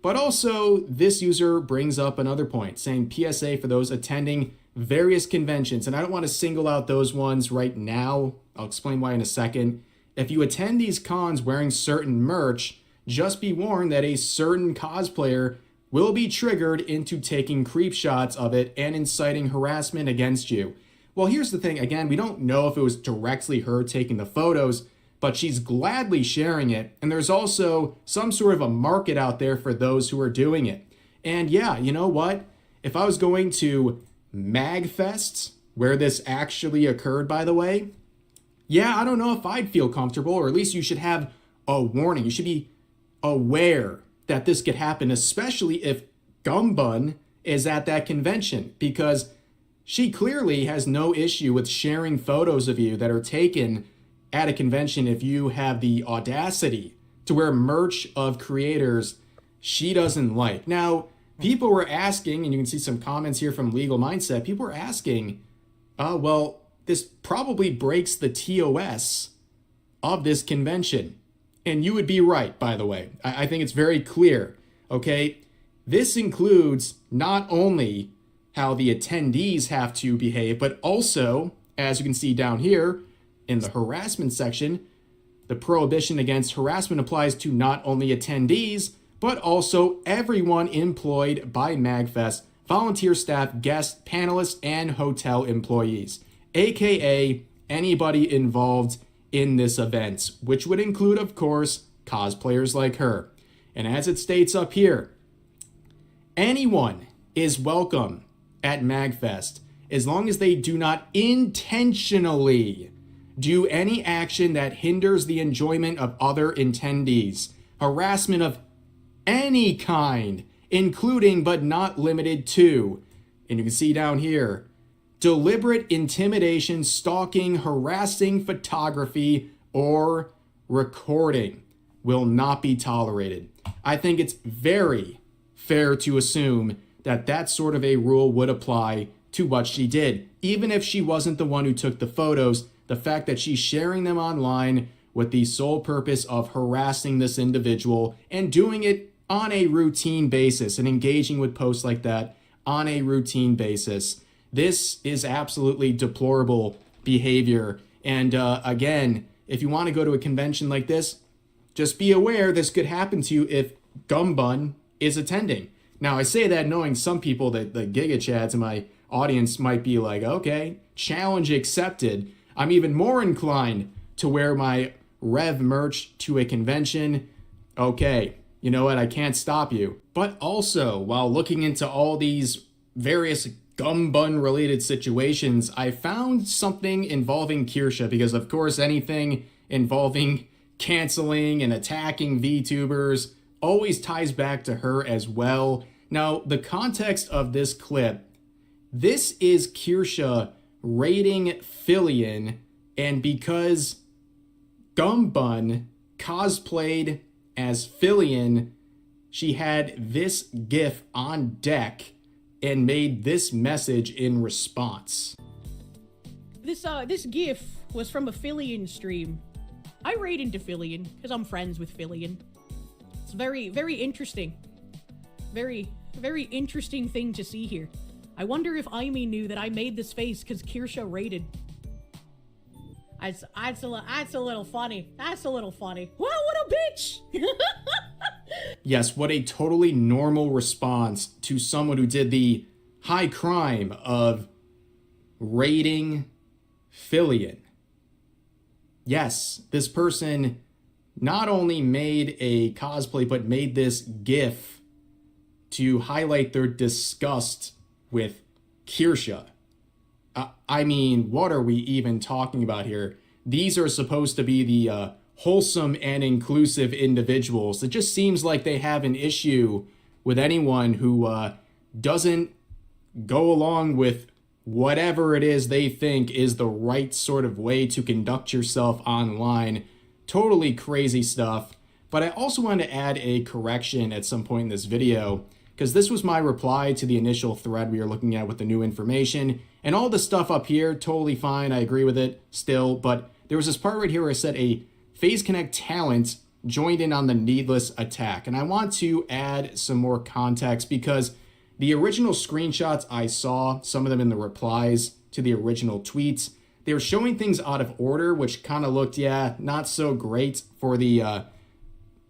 But also, this user brings up another point, saying PSA for those attending various conventions. And I don't want to single out those ones right now. I'll explain why in a second. If you attend these cons wearing certain merch, just be warned that a certain cosplayer will be triggered into taking creep shots of it and inciting harassment against you. Well, here's the thing. Again, we don't know if it was directly her taking the photos, but she's gladly sharing it. And there's also some sort of a market out there for those who are doing it. And yeah, you know what? If I was going to MagFest, where this actually occurred, by the way, yeah, I don't know if I'd feel comfortable, or at least you should have a warning. You should be aware that this could happen, especially if Gumbun is at that convention, because she clearly has no issue with sharing photos of you that are taken at a convention if you have the audacity to wear merch of creators she doesn't like. Now, people were asking, and you can see some comments here from Legal Mindset, people were asking, well, this probably breaks the TOS of this convention. And you would be right, by the way. I think it's very clear, okay? This includes not only how the attendees have to behave, but also, as you can see down here in the harassment section, the prohibition against harassment applies to not only attendees, but also everyone employed by MagFest, volunteer staff, guests, panelists, and hotel employees, aka anybody involved in this event, which would include, of course, cosplayers like her. And as it states up here, anyone is welcome at MagFest as long as they do not intentionally do any action that hinders the enjoyment of other attendees. Harassment of any kind, including but not limited to, and you can see down here, deliberate intimidation, stalking, harassing, photography, or recording will not be tolerated. I think it's very fair to assume that that sort of a rule would apply to what she did. Even if she wasn't the one who took the photos, the fact that she's sharing them online with the sole purpose of harassing this individual and doing it on a routine basis and engaging with posts like that on a routine basis. This is absolutely deplorable behavior. And again, if you want to go to a convention like this, just be aware this could happen to you if Gumbun is attending. Now, I say that knowing some people, that the Giga Chads in my audience might be like, okay, challenge accepted. I'm even more inclined to wear my Rev merch to a convention. Okay, you know what? I can't stop you. But also, while looking into all these various Gumbun related situations, I found something involving Kirsha, because of course anything involving canceling and attacking VTubers always ties back to her as well. Now, the context of this clip, this is Kirsha raiding Fillion, and because Gumbun cosplayed as Fillion, she had this GIF on deck and made this message in response. This GIF was from a Fillion stream. I raid into Fillion because I'm friends with Fillion. It's very, very interesting. Very, very interesting thing to see here. I wonder if Aimee knew that I made this face because Kirsha raided. That's a little funny. That's a little funny. Wow, what a bitch! Yes, what a totally normal response to someone who did the high crime of raiding Fillion. Yes, this person not only made a cosplay, but made this GIF to highlight their disgust with Kirsha. I mean, what are we even talking about here? These are supposed to be the wholesome and inclusive individuals. It just seems like they have an issue with anyone who doesn't go along with whatever it is they think is the right sort of way to conduct yourself online. Totally crazy stuff. But I also want to add a correction at some point in this video, because this was my reply to the initial thread we were looking at with the new information. And all the stuff up here, totally fine. I agree with it still. But there was this part right here where I said a FaZe Connect talent joined in on the needless attack. And I want to add some more context, because the original screenshots I saw, some of them in the replies to the original tweets, they were showing things out of order, which kind of looked, yeah, not so great for the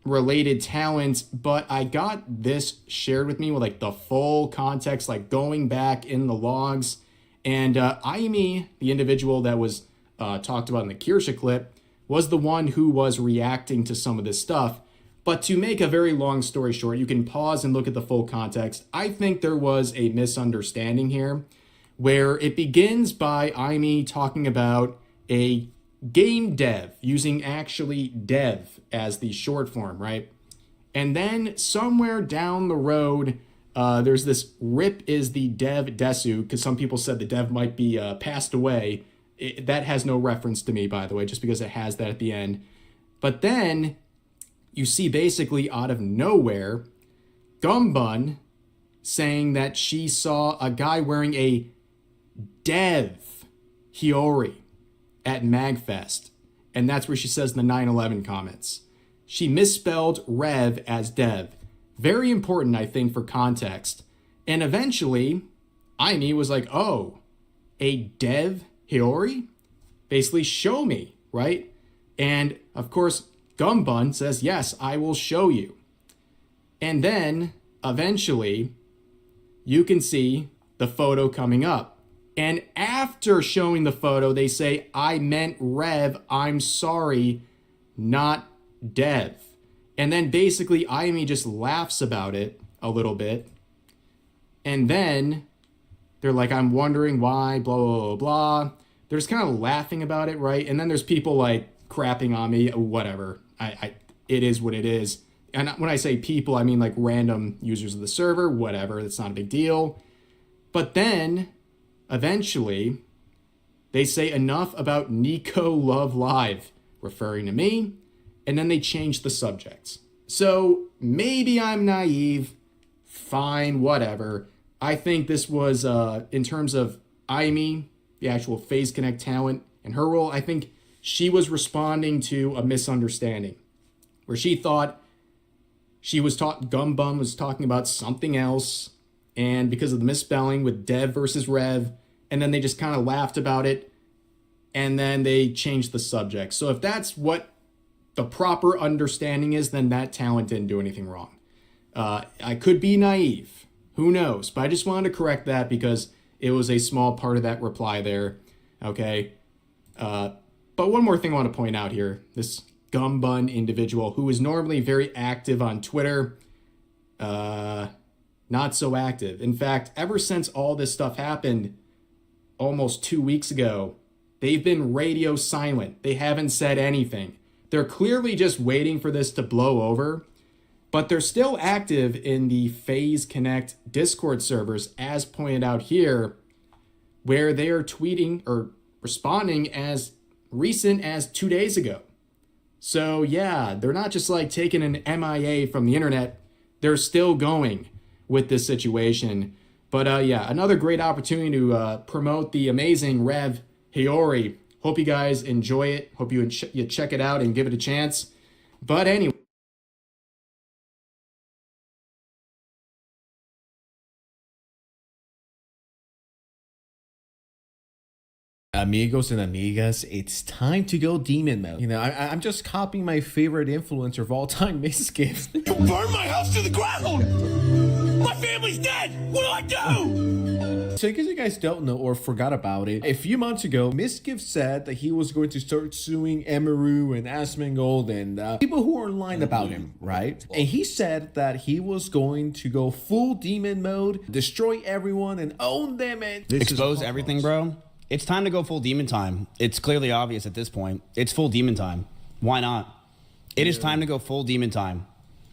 related talent. But I got this shared with me with like the full context, like going back in the logs. And Aimee, the individual that was talked about in the Kirsha clip, was the one who was reacting to some of this stuff. But to make a very long story short, you can pause and look at the full context. I think there was a misunderstanding here. where it begins by Aimee talking about a game dev, using actually dev as the short form, right? And then somewhere down the road, there's this Rip is the dev Desu, because some people said the dev might be passed away. That has no reference to me, by the way, just because it has that at the end. But then you see basically out of nowhere, Gumbun saying that she saw a guy wearing a dev Hiyori at MagFest. And that's where she says in the 9/11 comments. She misspelled Rev as Dev. Very important, I think, for context. And eventually, Aimee was like, oh, a Dev Hiyori? Basically, show me, right? And, of course, Gumbun says, yes, I will show you. And then, eventually, you can see the photo coming up. And after showing the photo, they say, I meant Rev, I'm sorry, not Dev. And then basically Aimee just laughs about it a little bit. And then they're like, I'm wondering why, blah, blah, blah, blah. They're just kind of laughing about it, right? And then there's people like crapping on me, whatever. It is what it is. And when I say people, I mean like random users of the server, whatever. That's not a big deal. But then eventually, they say enough about Nico Love Live, referring to me, and then they change the subjects. So maybe I'm naive, fine, whatever. I think this was, in terms of Aimee, the actual FaZe Connect talent, and her role, I think she was responding to a misunderstanding, where she thought Gumbun was talking about something else, and because of the misspelling with Dev versus Rev, and then they just kind of laughed about it, and then they changed the subject. So if that's what the proper understanding is, then that talent didn't do anything wrong. I could be naive. Who knows? But I just wanted to correct that because it was a small part of that reply there. Okay? But one more thing I want to point out here. This Gumbun individual who is normally very active on Twitter, not so active. In fact, ever since all this stuff happened almost 2 weeks ago, they've been radio silent. They haven't said anything. They're clearly just waiting for this to blow over, but they're still active in the FaZe Connect Discord servers, as pointed out here, where they are tweeting or responding as recent as 2 days ago. So yeah, they're not just like taking an MIA from the internet. They're still going with this situation. But yeah, another great opportunity to promote the amazing Rev Hiyori. Hope you guys enjoy it. Hope you check it out and give it a chance. But anyway. Amigos and amigas, it's time to go demon mode. You know, I'm just copying my favorite influencer of all time, Misgift. You burned my house to the ground! My family's dead! What do I do? So in case you guys don't know or forgot about it, a few months ago, Misgift said that he was going to start suing Emeru and Asmongold and people who are lying about him, right? And he said that he was going to go full demon mode, destroy everyone, and own them and expose everything, bro. It's time to go full demon time. It's clearly obvious at this point. It's full demon time. Why not? It is time to go full demon time.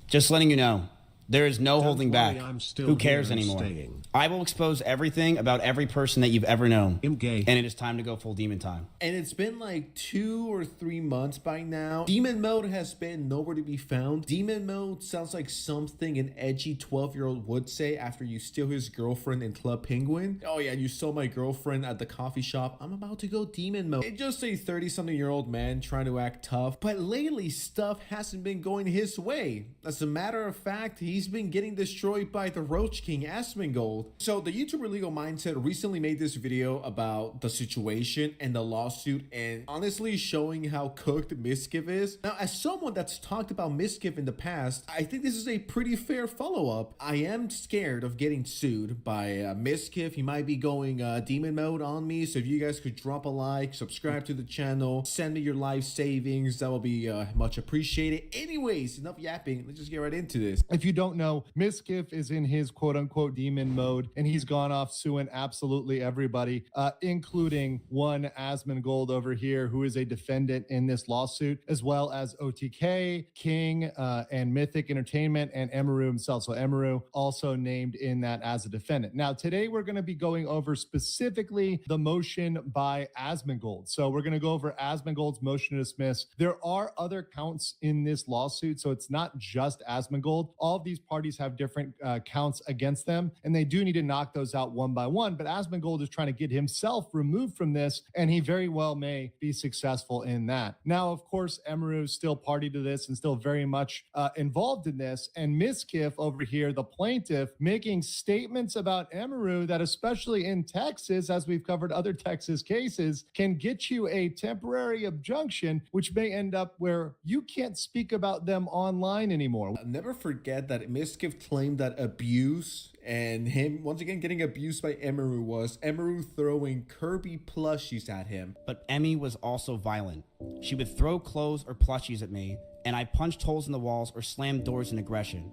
Just letting you know. There is no holding back. Who cares anymore? I will expose everything about every person that you've ever known. And it is time to go full demon time. And it's been like 2 or 3 months by now. Demon mode has been nowhere to be found. Demon mode sounds like something an edgy 12-year-old would say after you steal his girlfriend in Club Penguin. Oh yeah, you stole my girlfriend at the coffee shop. I'm about to go demon mode. It's just a 30-something-year-old man trying to act tough. But lately, stuff hasn't been going his way. As a matter of fact, he's been getting destroyed by the Roach King, Asmongold. So the YouTuber Legal Mindset recently made this video about the situation and the lawsuit, and honestly showing how cooked Misgift is. Now, as someone that's talked about Misgift in the past, I think this is a pretty fair follow-up. I am scared of getting sued by Misgift. He might be going demon mode on me, so if you guys could drop a like, subscribe to the channel, send me your life savings, that will be much appreciated. Anyways, enough yapping. Let's just get right into this. If you don't don't know, Miskiff is in his quote unquote demon mode, and he's gone off suing absolutely everybody, including one Asmongold over here, who is a defendant in this lawsuit, as well as OTK, King, and Mythic Entertainment, and Emaru himself. So Emaru also named in that as a defendant. Now, today we're going to be going over specifically the motion by Asmongold. So we're going to go over Asmongold's motion to dismiss. There are other counts in this lawsuit, so it's not just Asmongold. All of these parties have different counts against them, and they do need to knock those out one by one. But Asmongold is trying to get himself removed from this, and he very well may be successful in that. Now, of course, Emaru is still party to this and still very much involved in this. And Miskiff over here, the plaintiff, making statements about Emaru that, especially in Texas, as we've covered other Texas cases, can get you a temporary injunction, which may end up where you can't speak about them online anymore. I'll never forget that Miskiff claimed that abuse and him once again getting abused by Emaru was Emaru throwing Kirby plushies at him. But Emmy was also violent. She would throw clothes or plushies at me, and I punched holes in the walls or slammed doors in aggression.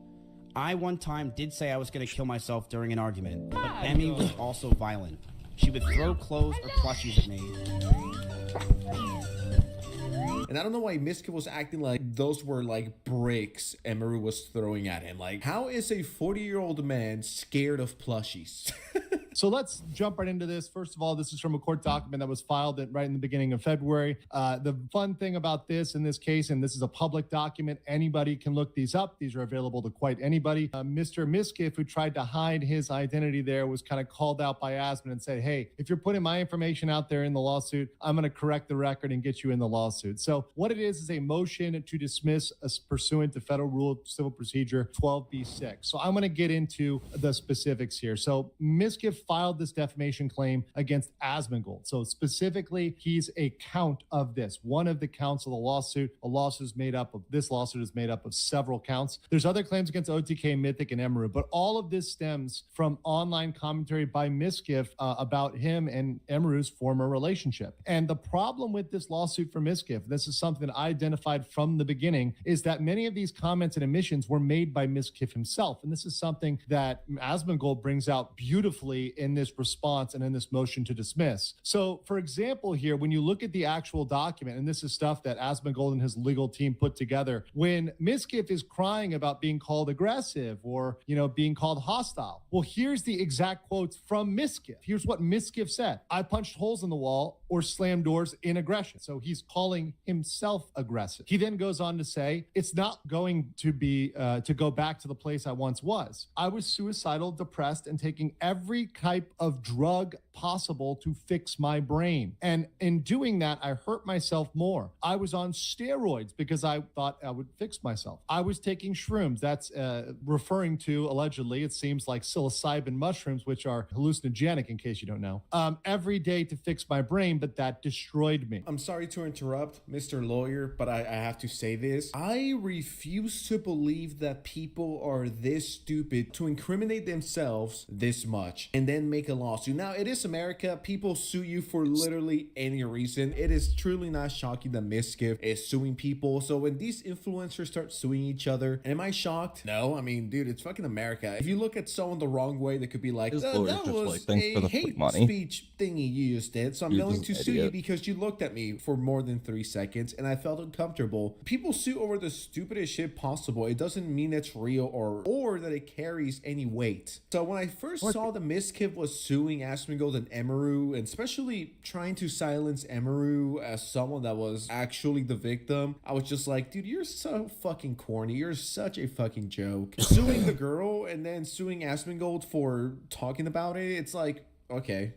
I one time did say I was going to kill myself during an argument, but Emmy was also violent. She would throw clothes or plushies at me. And I don't know why Miskiff was acting like those were like bricks Emaru was throwing at him. Like, how is a 40-year-old man scared of plushies? So let's jump right into this. First of all, this is from a court document that was filed right in the beginning of February. The fun thing about this in this case, and this is a public document, anybody can look these up. These are available to quite anybody. Mr. Miskiff, who tried to hide his identity there, was kind of called out by Asmon and said, hey, if you're putting my information out there in the lawsuit, I'm going to correct the record and get you in the lawsuit. So what it is a motion to dismiss pursuant to Federal Rule Civil Procedure 12B6. So I'm going to get into the specifics here. So Miskiff filed this defamation claim against Asmongold. So specifically, he's a count of this. One of the counts of the lawsuit. This lawsuit is made up of several counts. There's other claims against OTK, Mythic, and Emaru, but all of this stems from online commentary by Miskiff about him and Emaru's former relationship. And the problem with this lawsuit for Miskiff, this is something I identified from the beginning, is that many of these comments and admissions were made by Miskiff himself. And this is something that Asmongold brings out beautifully in this response and in this motion to dismiss. So, for example, here, when you look at the actual document, and this is stuff that Asmongold and his legal team put together, when Miskiff is crying about being called aggressive or, being called hostile, well, here's the exact quotes from Miskiff. Here's what Miskiff said. I punched holes in the wall or slammed doors in aggression. So he's calling himself aggressive. He then goes on to say, it's not going to be to go back to the place I once was. I was suicidal, depressed, and taking every type of drug possible to fix my brain. And in doing that, I hurt myself more. I was on steroids because I thought I would fix myself. I was taking shrooms. That's referring to, allegedly, it seems like psilocybin mushrooms, which are hallucinogenic, in case you don't know, every day to fix my brain, but that destroyed me. I'm sorry to interrupt, Mr. Lawyer, but I have to say this. I refuse to believe that people are this stupid to incriminate themselves this much and then make a lawsuit. Now, it is America. People sue you for literally any reason. It is truly not shocking that Miskiff is suing people. So when these influencers start suing each other, am I shocked? No. I mean, dude, it's fucking America. If you look at someone the wrong way, they could be like, that was a hate speech thingy you just did, so I'm going to sue you because you looked at me for more than 3 seconds and I felt uncomfortable. People sue over the stupidest shit possible. It doesn't mean it's real or that it carries any weight. So when I first saw the Miskiff was suing Asmongold and Emaru, and especially trying to silence Emaru as someone that was actually the victim, I was just like, dude, you're so fucking corny. You're such a fucking joke. Suing the girl and then suing Asmongold for talking about it, it's like, okay.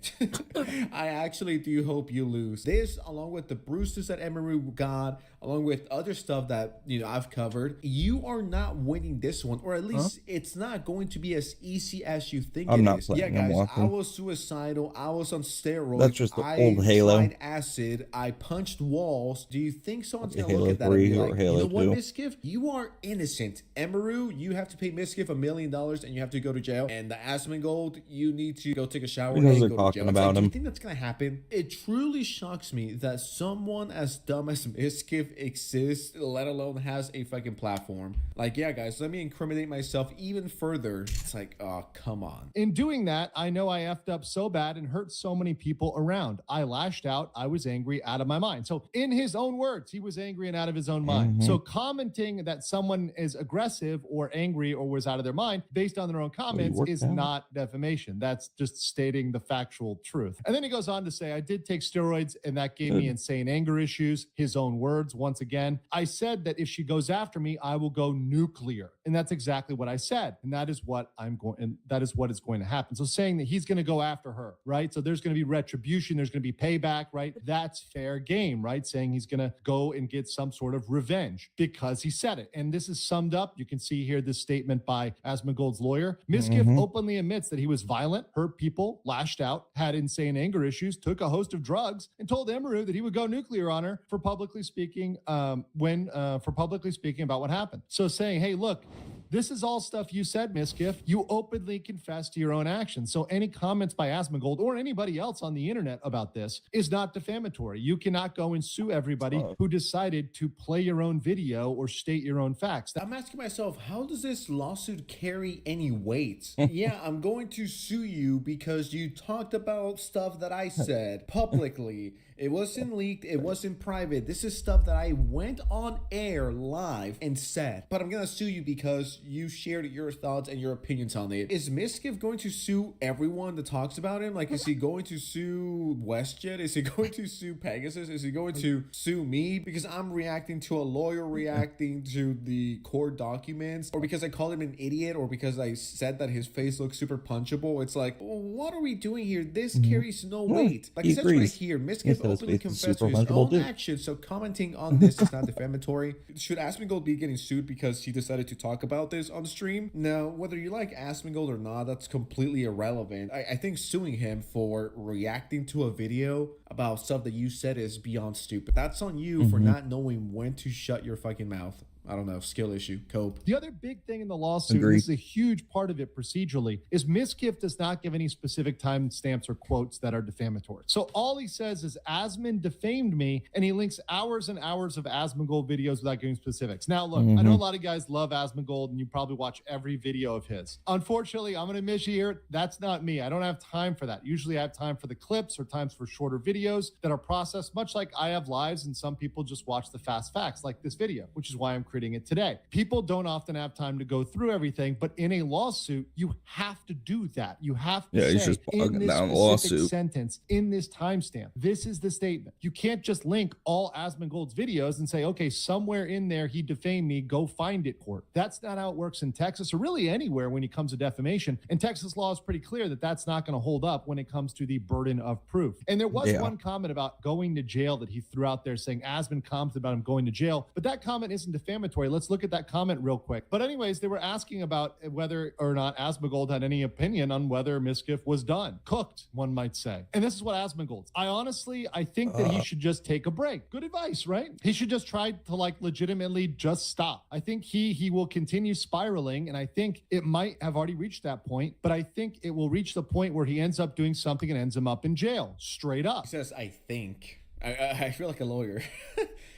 I actually do hope you lose. This, along with the bruises that Emaru got, along with other stuff that, I've covered, you are not winning this one, or at least it's not going to be as easy as you think it is. Yeah, guys, I was suicidal. I was on steroids. That's just the old Halo. I tried acid. I punched walls. Do you think someone's going to look at that and be like, you know what, Miskiff? You are innocent. Emaru, you have to pay Miskiff $1 million and you have to go to jail. And the Asmongold, you need to go take a shower. because ahead they're and go to talking jail. It's like, about do you him. think that's gonna happen? It truly shocks me that someone as dumb as Miskiff exists, let alone has a fucking platform. Like, yeah, guys, let me incriminate myself even further. It's like, oh, come on. In doing that, I know I effed up so bad and hurt so many people around. I lashed out. I was angry out of my mind. So in his own words, he was angry and out of his own mind. So commenting that someone is aggressive or angry or was out of their mind based on their own comments is not defamation. That's just stating the factual truth. And then he goes on to say, I did take steroids and that gave me insane anger issues. His own words, once again. I said that if she goes after me, I will go nuclear. And that's exactly what I said. And that is what I'm going, and that is what is going to happen. So saying that he's going to go after her, right? So there's going to be retribution. There's going to be payback, right? That's fair game, right? Saying he's going to go and get some sort of revenge because he said it. And this is summed up. You can see here this statement by Asmongold's lawyer. Miskiff openly admits that he was violent, hurt people, lashed out, had insane anger issues, took a host of drugs, and told Emeru that he would go nuclear on her for publicly speaking about what happened. So saying, hey, look, this is all stuff you said, Miskiff. You openly confessed to your own actions. So any comments by Asmongold or anybody else on the internet about this is not defamatory. You cannot go and sue everybody who decided to play your own video or state your own facts. I'm asking myself, how does this lawsuit carry any weight? Yeah, I'm going to sue you because you talked about stuff that I said publicly. It wasn't leaked. It wasn't private. This is stuff that I went on air live and said. But I'm going to sue you because you shared your thoughts and your opinions on it. Is Miskiff going to sue everyone that talks about him? Like, is he going to sue WestJet? Is he going to sue Pegasus? Is he going to sue me because I'm reacting to a lawyer reacting to the court documents? Or because I called him an idiot? Or because I said that his face looks super punchable? It's like, well, what are we doing here? This carries no weight. Like, it says right here, Miskiff openly confessed to his own actions, so commenting on this is not defamatory. Should Asmongold be getting sued because he decided to talk about this on stream? Now, whether you like Asmongold or not, that's completely irrelevant. I think suing him for reacting to a video about stuff that you said is beyond stupid. That's on you for not knowing when to shut your fucking mouth. I don't know, skill issue, cope. The other big thing in the lawsuit, and this is a huge part of it procedurally, is Miskiff does not give any specific timestamps or quotes that are defamatory. So all he says is Asmon defamed me, and he links hours and hours of Asmongold videos without giving specifics. Now, look, I know a lot of guys love Asmongold, and you probably watch every video of his. Unfortunately, I'm going to miss you here. That's not me. I don't have time for that. Usually I have time for the clips or times for shorter videos that are processed, much like I have lives, and some people just watch the fast facts like this video, which is why I'm creating it today. People don't often have time to go through everything, but in a lawsuit, you have to do that. You have to say just in this down specific lawsuit. sentence, in this timestamp, this is the statement. You can't just link all Asmongold's videos and say, okay, somewhere in there he defamed me, go find it, court. That's not how it works in Texas or really anywhere when it comes to defamation. And Texas law is pretty clear that that's not going to hold up when it comes to the burden of proof. And there was one comment about going to jail that he threw out there saying Asmon commented about him going to jail, but that comment isn't defamatory. Let's look at that comment real quick. But anyways, they were asking about whether or not Asmongold had any opinion on whether Miskiff was done. Cooked, one might say. And this is what Asmongold's. I think that he should just take a break. Good advice, right? He should just try to legitimately just stop. I think he will continue spiraling, and I think it might have already reached that point, but I think it will reach the point where he ends up doing something and ends him up in jail. Straight up. He says, I think. I feel like a lawyer.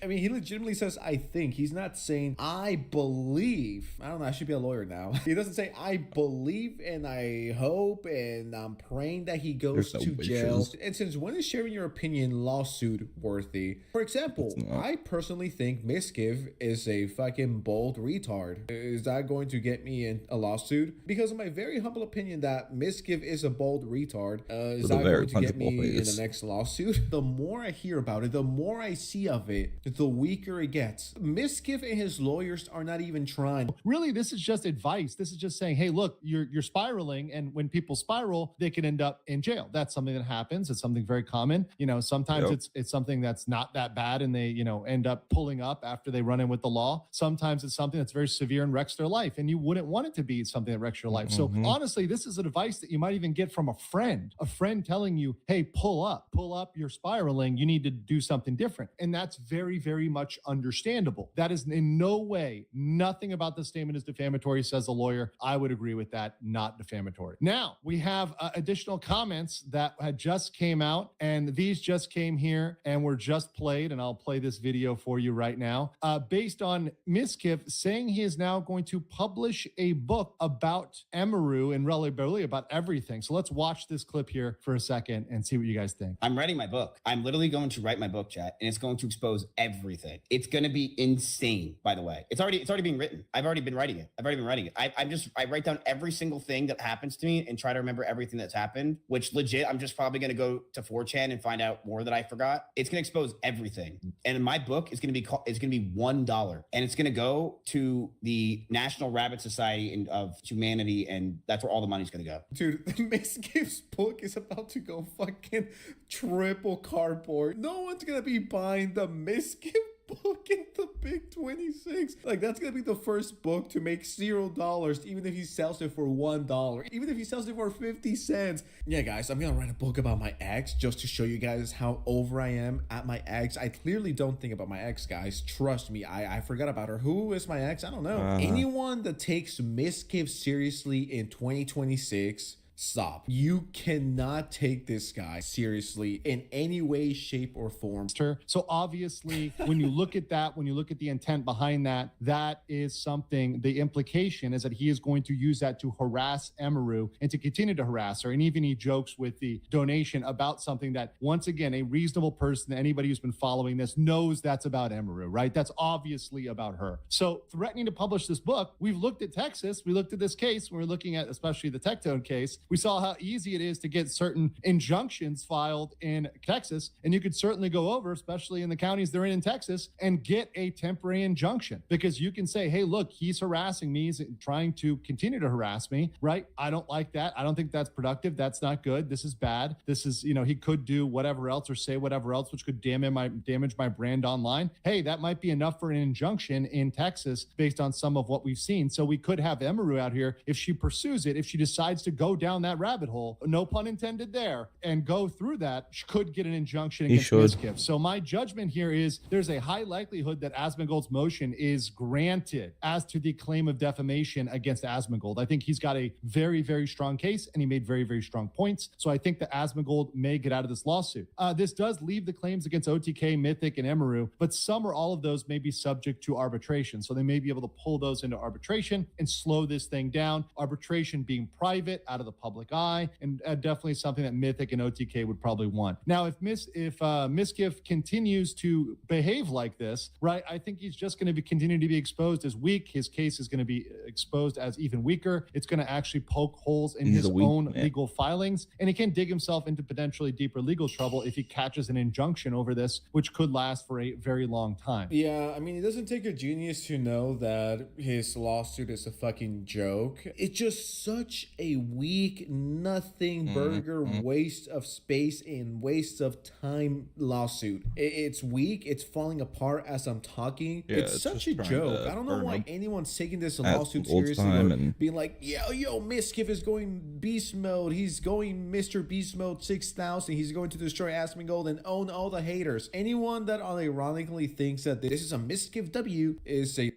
I mean, he legitimately says, I think. He's not saying, I believe. I don't know. I should be a lawyer now. He doesn't say, I believe and I hope and I'm praying that he goes to jail. And since when is sharing your opinion lawsuit worthy? For example, I personally think Miskiff is a fucking bold retard. Is that going to get me in a lawsuit? Because in my very humble opinion that Miskiff is a bold retard, is that going to get me in the next lawsuit? The more I hear about it, the more I see of it, the weaker it gets. Miskiff and his lawyers are not even trying. Really, this is just advice. This is just saying, hey, look, you're spiraling, and when people spiral, they can end up in jail. That's something that happens. It's something very common. You know, sometimes it's something that's not that bad, and they, end up pulling up after they run in with the law. Sometimes it's something that's very severe and wrecks their life, and you wouldn't want it to be something that wrecks your life. So honestly, this is advice that you might even get from a friend telling you, hey, pull up, you're spiraling. You need need to do something different. And that's very, very much understandable. That is in no way, nothing about the statement is defamatory, says the lawyer. I would agree with that, not defamatory. Now, we have additional comments that had just came out, and these just came here and were just played, and I'll play this video for you right now, based on Miskiff saying he is now going to publish a book about Emaru and really about everything. So let's watch this clip here for a second and see what you guys think. I'm writing my book. I'm literally going to write my book, chat, and it's going to expose everything. It's going to be insane, by the way. It's already being written. I've already been writing it. I write down every single thing that happens to me and try to remember everything that's happened, which legit, I'm just probably going to go to 4chan and find out more that I forgot. It's going to expose everything. And my book is going to be $1, and it's going to go to the National Rabbit Society of Humanity, and that's where all the money's going to go. Dude, Miskiff's book is about to go fucking triple cardboard. No one's gonna be buying the Miskiff book in the Big 26. Like, that's gonna be the first book to make $0, even if he sells it for $1, even if he sells it for 50 cents. Yeah, guys, I'm gonna write a book about my ex just to show you guys how over I am at my ex. I clearly don't think about my ex, guys. Trust me, I forgot about her. Who is my ex? I don't know. Anyone that takes Miskiff seriously in 2026, stop. You cannot take this guy seriously in any way, shape, or form. So obviously, when you look at that, when you look at the intent behind that, that is something, the implication is that he is going to use that to harass Emaru and to continue to harass her. And even he jokes with the donation about something that, once again, a reasonable person, anybody who's been following this knows that's about Emaru, right? That's obviously about her. So threatening to publish this book, we've looked at Texas, we looked at this case, when we're looking at especially the Tectone case, we saw how easy it is to get certain injunctions filed in Texas. And you could certainly go over, especially in the counties they're in Texas, and get a temporary injunction, because you can say, hey, look, he's harassing me. He's trying to continue to harass me, right? I don't like that. I don't think that's productive. That's not good. This is bad. This is, he could do whatever else or say whatever else, which could damage my brand online. Hey, that might be enough for an injunction in Texas based on some of what we've seen. So we could have Emaru out here, if she pursues it, if she decides to go down that rabbit hole, no pun intended there, and go through that, she could get an injunction against Miskiff. So my judgment here is there's a high likelihood that Asmongold's motion is granted as to the claim of defamation against Asmongold. I think he's got a very, very strong case, and he made very, very strong points. So I think that Asmongold may get out of this lawsuit. This does leave the claims against OTK, Mythic, and Emaru, but some or all of those may be subject to arbitration. So they may be able to pull those into arbitration and slow this thing down. Arbitration being private, out of the public eye, and definitely something that Mythic and OTK would probably want. Now, if Miskiff continues to behave like this, right, I think he's just going to continue to be exposed as weak. His case is going to be exposed as even weaker. It's going to actually poke holes in his own legal filings, and he can dig himself into potentially deeper legal trouble if he catches an injunction over this, which could last for a very long time. Yeah, I mean, it doesn't take a genius to know that his lawsuit is a fucking joke. It's just such a weak, nothing burger, waste of space and waste of time lawsuit. It's weak. It's falling apart as I'm talking. Yeah, it's such a joke. I don't know why anyone's taking this lawsuit seriously or being like, yo, Miskiff is going beast mode. He's going Mr. Beast mode 6000. He's going to destroy Asmongold and own all the haters. Anyone that unironically thinks that this is a Miskiff W is a...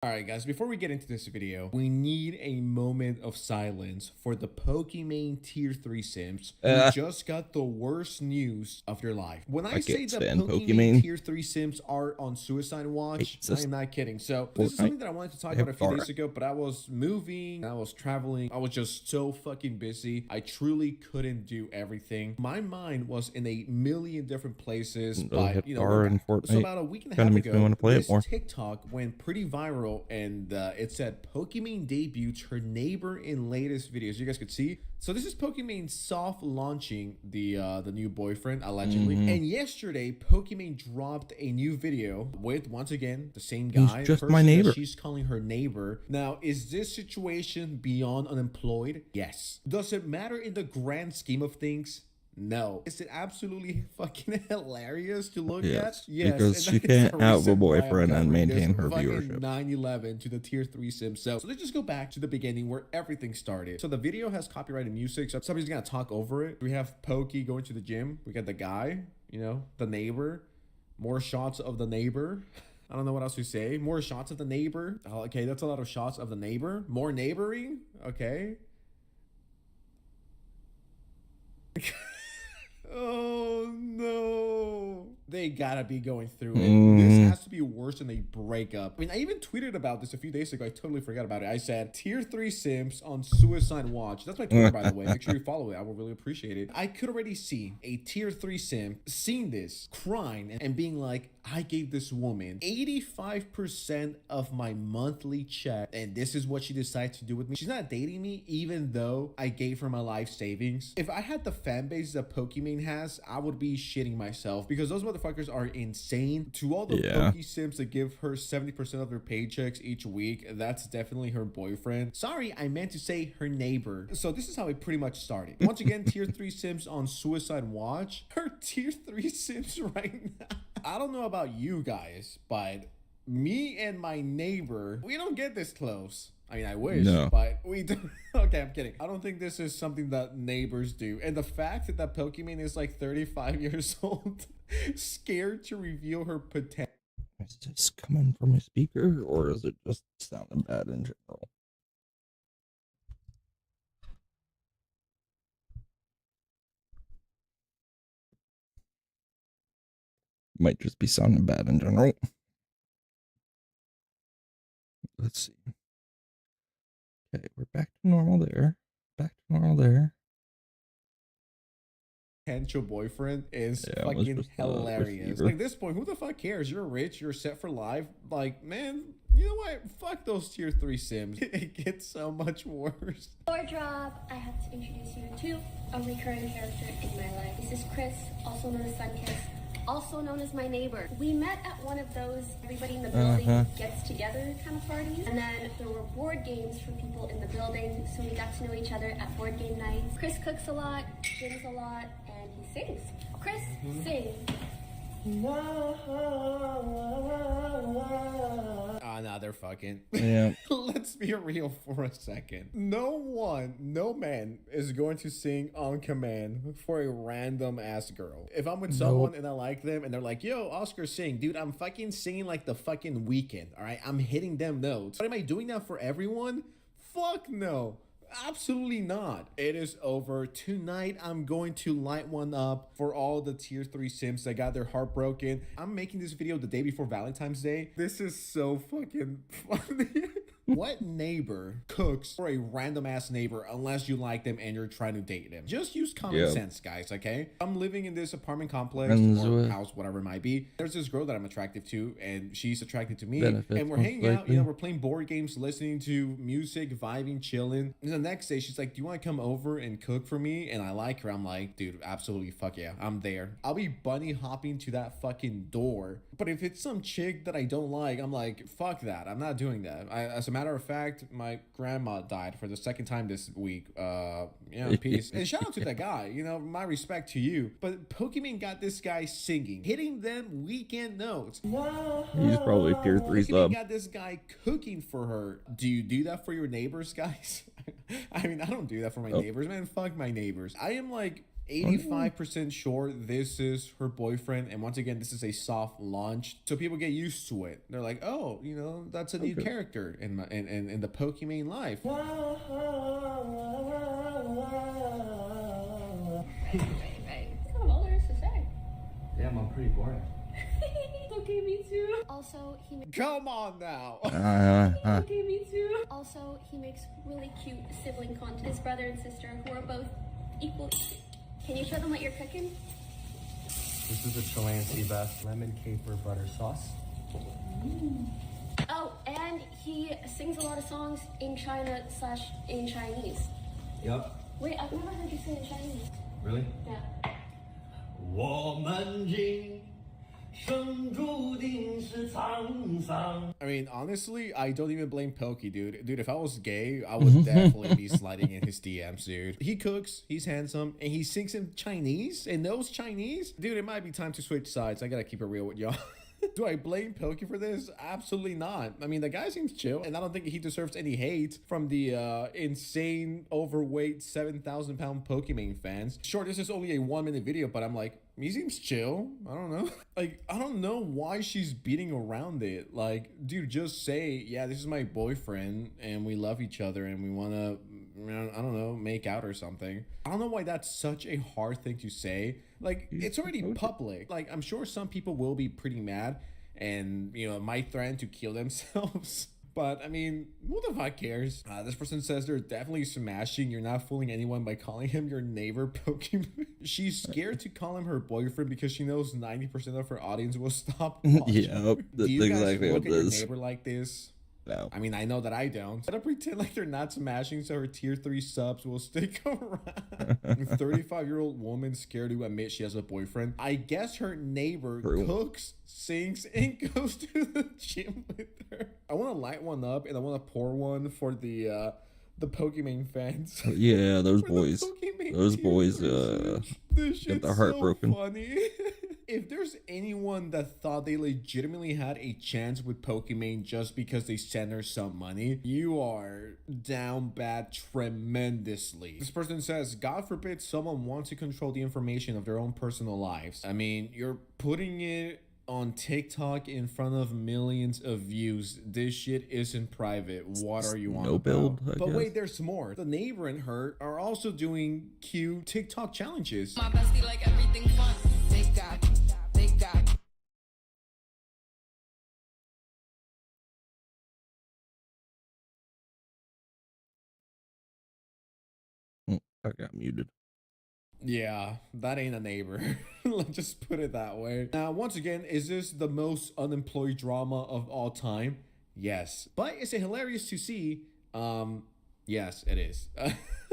Alright guys, before we get into this video, we need a moment of silence for the Pokimane Tier 3 Sims who just got the worst news of your life. When I say that Pokimane Tier 3 Sims are on suicide watch, I am not kidding. So this is something that I wanted to talk about a few days ago, but I was moving, I was traveling, I was just so fucking busy. I truly couldn't do everything. My mind was in a million different places. But, so about a week and a half ago, this TikTok went pretty viral, and it said Pokimane debuts her neighbor in latest videos. You guys could see. So this is Pokimane soft launching the new boyfriend allegedly. And yesterday, Pokimane dropped a new video with, once again, the same guy. He's just my neighbor. She's calling her neighbor. Now, is this situation beyond unemployed? Yes. Does it matter in the grand scheme of things? No. Is it absolutely fucking hilarious to look at? Yes. Because she can't have a boyfriend and maintain her viewership. 9/11 to the Tier 3 Sim. So let's just go back to the beginning where everything started. So the video has copyrighted music, so somebody's gonna talk over it. We have Pokey going to the gym. We got the guy. You know, the neighbor. More shots of the neighbor. I don't know what else to say. More shots of the neighbor. Oh, okay, that's a lot of shots of the neighbor. More neighboring. Okay. Oh no. They gotta be going through it. This has to be worse than a breakup. I mean, I even tweeted about this a few days ago. I totally forgot about it. I said, tier 3 simps on suicide watch. That's my Twitter, by the way. Make sure you follow it. I will really appreciate it. I could already see a tier 3 simp seeing this, crying, and being like, I gave this woman 85% of my monthly check, and this is what she decides to do with me. She's not dating me, even though I gave her my life savings. If I had the fan base that Pokimane has, I would be shitting myself, because those motherfuckers are insane. To all the Poke simps that give her 70% of their paychecks each week, that's definitely her boyfriend. Sorry, I meant to say her neighbor. So this is how it pretty much started. Once again, tier 3 simps on suicide watch. Her tier 3 simps right now. I don't know about you guys, but me and my neighbor, we don't get this close. I mean, I wish, but we don't. Okay, I'm kidding. I don't think this is something that neighbors do. And the fact that Pokimane is like 35 years old, scared to reveal her potential. Is this coming from a speaker, or is it just sounding bad in general? Might just be sounding bad in general. Let's see. Okay, we're back to normal there. Back to normal there. Potential boyfriend is fucking hilarious. Like, this point, who the fuck cares? You're rich, you're set for life. Like, man, you know what? Fuck those tier 3 sims. It gets so much worse. Wardrobe, I have to introduce you to a recurring character in my life. This is Chris, also known as Sunkiss, also known as my neighbor. We met at one of those everybody in the building gets together kind of parties. And then there were board games for people in the building, so we got to know each other at board game nights. Chris cooks a lot, gyms a lot, and he sings. Chris, sing. Nah, they're fucking. Yeah. Let's be real for a second. No man is going to sing on command for a random ass girl. If I'm with someone and I like them and they're like, yo, Oscar, sing. Dude, I'm fucking singing like the fucking Weekend, all right? I'm hitting them notes. But am I doing that for everyone? Fuck no. Absolutely not. It is over. Tonight, I'm going to light one up for all the tier 3 simps that got their heart broken. I'm making this video the day before Valentine's Day. This is so fucking funny. What neighbor cooks for a random ass neighbor unless you like them and you're trying to date them? Just use common sense, guys, okay? I'm living in this apartment complex or house, whatever it might be. There's this girl that I'm attracted to and she's attracted to me. And we're hanging out, you know, we're playing board games, listening to music, vibing, chilling. And the next day she's like, do you want to come over and cook for me? And I like her. I'm like, dude, absolutely, fuck yeah, I'm there. I'll be bunny hopping to that fucking door. But if it's some chick that I don't like, I'm like, fuck that. I'm not doing that. As a matter of fact, my grandma died for the second time this week. Peace. And shout out to that guy. You know, my respect to you. But Pokimane got this guy singing, hitting them weekend notes. He's probably tier 3 sub. Got this guy cooking for her. Do you do that for your neighbors, guys? I mean, I don't do that for my neighbors, man. Fuck my neighbors. I am like 85% sure this is her boyfriend, and once again, this is a soft launch, so people get used to it. They're like, oh, you know, that's a new character in the Pokimane life. Right. That's kind of all there is to say. Damn, I'm pretty boring. Okay, me too. Also, Come on now. Okay, me too. Also, he makes really cute sibling content. His brother and sister, who are both equally cute. Can you show them what you're cooking? This is a Chilean sea bass lemon caper butter sauce. Oh, and he sings a lot of songs in China / in Chinese. Yep. Wait, I've never heard you sing in Chinese. Really? Yeah. 我们今生注定是沧桑. I mean, honestly, I don't even blame Pokey, dude. Dude, if I was gay, I would definitely be sliding in his DMs, dude. He cooks, he's handsome, and he sings in Chinese, and knows Chinese. Dude, it might be time to switch sides. I gotta keep it real with y'all. Do I blame Pokey for this? Absolutely not. I mean, the guy seems chill, and I don't think he deserves any hate from the insane, overweight, 7,000-pound Pokemon fans. Sure, this is only a 1-minute video, but I'm like, he seems chill. I don't know. Like, I don't know why she's beating around it. Like, dude, just say, yeah, this is my boyfriend, and we love each other, and we want to, I don't know, make out or something. I don't know why that's such a hard thing to say. Like, it's already public. Like, I'm sure some people will be pretty mad and, you know, might threaten to kill themselves. But I mean, who the fuck cares? This person says they're definitely smashing. You're not fooling anyone by calling him your neighbor Pokemon. She's scared to call him her boyfriend because she knows 90% of her audience will stop watching. Yeah, Do you that's guys exactly look what at it your is. neighbor like this? No. I mean, I know that I don't. Gotta pretend like they're not smashing so her tier 3 subs will stick around. 35-year-old woman scared to admit she has a boyfriend. I guess her neighbor cooks, sings, and goes to the gym with her. I want to light one up and I want to pour one for the Pokemon fans. Yeah, those boys. Those boys get their heart broken. Funny. If there's anyone that thought they legitimately had a chance with Pokemon just because they sent her some money, you are down bad tremendously. This person says, God forbid someone wants to control the information of their own personal lives. I mean, you're putting it on TikTok in front of millions of views. This shit isn't private. What are you on No build, about? I But guess. wait, there's more. The neighbor and her are also doing cute TikTok challenges. My bestie like everything fun. Take that. Take that. I got muted. Yeah, that ain't a neighbor. Let's just put it that way. Now, once again, is this the most unemployed drama of all time? Yes. But is it hilarious to see? Yes, it is.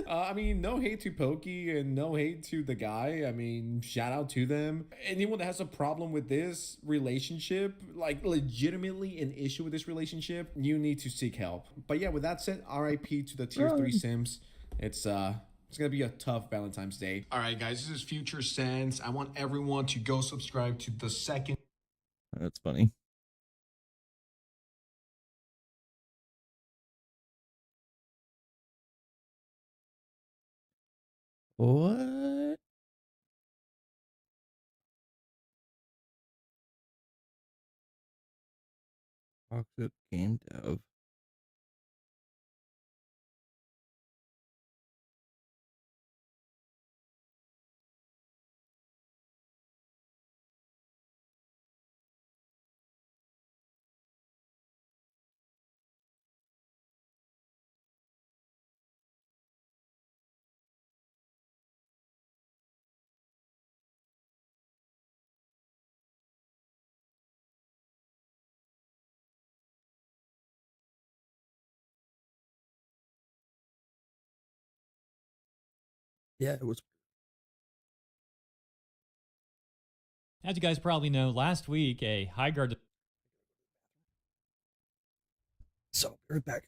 I mean, no hate to Pokey and no hate to the guy. I mean, shout out to them. Anyone that has a problem with this relationship, like legitimately an issue with this relationship, you need to seek help. But yeah, with that said, RIP to the tier 3 Sims. It's gonna be a tough Valentine's Day. All right, guys, this is Future Sense. I want everyone to go subscribe to the second. That's funny. What? Toxic game dev. Yeah, it was. As you guys probably know, last week a high guard. So, right back.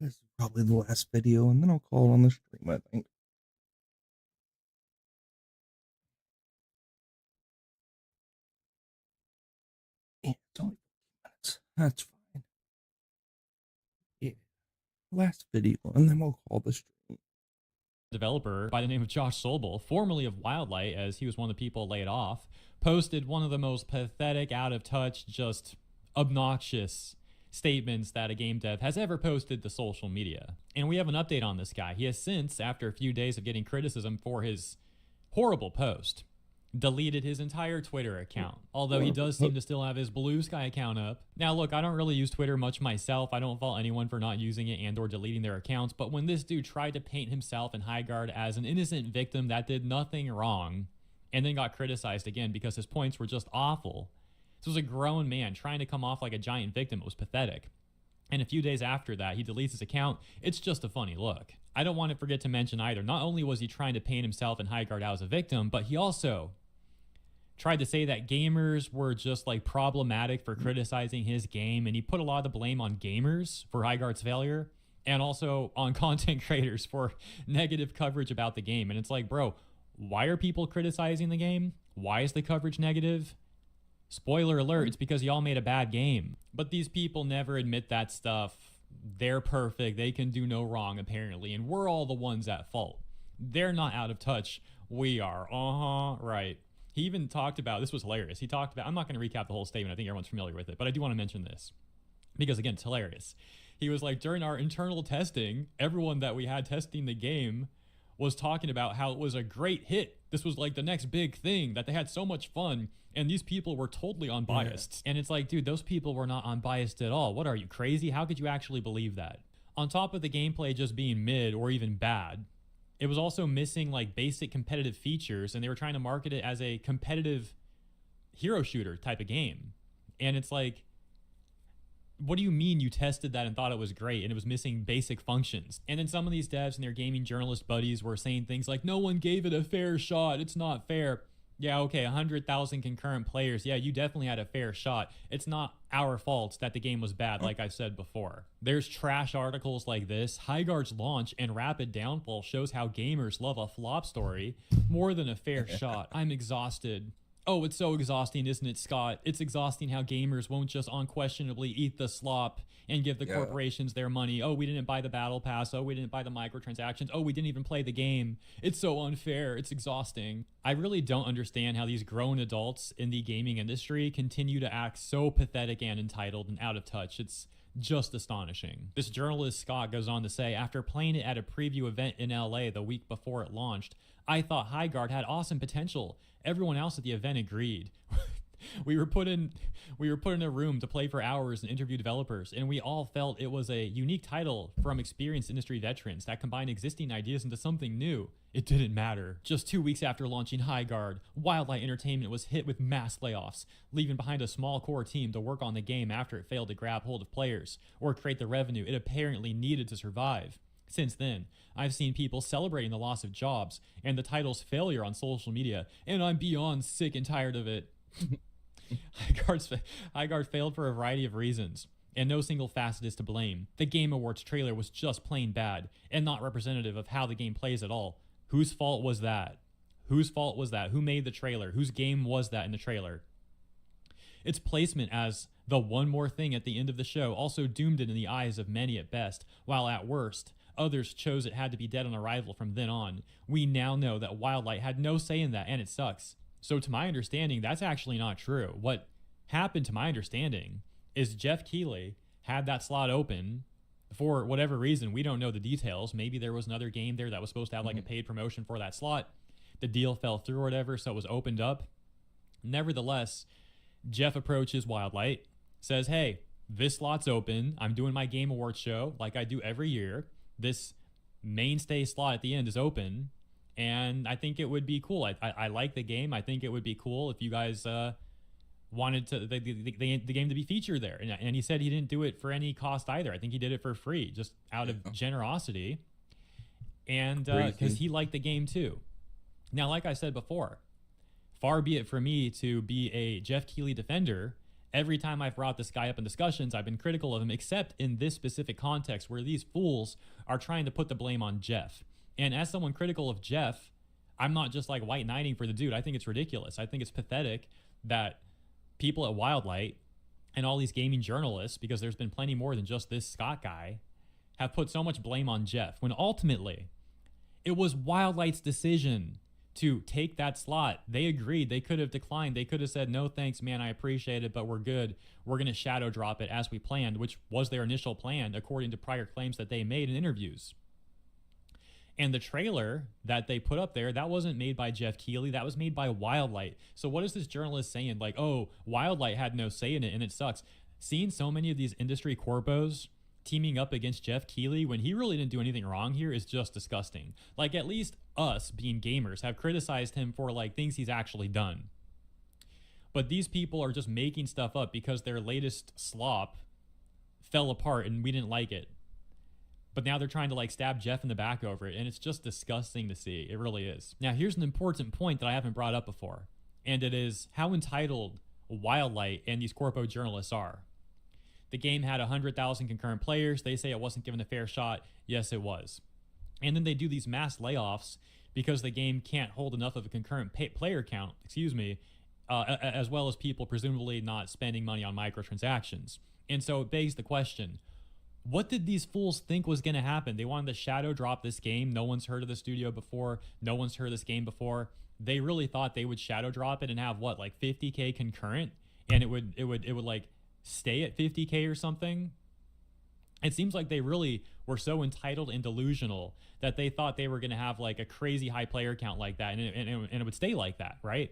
This is probably the last video, and then I'll call it on the stream, I think. Yeah, it's only 15 minutes. That's fine. Yeah. Last video, and then we'll call the stream. Developer by the name of Josh Sobel, formerly of Wildlight, as he was one of the people laid off, posted one of the most pathetic, out of touch, just obnoxious statements that a game dev has ever posted to social media. And we have an update on this guy. He has since, after a few days of getting criticism for his horrible post, deleted his entire Twitter account, although he does seem to still have his Blue Sky account up. Now look, I don't really use Twitter much myself. I don't fault anyone for not using it and or deleting their accounts, but when this dude tried to paint himself and Highguard as an innocent victim that did nothing wrong, and then got criticized again because his points were just awful. This was a grown man trying to come off like a giant victim. It was pathetic. And a few days after that, he deletes his account. It's just a funny look. I don't want to forget to mention either, not only was he trying to paint himself and Highguard out as a victim, but he also tried to say that gamers were just like problematic for criticizing his game, and he put a lot of the blame on gamers for Highguard's failure and also on content creators for negative coverage about the game. And it's like, bro, why are people criticizing the game? Why is the coverage negative? Spoiler alert, it's because y'all made a bad game. But these people never admit that stuff. They're perfect. They can do no wrong, apparently, and we're all the ones at fault. They're not out of touch. We are. Right. He even talked about, this was hilarious. He talked about, I'm not going to recap the whole statement. I think everyone's familiar with it, but I do want to mention this because, again, it's hilarious. He was like, during our internal testing, everyone that we had testing the game was talking about how it was a great hit. This was like the next big thing, that they had so much fun, and these people were totally unbiased. And it's like, dude, those people were not unbiased at all. What are you, crazy? How could you actually believe that? On top of the gameplay just being mid or even bad, it was also missing like basic competitive features, and they were trying to market it as a competitive hero shooter type of game. And it's like, what do you mean you tested that and thought it was great and it was missing basic functions? And then some of these devs and their gaming journalist buddies were saying things like, no one gave it a fair shot. It's not fair. Yeah, okay, 100,000 concurrent players. Yeah, you definitely had a fair shot. It's not our fault that the game was bad, like I said before. There's trash articles like this. Highguard's launch and rapid downfall shows how gamers love a flop story more than a fair shot. I'm exhausted. Oh, it's so exhausting, isn't it, Scott? It's exhausting how gamers won't just unquestionably eat the slop and give the corporations their money. Oh, we didn't buy the battle pass. Oh, we didn't buy the microtransactions. Oh, we didn't even play the game. It's so unfair. It's exhausting. I really don't understand how these grown adults in the gaming industry continue to act so pathetic and entitled and out of touch. It's just astonishing. This journalist, Scott, goes on to say, after playing it at a preview event in LA the week before it launched, I thought Highguard had awesome potential. Everyone else at the event agreed. We were put in a room to play for hours and interview developers, and we all felt it was a unique title from experienced industry veterans that combined existing ideas into something new. It didn't matter. Just 2 weeks after launching Highguard, Wildlight Entertainment was hit with mass layoffs, leaving behind a small core team to work on the game after it failed to grab hold of players or create the revenue it apparently needed to survive. Since then, I've seen people celebrating the loss of jobs and the title's failure on social media, and I'm beyond sick and tired of it. Highguard failed for a variety of reasons, and no single facet is to blame. The Game Awards trailer was just plain bad, and not representative of how the game plays at all. Whose fault was that? Whose fault was that? Who made the trailer? Whose game was that in the trailer? Its placement as the one more thing at the end of the show also doomed it in the eyes of many at best, while at worst, others chose it had to be dead on arrival from then on. We now know that Wildlight had no say in that, and it sucks. So to my understanding, that's actually not true. What happened, to my understanding, is Jeff Keighley had that slot open for whatever reason. We don't know the details. Maybe there was another game there that was supposed to have like a paid promotion for that slot. The deal fell through or whatever, so it was opened up. Nevertheless, Jeff approaches Wildlight, says, hey, this slot's open. I'm doing my Game Awards show like I do every year. This mainstay slot at the end is open, and I think it would be cool. I like the game. I think it would be cool if you guys wanted to the game to be featured there. And he said he didn't do it for any cost either. I think he did it for free, just out of generosity, and because he liked the game too. Now, like I said before, far be it for me to be a Jeff Keighley defender Every time I've brought this guy up in discussions, I've been critical of him, except in this specific context where these fools are trying to put the blame on Jeff. And as someone critical of Jeff, I'm not just like white knighting for the dude. I think it's ridiculous. I think it's pathetic that people at Wildlight and all these gaming journalists, because there's been plenty more than just this Scott guy, have put so much blame on Jeff when ultimately it was Wildlight's decision to take that slot. They agreed. They could have declined. They could have said, no thanks, man, I appreciate it, but we're good. We're going to shadow drop it as we planned, which was their initial plan according to prior claims that they made in interviews. And the trailer that they put up there, that wasn't made by Jeff Keighley. That was made by Wildlight. So what is this journalist saying? Like, oh, Wildlight had no say in it and it sucks. Seeing so many of these industry corpos teaming up against Jeff Keighley when he really didn't do anything wrong here is just disgusting. Like, at least us, being gamers, have criticized him for like things he's actually done. But these people are just making stuff up because their latest slop fell apart and we didn't like it. But now they're trying to like stab Jeff in the back over it, and it's just disgusting to see. It really is. Now, here's an important point that I haven't brought up before, and it is how entitled Wildlight and these corpo journalists are. The game had 100,000 concurrent players. They say it wasn't given a fair shot. Yes, it was. And then they do these mass layoffs because the game can't hold enough of a concurrent player count, as well as people presumably not spending money on microtransactions. And so it begs the question, what did these fools think was going to happen? They wanted to shadow drop this game. No one's heard of the studio before. No one's heard of this game before. They really thought they would shadow drop it and have what, like 50K concurrent, and it would like stay at 50K or something. It seems like they really were so entitled and delusional that they thought they were going to have like a crazy high player count like that, and it would stay like that, right?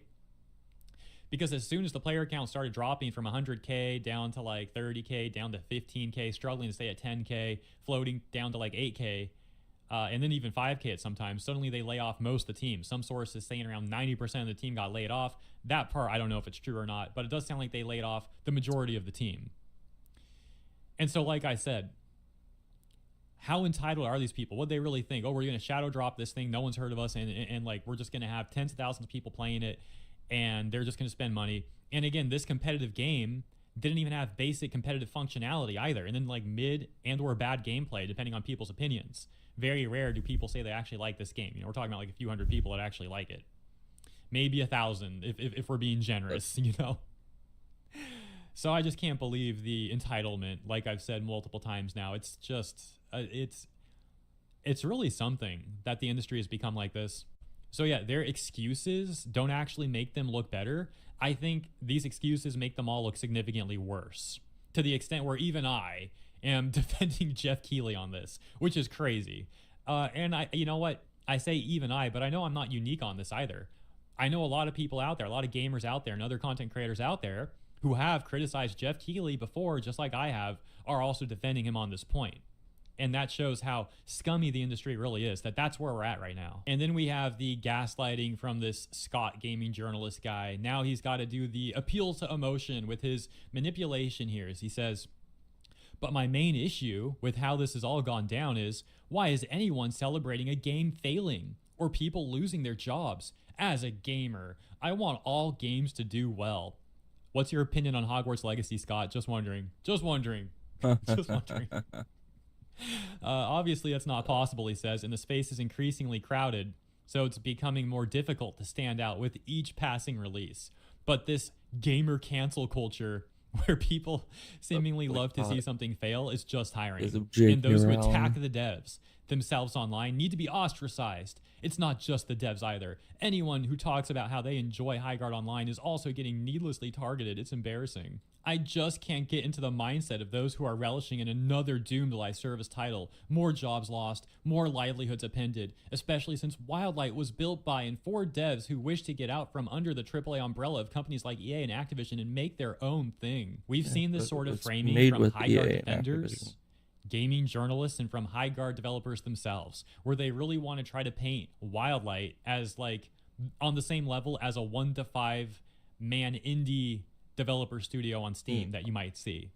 Because as soon as the player count started dropping from 100K down to like 30K, down to 15K, struggling to stay at 10K, floating down to like 8K, and then even 5K at sometimes, suddenly they lay off most of the team. Some sources saying around 90% of the team got laid off. That part, I don't know if it's true or not, but it does sound like they laid off the majority of the team. And so, like I said, how entitled are these people? What do they really think? Oh, we're going to shadow drop this thing. No one's heard of us. And like, we're just going to have tens of thousands of people playing it. And they're just going to spend money. And again, this competitive game didn't even have basic competitive functionality either. And then like mid and or bad gameplay, depending on people's opinions. Very rare do people say they actually like this game. You know, we're talking about like a few hundred people that actually like it. Maybe 1,000 if we're being generous, you know? So I just can't believe the entitlement, like I've said multiple times now. It's just, it's really something that the industry has become like this. So yeah, their excuses don't actually make them look better. I think these excuses make them all look significantly worse, to the extent where even I am defending Jeff Keighley on this, which is crazy. And you know what? I say even I, but I know I'm not unique on this either. I know a lot of people out there, a lot of gamers out there and other content creators out there who have criticized Jeff Keighley before, just like I have, are also defending him on this point. And that shows how scummy the industry really is, that's where we're at right now. And then we have the gaslighting from this Scott gaming journalist guy. Now he's got to do the appeal to emotion with his manipulation here. As he says, but my main issue with how this has all gone down is, why is anyone celebrating a game failing or people losing their jobs? As a gamer, I want all games to do well. What's your opinion on Hogwarts Legacy, Scott? Just wondering. Just wondering. Just wondering. Obviously, that's not possible, he says, and the space is increasingly crowded, so it's becoming more difficult to stand out with each passing release. But this gamer cancel culture, where people seemingly love to see something fail, is just tiring. And those who attack the devs themselves online need to be ostracized. It's not just the devs either. Anyone who talks about how they enjoy Highguard Online is also getting needlessly targeted. It's embarrassing. I just can't get into the mindset of those who are relishing in another doomed live service title. More jobs lost, more livelihoods appended, especially since Wildlight was built by and for devs who wish to get out from under the AAA umbrella of companies like EA and Activision and make their own thing. We've seen this sort of framing from Highguard defenders, gaming journalists, and from Highguard developers themselves, where they really want to try to paint Wildlight as like on the same level as a 1 to 5 man indie developer studio on Steam that you might see.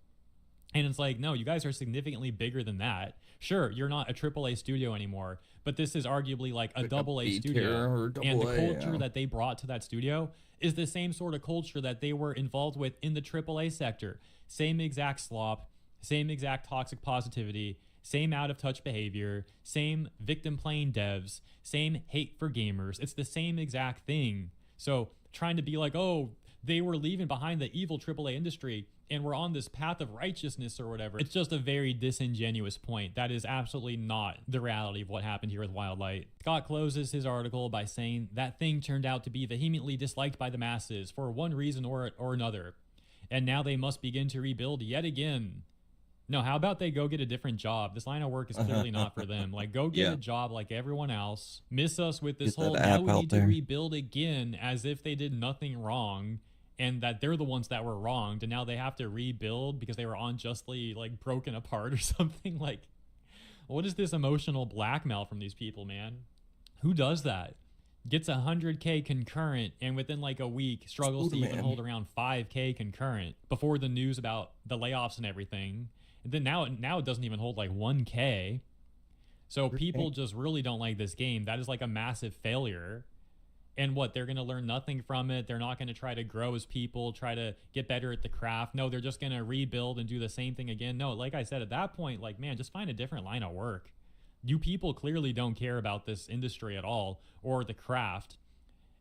And it's like, no, you guys are significantly bigger than that. Sure, you're not a AAA studio anymore, but this is arguably like a AA studio. And the culture that they brought to that studio is the same sort of culture that they were involved with in the AAA sector. Same exact slop, same exact toxic positivity, same out of touch behavior, same victim playing devs, same hate for gamers. It's the same exact thing. So trying to be like, oh, they were leaving behind the evil AAA industry and we're on this path of righteousness or whatever. It's just a very disingenuous point. That is absolutely not the reality of what happened here with Wildlight. Scott closes his article by saying that thing turned out to be vehemently disliked by the masses for one reason or another. And now they must begin to rebuild yet again. No, how about they go get a different job? This line of work is clearly not for them. Like, go get a job like everyone else. Miss us with this whole, now we need to rebuild again, as if they did nothing wrong and that they're the ones that were wronged and now they have to rebuild because they were unjustly like broken apart or something. Like, what is this emotional blackmail from these people, man? Who does that? Gets 100K concurrent and within like a week struggles to even hold around 5K concurrent before the news about the layoffs and everything. And then now it doesn't even hold like 1K. So people just really don't like this game. That is like a massive failure. And what, they're going to learn nothing from it. They're not going to try to grow as people, try to get better at the craft. No, they're just going to rebuild and do the same thing again. No, like I said, at that point, like, man, just find a different line of work. You people clearly don't care about this industry at all or the craft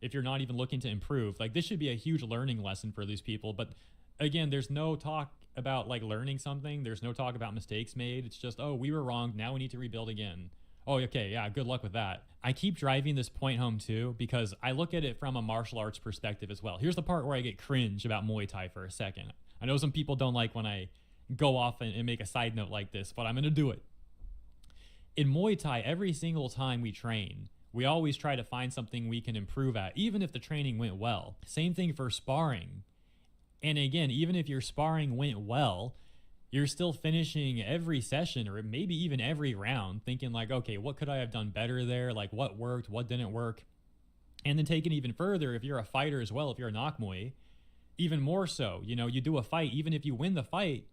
if you're not even looking to improve. Like, this should be a huge learning lesson for these people. But again, there's no talk about like learning something. There's no talk about mistakes made. It's just, oh, we were wrong. Now we need to rebuild again. Oh, okay. Yeah. Good luck with that. I keep driving this point home too, because I look at it from a martial arts perspective as well. Here's the part where I get cringe about Muay Thai for a second. I know some people don't like when I go off and make a side note like this, but I'm going to do it. In Muay Thai, every single time we train, we always try to find something we can improve at, even if the training went well. Same thing for sparring. And again, even if your sparring went well, you're still finishing every session or maybe even every round thinking like, okay, what could I have done better there? Like, what worked, what didn't work? And then take it even further, if you're a fighter as well, if you're a Nakmui, even more so, you know, you do a fight, even if you win the fight,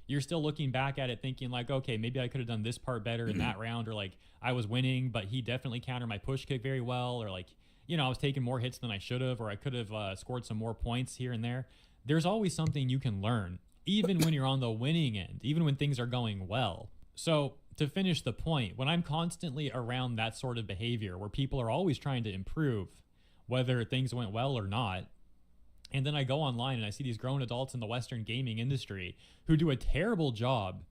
you're still looking back at it thinking like, okay, maybe I could have done this part better in that round, or like I was winning, but he definitely countered my push kick very well, or like, you know, I was taking more hits than I should have, or I could have scored some more points here and there. There's always something you can learn, even when you're on the winning end, even when things are going well. So to finish the point, when I'm constantly around that sort of behavior where people are always trying to improve, whether things went well or not, and then I go online and I see these grown adults in the Western gaming industry who do a terrible job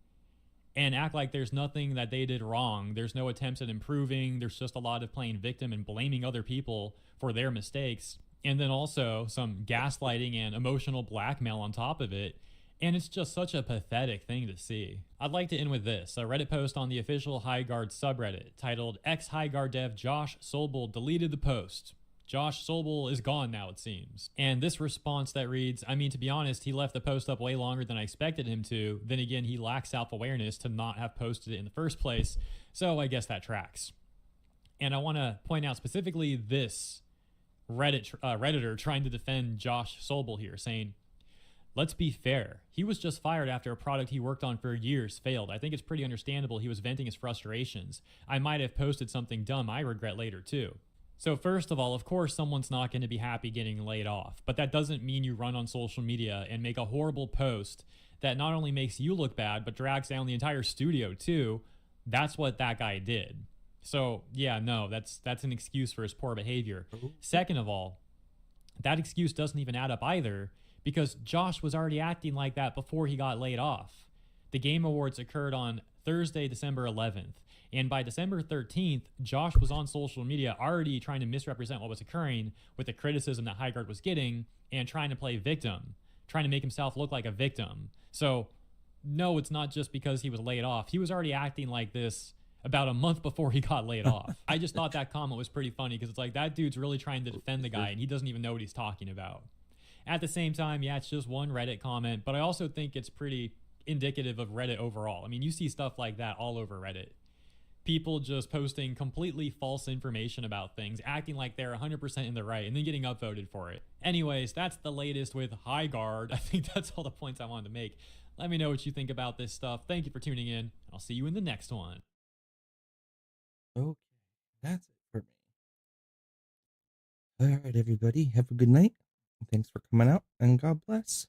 and act like there's nothing that they did wrong. There's no attempts at improving. There's just a lot of playing victim and blaming other people for their mistakes. And then also some gaslighting and emotional blackmail on top of it. And it's just such a pathetic thing to see. I'd like to end with this, a Reddit post on the official Highguard subreddit titled ex-Highguard dev Josh Sobel deleted the post. Josh Sobel is gone now, it seems. And this response that reads, I mean, to be honest, he left the post up way longer than I expected him to. Then again, he lacks self-awareness to not have posted it in the first place. So I guess that tracks. And I want to point out specifically this Redditor trying to defend Josh Sobel here, saying, let's be fair. He was just fired after a product he worked on for years failed. I think it's pretty understandable he was venting his frustrations. I might have posted something dumb I regret later too. So first of all, of course, someone's not going to be happy getting laid off, but that doesn't mean you run on social media and make a horrible post that not only makes you look bad, but drags down the entire studio too. That's what that guy did. So yeah, no, that's an excuse for his poor behavior. Second of all, that excuse doesn't even add up either, because Josh was already acting like that before he got laid off. The Game Awards occurred on Thursday, December 11th. And by December 13th, Josh was on social media already trying to misrepresent what was occurring with the criticism that Highguard was getting and trying to play victim, trying to make himself look like a victim. So no, it's not just because he was laid off. He was already acting like this about a month before he got laid off. I just thought that comment was pretty funny because it's like, that dude's really trying to defend the guy and he doesn't even know what he's talking about. At the same time, yeah, it's just one Reddit comment, but I also think it's pretty indicative of Reddit overall. I mean, you see stuff like that all over Reddit. People just posting completely false information about things, acting like they're 100% in the right, and then getting upvoted for it. Anyways, that's the latest with Highguard. I think that's all the points I wanted to make. Let me know what you think about this stuff. Thank you for tuning in. I'll see you in the next one. Okay, that's it for me. All right, everybody, have a good night. Thanks for coming out, and God bless.